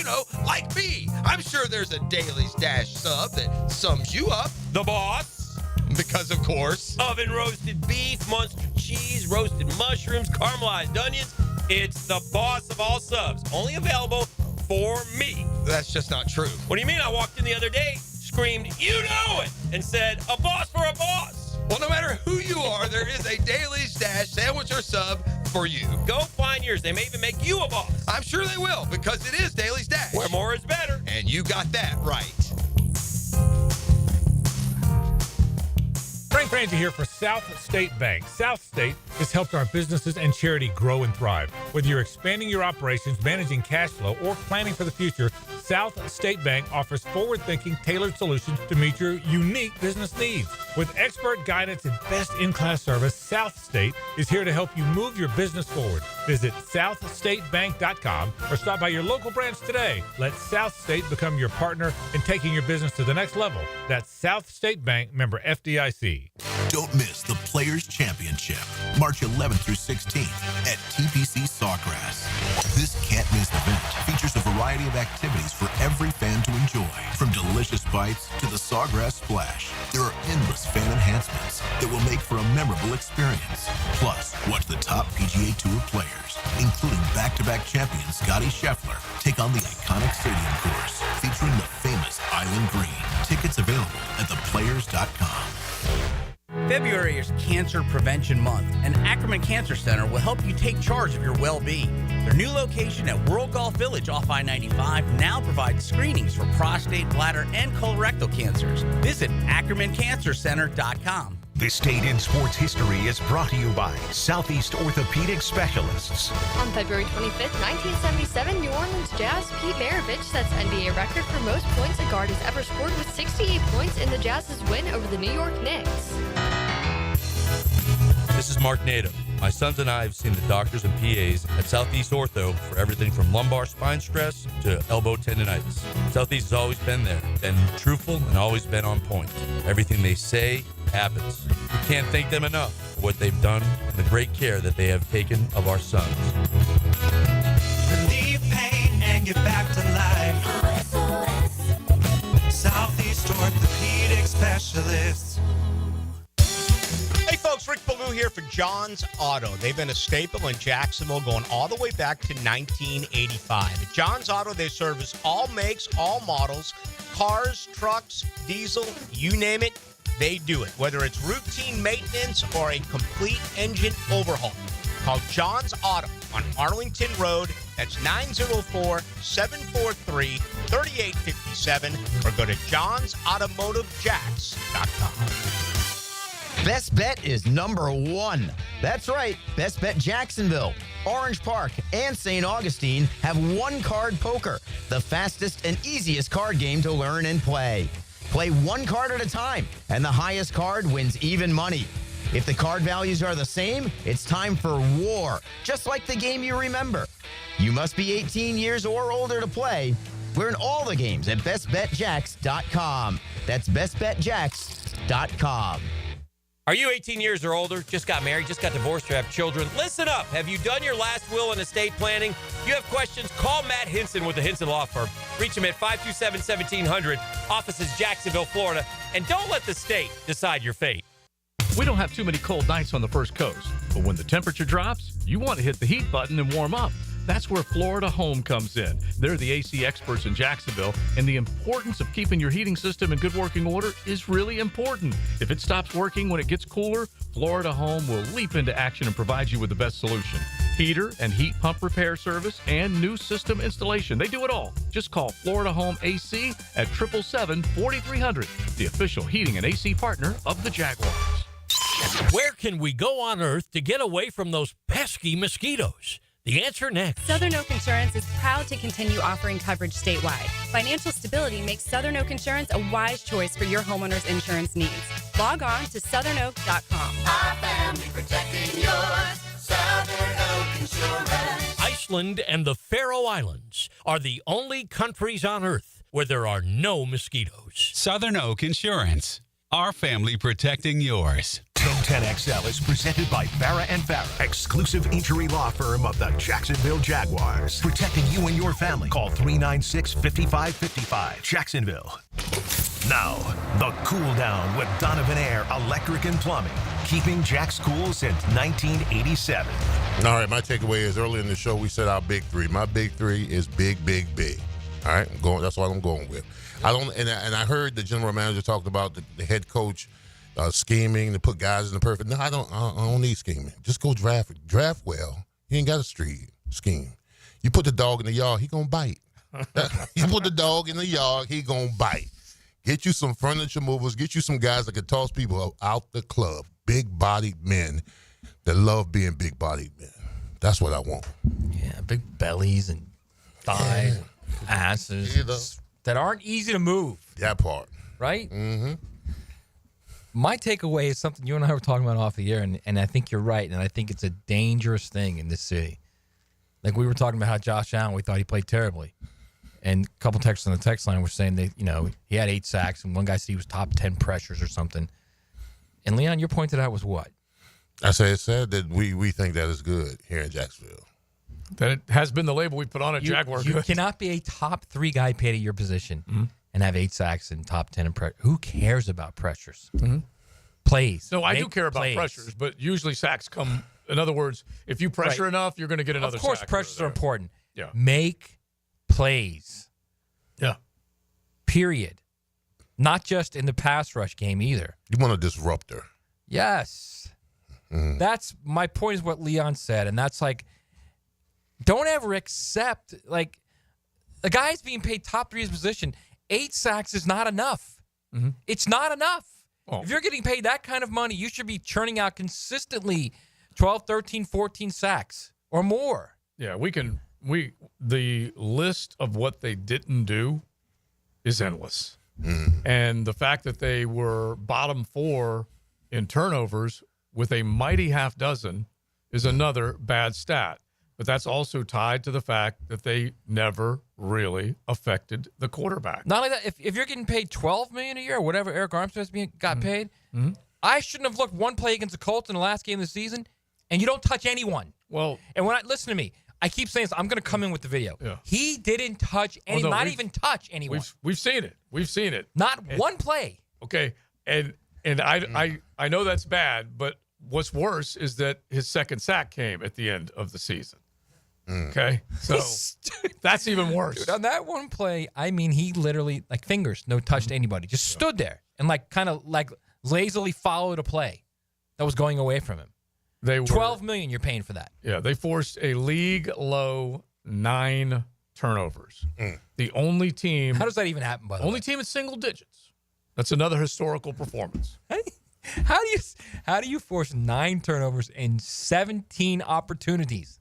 S13: like me. I'm sure there's a Daily Dash sub that sums you up.
S25: The boss.
S13: Because, of course.
S25: Oven roasted beef, Munster cheese, roasted mushrooms, caramelized onions. It's the boss of all subs. Only available for me.
S13: That's just not true.
S25: What do you mean? I walked in the other day, screamed, "You know it!" and said, "A boss for a boss."
S13: Well, no matter who you are, there is a Daily Dash sandwich or sub for you.
S25: Go find yours. They may even make you a boss.
S13: I'm sure they will, because it is Daily Dash.
S25: Where more is better.
S13: And you got that right.
S30: Frank Frangie here for South State Bank. South State has helped our businesses and charity grow and thrive. Whether you're expanding your operations, managing cash flow, or planning for the future, South State Bank offers forward-thinking, tailored solutions to meet your unique business needs. With expert guidance and best-in-class service, South State is here to help you move your business forward. Visit southstatebank.com or stop by your local branch today. Let South State become your partner in taking your business to the next level. That's South State Bank, member FDIC.
S7: Don't miss the Players' Championship, March 11th through 16th at TPC Sawgrass. This can't-miss event features a variety of activities for every fan to enjoy, from delicious bites to the Sawgrass Splash. There are endless fan enhancements that will make for a memorable experience. Plus, watch the top PGA Tour players, including back-to-back champion Scotty Scheffler, take on the iconic stadium course featuring the famous Island Green. Tickets available at theplayers.com.
S15: February is Cancer Prevention Month, and Ackerman Cancer Center will help you take charge of your well-being. Their new location at World Golf Village off I-95 now provides screenings for prostate, bladder, and colorectal cancers. Visit AckermanCancerCenter.com.
S7: This Date in Sports History is brought to you by Southeast Orthopedic Specialists.
S1: On February 25th, 1977, New Orleans Jazz Pete Maravich sets NBA record for most points a guard has ever scored with 68 points in the Jazz's win over the New York Knicks.
S18: This is Mark Nato. My sons and I have seen the doctors and PAs at Southeast Ortho for everything from lumbar spine stress to elbow tendonitis. Southeast has always been there, been truthful, and always been on point. Everything they say happens. We can't thank them enough for what they've done and the great care that they have taken of our sons.
S19: Relieve pain and get back to life. Southeast Orthopedic Specialists.
S31: Hey folks, Rick Ballou Blue here for John's Auto. They've been a staple in Jacksonville going all the way back to 1985. At John's Auto, they service all makes, all models, cars, trucks, diesel, you name it, they do it. Whether it's routine maintenance or a complete engine overhaul. Call John's Auto on Arlington Road. That's 904-743-3857 or go to johnsautomotivejacks.com.
S5: Best Bet is number one. That's right, Best Bet Jacksonville, Orange Park, and St. Augustine have one-card poker, the fastest and easiest card game to learn and play. Play one card at a time, and the highest card wins even money. If the card values are the same, it's time for war, just like the game you remember. You must be 18 years or older to play. Learn all the games at bestbetjacks.com. That's bestbetjacks.com.
S25: Are you 18 years or older, just got married, just got divorced, or have children? Listen up. Have you done your last will and estate planning? If you have questions, call Matt Hinson with the Hinson Law Firm. Reach him at 527-1700. Office is Jacksonville, Florida. And don't let the state decide your fate.
S8: We don't have too many cold nights on the First Coast, but when the temperature drops, you want to hit the heat button and warm up. That's where Florida Home comes in. They're the AC experts in Jacksonville, and the importance of keeping your heating system in good working order is really important. If it stops working when it gets cooler, Florida Home will leap into action and provide you with the best solution. Heater and heat pump repair service and new system installation. They do it all. Just call Florida Home AC at 777-4300, the official heating and AC partner of the Jaguars.
S9: Where can we go on Earth to get away from those pesky mosquitoes? The answer next.
S10: Southern Oak Insurance is proud to continue offering coverage statewide. Financial stability makes Southern Oak Insurance a wise choice for your homeowner's insurance needs. Log on to southernoak.com.
S19: Our family protecting yours. Southern Oak Insurance.
S9: Iceland and the Faroe Islands are the only countries on Earth where there are no mosquitoes.
S12: Southern Oak Insurance. Our family protecting yours.
S11: 1010XL is presented by Farah & Farah, exclusive injury law firm of the Jacksonville Jaguars. Protecting you and your family. Call 396-5555. Jacksonville. Now, the cool down with Donovan Air Electric and Plumbing. Keeping Jack's cool since 1987.
S4: All right, my takeaway is earlier in the show we said our big three. My big three is big, big, big. All right, that's what I'm going with. I heard the general manager talked about the head coach scheming to put guys in the perfect. No, I don't need scheming. Just go draft well. You ain't got to scheme. You put the dog in the yard, he gonna bite. You put the dog in the yard, he gonna bite. Get you some furniture movers. Get you some guys that can toss people out the club. Big-bodied men that love being big-bodied men. That's what I want.
S3: Yeah, big bellies and thighs, asses that aren't easy to move.
S4: That part.
S3: Right? Mm-hmm. My takeaway is something you and I were talking about off the air, and I think you're right, and I think it's a dangerous thing in this city. Like we were talking about how Josh Allen, we thought he played terribly. And a couple texts on the text line were saying that, he had 8 sacks, and one guy said he was top 10 pressures or something. And, Leon, your point to that was what?
S4: I said that we think that is good here in Jacksonville.
S2: That it has been the label we put on it, Jaguar.
S3: You cannot be a top 3 guy paid at your position and have 8 sacks and top 10 in pressure. Who cares about pressures?
S2: Mm-hmm.
S3: Plays.
S2: No, I do care about pressures, but usually sacks come. In other words, if you pressure enough, you're going to get another sack.
S3: Of course, pressures are important.
S2: Yeah.
S3: Make plays.
S2: Yeah.
S3: Period. Not just in the pass rush game either.
S4: You want a disruptor.
S3: Yes. That's my point is what Leon said, and that's like, don't ever accept, like, the guy's being paid top 3 his position. 8 sacks is not enough.
S2: Mm-hmm.
S3: It's not enough.
S2: Oh.
S3: If you're getting paid that kind of money, you should be churning out consistently 12, 13, 14 sacks or more.
S2: Yeah, the list of what they didn't do is endless. And the fact that they were bottom 4 in turnovers with a mighty half dozen is another bad stat. But that's also tied to the fact that they never really affected the quarterback.
S3: Not only that, if you're getting paid $12 million a year or whatever Eric Armstead got paid, I shouldn't have looked one play against the Colts in the last game of the season, and you don't touch anyone.
S2: Well,
S3: and listen to me, I keep saying this, I'm going to come in with the video.
S2: Yeah.
S3: He didn't touch anyone, not even touch anyone.
S2: We've seen it. We've seen it.
S3: Not one play.
S2: Okay, and I know that's bad, but what's worse is that his second sack came at the end of the season. Okay, so that's even worse.
S3: Dude, on that one play, I mean, he literally, like, fingers, no touch to anybody, just stood there and, like, kind of, like, lazily followed a play that was going away from him.
S2: They were,
S3: $12 million you're paying for that.
S2: Yeah, they forced a league-low 9 turnovers. The only team.
S3: How does that even happen, by the way?
S2: Only team in single digits. That's another historical performance.
S3: How do you force 9 turnovers in 17 opportunities?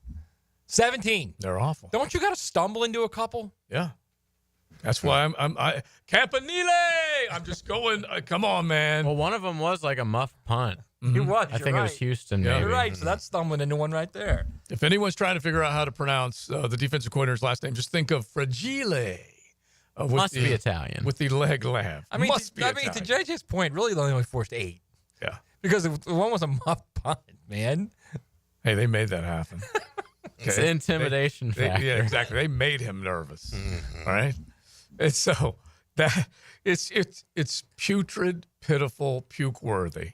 S3: 17.
S2: They're awful.
S3: Don't you got to stumble into a couple?
S2: Yeah. That's why I Campanile. I'm just going. Come on, man.
S6: Well, one of them was like a muff punt.
S3: He was.
S6: I think it was Houston.
S2: Yeah.
S6: Maybe.
S3: You're right. So that's stumbling into one right there.
S2: If anyone's trying to figure out how to pronounce the defensive coordinator's last name, just think of Fragile.
S6: Must be Italian.
S2: With the leg laugh.
S3: I mean,
S2: Must be
S3: to
S2: Italian.
S3: JJ's point, really they only forced 8.
S2: Yeah.
S3: Because the one was a muff punt, man.
S2: Hey, they made that happen.
S6: It's an intimidation factor.
S2: Yeah, exactly. They made him nervous. All right. And so that it's putrid, pitiful, puke worthy.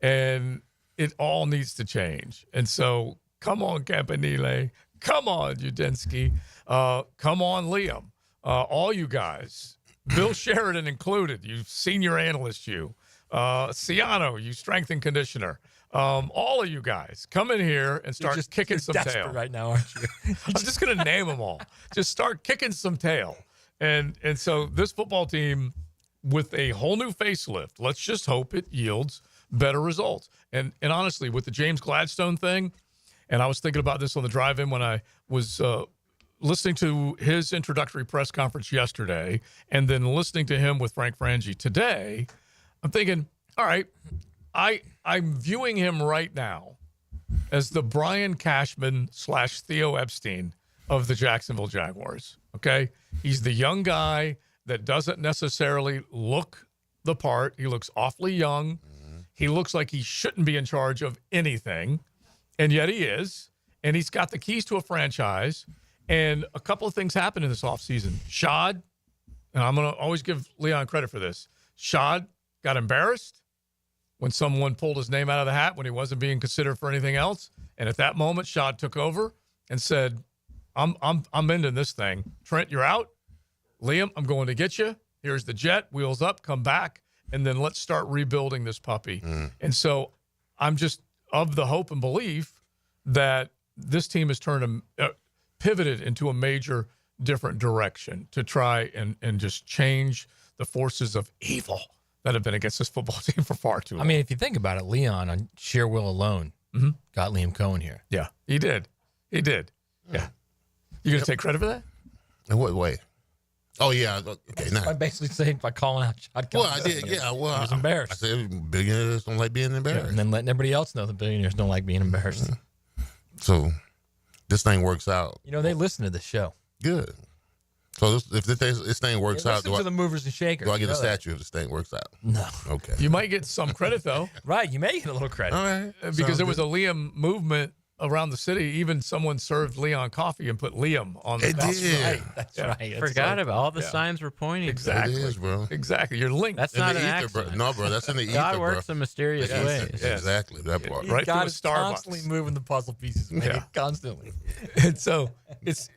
S2: And it all needs to change. And so come on, Campanile. Come on, Udinski. Come on, Liam. All you guys. Bill Sheridan included. You senior analyst, you. Ciano, you strength and conditioner. All of you guys, come in here and start kicking some tail
S3: right now, aren't you?
S2: I'm just going to name them all. Just start kicking some tail. And so this football team, with a whole new facelift, let's just hope it yields better results. And honestly, with the James Gladstone thing, and I was thinking about this on the drive-in when I was listening to his introductory press conference yesterday and then listening to him with Frank Frangie today, I'm thinking, all right, I'm viewing him right now as the Brian Cashman / Theo Epstein of the Jacksonville Jaguars. Okay. He's the young guy that doesn't necessarily look the part. He looks awfully young. He looks like he shouldn't be in charge of anything. And yet he is. And he's got the keys to a franchise. And a couple of things happened in this offseason. Shad, and I'm going to always give Leon credit for this. Shad got embarrassed when someone pulled his name out of the hat when he wasn't being considered for anything else. And at that moment, Shad took over and said, I'm ending this thing. Trent, you're out. Liam, I'm going to get you. Here's the jet, wheels up, come back, and then let's start rebuilding this puppy. And so I'm just of the hope and belief that this team has pivoted into a major different direction to try and just change the forces of evil that have been against this football team for far too long.
S3: I mean, if you think about it, Leon, on sheer will alone, got Liam Coen here.
S2: Yeah, he did. He did. Yeah. You going to take credit for that?
S4: In what way? Oh, yeah. Okay, now.
S3: I basically saying by calling out Shad.
S4: Well, I did. Yeah, well,
S3: I was embarrassed.
S4: I said billionaires don't like being embarrassed.
S3: Yeah, and then letting everybody else know that billionaires don't like being embarrassed.
S4: So this thing works out.
S3: You know, they listen to this show.
S4: Good. So if this thing works out,
S3: listen to the movers and shakers.
S4: Do I get a statue if this thing works out?
S3: No.
S4: Okay.
S2: You might get some credit, though.
S3: Right. You may get a little credit.
S4: All right.
S2: Because there was a Liam movement around the city. Even someone served Leon coffee and put Liam on the
S4: It did.
S3: Right. That's right.
S6: Forgot about all the signs were pointing.
S2: Exactly.
S4: It is, bro.
S2: Exactly. You're linked.
S6: That's
S4: In
S6: not
S4: the
S6: an
S4: ether,
S6: accident.
S4: bro. No, bro. That's in the ether,
S6: God
S4: bro.
S6: works in mysterious
S4: Yes,
S6: ways.
S4: yes, exactly. That part.
S2: Right
S3: God
S2: through a
S3: is
S2: Starbucks.
S3: constantly moving the puzzle pieces, man.
S2: Yeah.
S3: Constantly.
S2: And so it's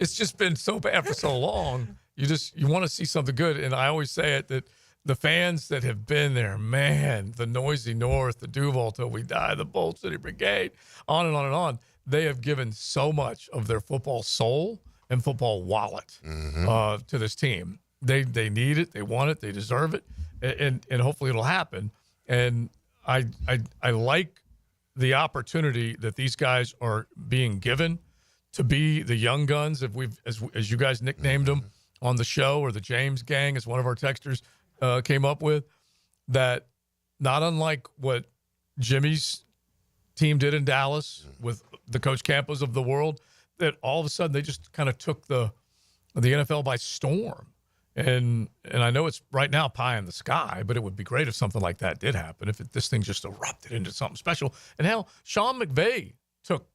S2: just been so bad for so long. You want to see something good. And I always say it that the fans that have been there, man, the Noisy North, the Duval Till We Die, the Bolt City Brigade, on and on and on. They have given so much of their football soul and football wallet to this team. They need it. They want it. They deserve it. And hopefully it'll happen. And I like the opportunity that these guys are being given to be the young guns, as you guys nicknamed them on the show, or the James Gang, as one of our texters came up with, that not unlike what Jimmy's team did in Dallas with the Coach Campos of the world, that all of a sudden they just kind of took the NFL by storm. And I know it's right now pie in the sky, but it would be great if something like that did happen, if this thing just erupted into something special. And hell, Sean McVay took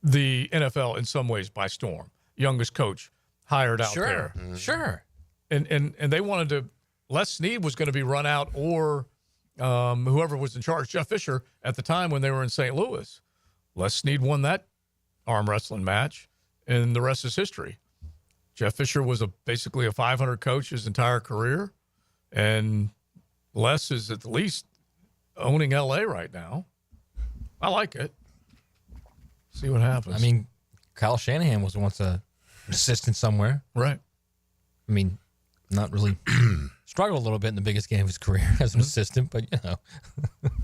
S2: the NFL in some ways by storm. Youngest coach hired out there.
S3: Sure.
S2: And they wanted to, Les Snead was going to be run out or whoever was in charge, Jeff Fisher, at the time when they were in St. Louis. Les Snead won that arm wrestling match, and the rest is history. Jeff Fisher was basically a 500 coach his entire career, and Les is at least owning L.A. right now. I like it. See what happens.
S3: I mean, Kyle Shanahan was once an assistant somewhere.
S2: Right.
S3: I mean, not really struggled a little bit in the biggest game of his career as an assistant, but you know,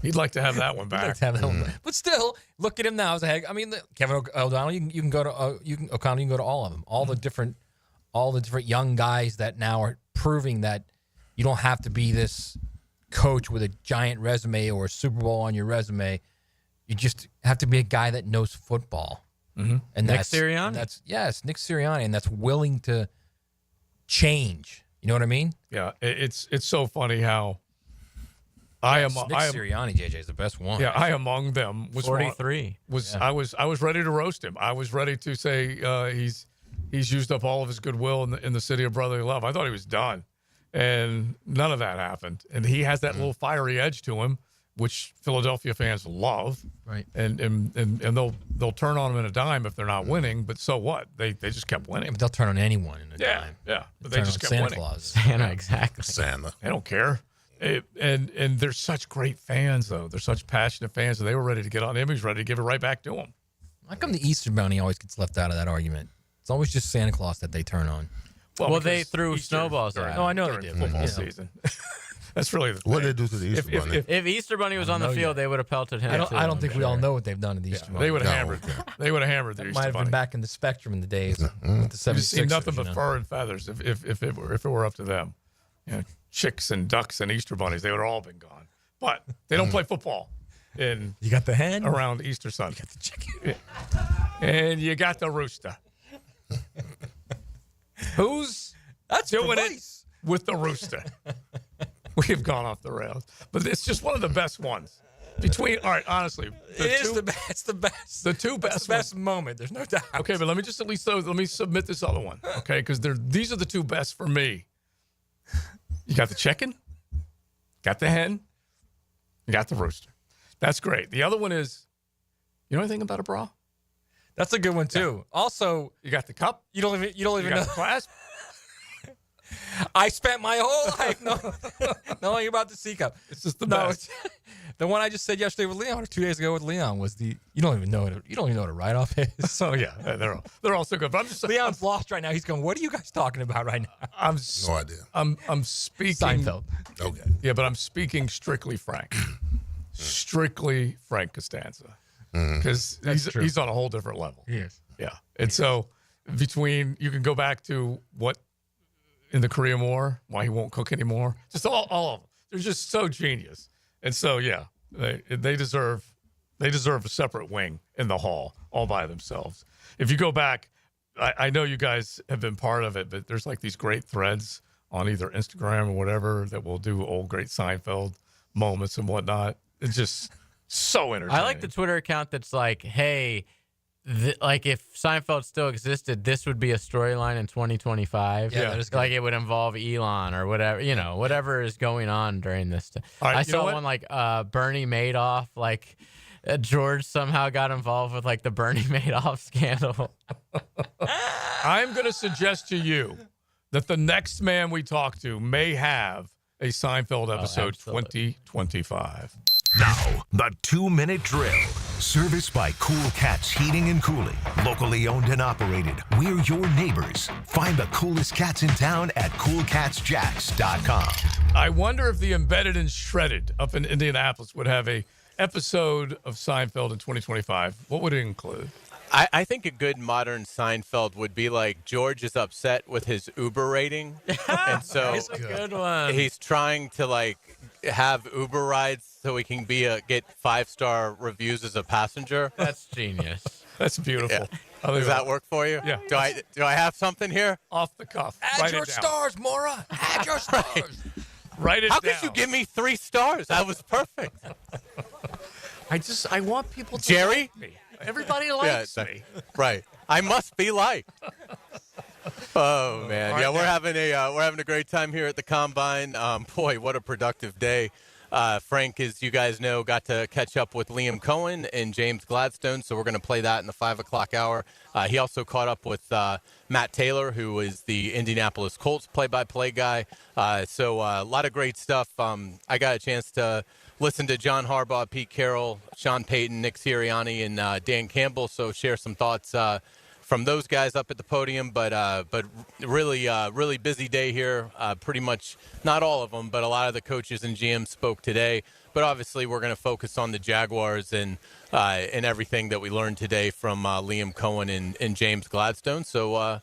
S2: he'd like to have that one back.
S3: He'd like to have that one back. But still, look at him now as a head. I mean, Kevin O'Donnell. You can go to O'Connell. You can go to all of them. All the different young guys that now are proving that you don't have to be this coach with a giant resume or a Super Bowl on your resume. You just have to be a guy that knows football.
S2: Mm-hmm.
S3: And
S6: Nick Sirianni.
S3: Yes, Nick Sirianni, and that's willing to change. You know what I mean?
S2: Yeah, it's so funny how I am.
S3: Nick Sirianni, JJ, is the best one.
S2: Yeah, I among them was
S6: 43.
S2: I was ready to roast him. I was ready to say he's used up all of his goodwill in the city of brotherly love. I thought he was done, and none of that happened. And he has that little fiery edge to him, which Philadelphia fans love.
S3: Right.
S2: And they'll turn on him in a dime if they're not winning. But so what? They just kept winning.
S3: But they'll turn on anyone in a dime.
S2: Yeah. But they
S3: Turn
S2: just
S3: on
S2: kept
S3: Santa
S2: winning.
S3: Claus.
S6: Santa, exactly.
S4: Santa.
S2: They don't care. And they're such great fans, though. They're such passionate fans, and they were ready to get on him. He's ready to give it right back to him.
S3: How come the Easter Bunny always gets left out of that argument? It's always just Santa Claus that they turn on.
S6: Well, they threw snowballs at him.
S3: Oh, I know they did.
S2: Football season. That's really the thing.
S4: What did they do to the Easter Bunny?
S6: If Easter Bunny was on the field, they would have pelted him.
S3: I don't think we all know what they've done to the Easter Bunny.
S2: They would have hammered. They would have hammered the
S3: That
S2: Easter
S3: might have
S2: Bunny.
S3: been back in the Spectrum in the days with the 76ers.
S2: You've seen nothing but
S3: you know?
S2: fur and feathers if it were up to them. You know, chicks and ducks and Easter bunnies, they would have all been gone. But they don't play football in
S3: You got the hen
S2: around Easter Sunday.
S3: You got the chicken.
S2: And you got the rooster. Who's doing it with the rooster? We have gone off the rails, but it's just one of the best ones. All right, honestly,
S3: It's the best.
S2: The two best,
S3: It's the best moment. There's no doubt.
S2: Okay, but let me submit this other one. Okay, because these are the two best for me. You got the chicken, got the hen, you got the rooster. That's great. The other one is, you know anything about a bra?
S3: That's a good one too. Yeah. Also,
S2: you got the cup.
S3: You don't even know
S2: the clasp.
S3: I spent my whole life knowing about the C cup.
S2: It's just the best.
S3: The one I just said yesterday with Leon, or 2 days ago with Leon, was you don't even know what a write off is.
S2: So yeah, they're all so good. But I'm just
S3: Leon's lost right now. He's going, what are you guys talking about right now?
S4: No idea.
S2: I'm speaking
S3: Seinfeld.
S4: Okay.
S2: Yeah, but I'm speaking strictly Frank. Strictly Frank Costanza. Because he's on a whole different level.
S3: Yes.
S2: Yeah. And so you can go back to what in the Korean War, why he won't cook anymore. Just all of them. They're just so genius. And so, yeah, they deserve a separate wing in the hall all by themselves. If you go back, I know you guys have been part of it, but there's like these great threads on either Instagram or whatever that will do old great Seinfeld moments and whatnot. It's just so entertaining.
S6: I like the Twitter account that's like, hey, like if Seinfeld still existed, this would be a storyline in 2025.
S3: Yeah, that is good.
S6: Like it would involve Elon or whatever, whatever is going on during this.
S2: Right,
S6: I saw one like Bernie Madoff, like George somehow got involved with like the Bernie Madoff scandal.
S2: I'm going to suggest to you that the next man we talk to may have a Seinfeld episode 2025.
S11: Now, the 2-minute drill. Serviced by Cool Cats Heating and Cooling. Locally owned and operated. We're your neighbors. Find the coolest cats in town at coolcatsjacks.com.
S2: I wonder if the Embedded and Shredded up in Indianapolis would have a episode of Seinfeld in 2025. What would it include?
S17: I think a good modern Seinfeld would be like George is upset with his Uber rating. And so
S6: That's a good one.
S17: He's trying to like have Uber rides so he can get 5-star reviews as a passenger.
S6: That's genius.
S2: That's beautiful.
S17: Yeah. Does that work for you?
S2: Yeah.
S17: Do I have something here?
S2: Off the cuff.
S3: Add
S2: Write
S3: your
S2: it down.
S3: stars, Maura. Add your stars.
S2: Write it
S17: How
S2: down.
S17: could you give me 3 stars? That was perfect.
S2: I want people to
S17: Jerry?
S2: like me. Everybody likes me.
S17: Right. I must be liked. Oh man,
S2: Right
S17: yeah,
S2: now.
S17: we're having a great time here at the Combine. Boy, what a productive day. Frank, as you guys know, got to catch up with Liam Coen and James Gladstone, so we're going to play that in the 5 o'clock hour. He also caught up with Matt Taylor, who is the Indianapolis Colts play-by-play guy. So a lot of great stuff. I got a chance to listen to John Harbaugh, Pete Carroll, Sean Payton, Nick Sirianni, and Dan Campbell, so share some thoughts from those guys up at the podium, but really busy day here. Pretty much, not all of them, but a lot of the coaches and GMs spoke today. But obviously, we're going to focus on the Jaguars and everything that we learned today from Liam Coen and James Gladstone. So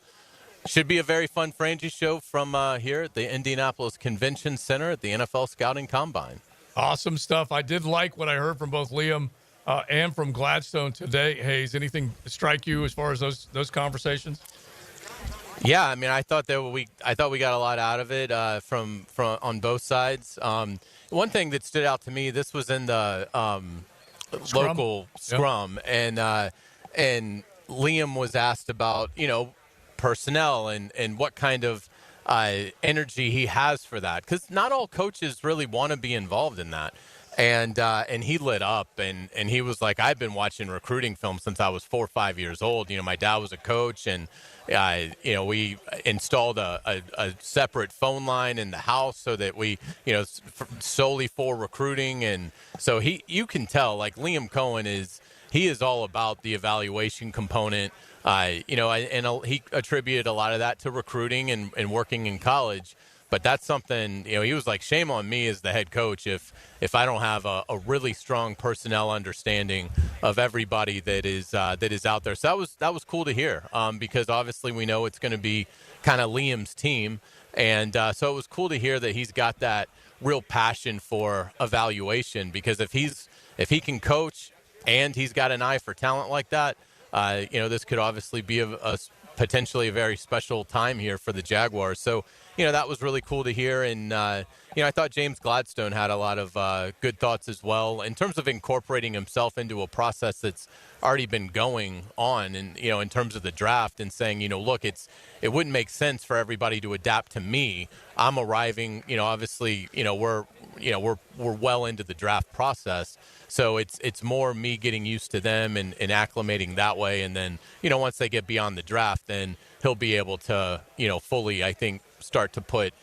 S17: should be a very fun Frangie show from here at the Indianapolis Convention Center at the NFL Scouting Combine.
S2: Awesome stuff. I did like what I heard from both Liam and from Gladstone today. Hayes, anything strike you as far as those conversations?
S17: Yeah, I mean, I thought we got a lot out of it from on both sides. One thing that stood out to me, this was in the local scrum, and Liam was asked about personnel and what kind of energy he has for that, because not all coaches really want to be involved in that. And he lit up, and he was like, I've been watching recruiting film since I was 4 or 5 years old. My dad was a coach, and we installed a separate phone line in the house so that we, solely for recruiting. And so you can tell, like, Liam Coen is all about the evaluation component. And he attributed a lot of that to recruiting and working in college. But that's something, he was like, shame on me as the head coach if I don't have a really strong personnel understanding of everybody that is out there. So that was cool to hear, because obviously we know it's going to be kind of Liam's team. And so it was cool to hear that he's got that real passion for evaluation, because if he can coach and he's got an eye for talent like that, this could obviously be a potentially a very special time here for the Jaguars. So, that was really cool to hear. And, I thought James Gladstone had a lot of good thoughts as well in terms of incorporating himself into a process that's already been going on, and, in terms of the draft, and saying, look, it wouldn't make sense for everybody to adapt to me. I'm arriving, obviously, we're well into the draft process. So it's more me getting used to them and acclimating that way. And then, once they get beyond the draft, then he'll be able to, fully, I think, start to put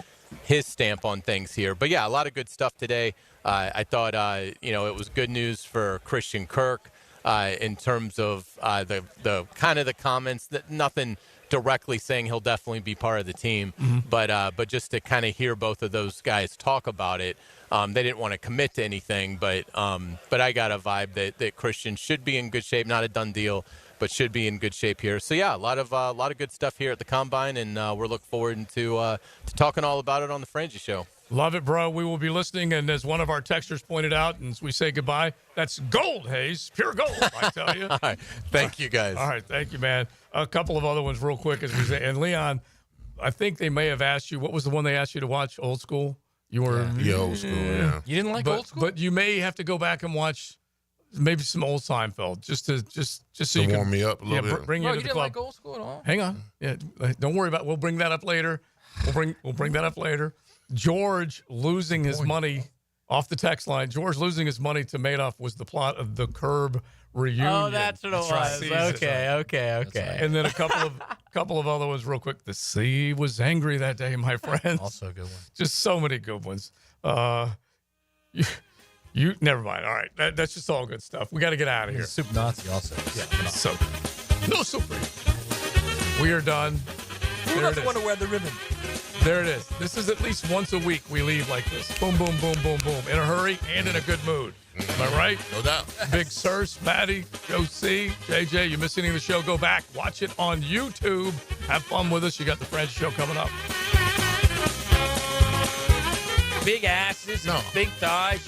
S17: his stamp on things here. But, yeah, a lot of good stuff today. I thought, it was good news for Christian Kirk in terms of the kind of the comments, that nothing directly saying he'll definitely be part of the team, but just to kind of hear both of those guys talk about it. They didn't want to commit to anything, but I got a vibe that Christian should be in good shape. Not a done deal, but should be in good shape here. So yeah, a lot of good stuff here at the Combine, and we're looking forward to talking all about it on the Frangie Show.
S2: Love it, bro. We will be listening, and as one of our texters pointed out, and as we say goodbye, that's gold, Hayes, pure gold, I tell you.
S17: All right, thank you, guys.
S2: All right, thank you, man. A couple of other ones real quick, as we say. And Leon, I think they may have asked you, what was the one they asked you to watch? Old School? You were
S4: Old School, yeah.
S3: You didn't like Old School?
S2: But you may have to go back and watch maybe some old Seinfeld, just so you can
S4: warm me up a little bit.
S2: Bring you to the club.
S3: Like Old School at all?
S2: Hang on. Yeah, don't worry about it. We'll bring that up later. We'll bring that up later. George losing his money off the text line. George losing his money to Madoff was the plot of the Curb reunion.
S6: Oh, that's what it was. Okay.
S2: And then a couple of other ones real quick. The sea was angry that day, my friends.
S3: Also a good one.
S2: Just so many good ones. You never mind. All right, that's just all good stuff. We got to get out of here.
S3: Soup Nazi also.
S2: Yeah, so no soup for you. We are done.
S3: Who doesn't want to wear the ribbon?
S2: There it is. This is at least once a week we leave like this. Boom, boom, boom, boom, boom. In a hurry and in a good mood. Am I right?
S4: No doubt.
S2: Big Searcy, Maddie, Joe C, JJ, you missed any of the show, go back. Watch it on YouTube. Have fun with us. You got the French show coming up.
S3: Big asses, big thighs.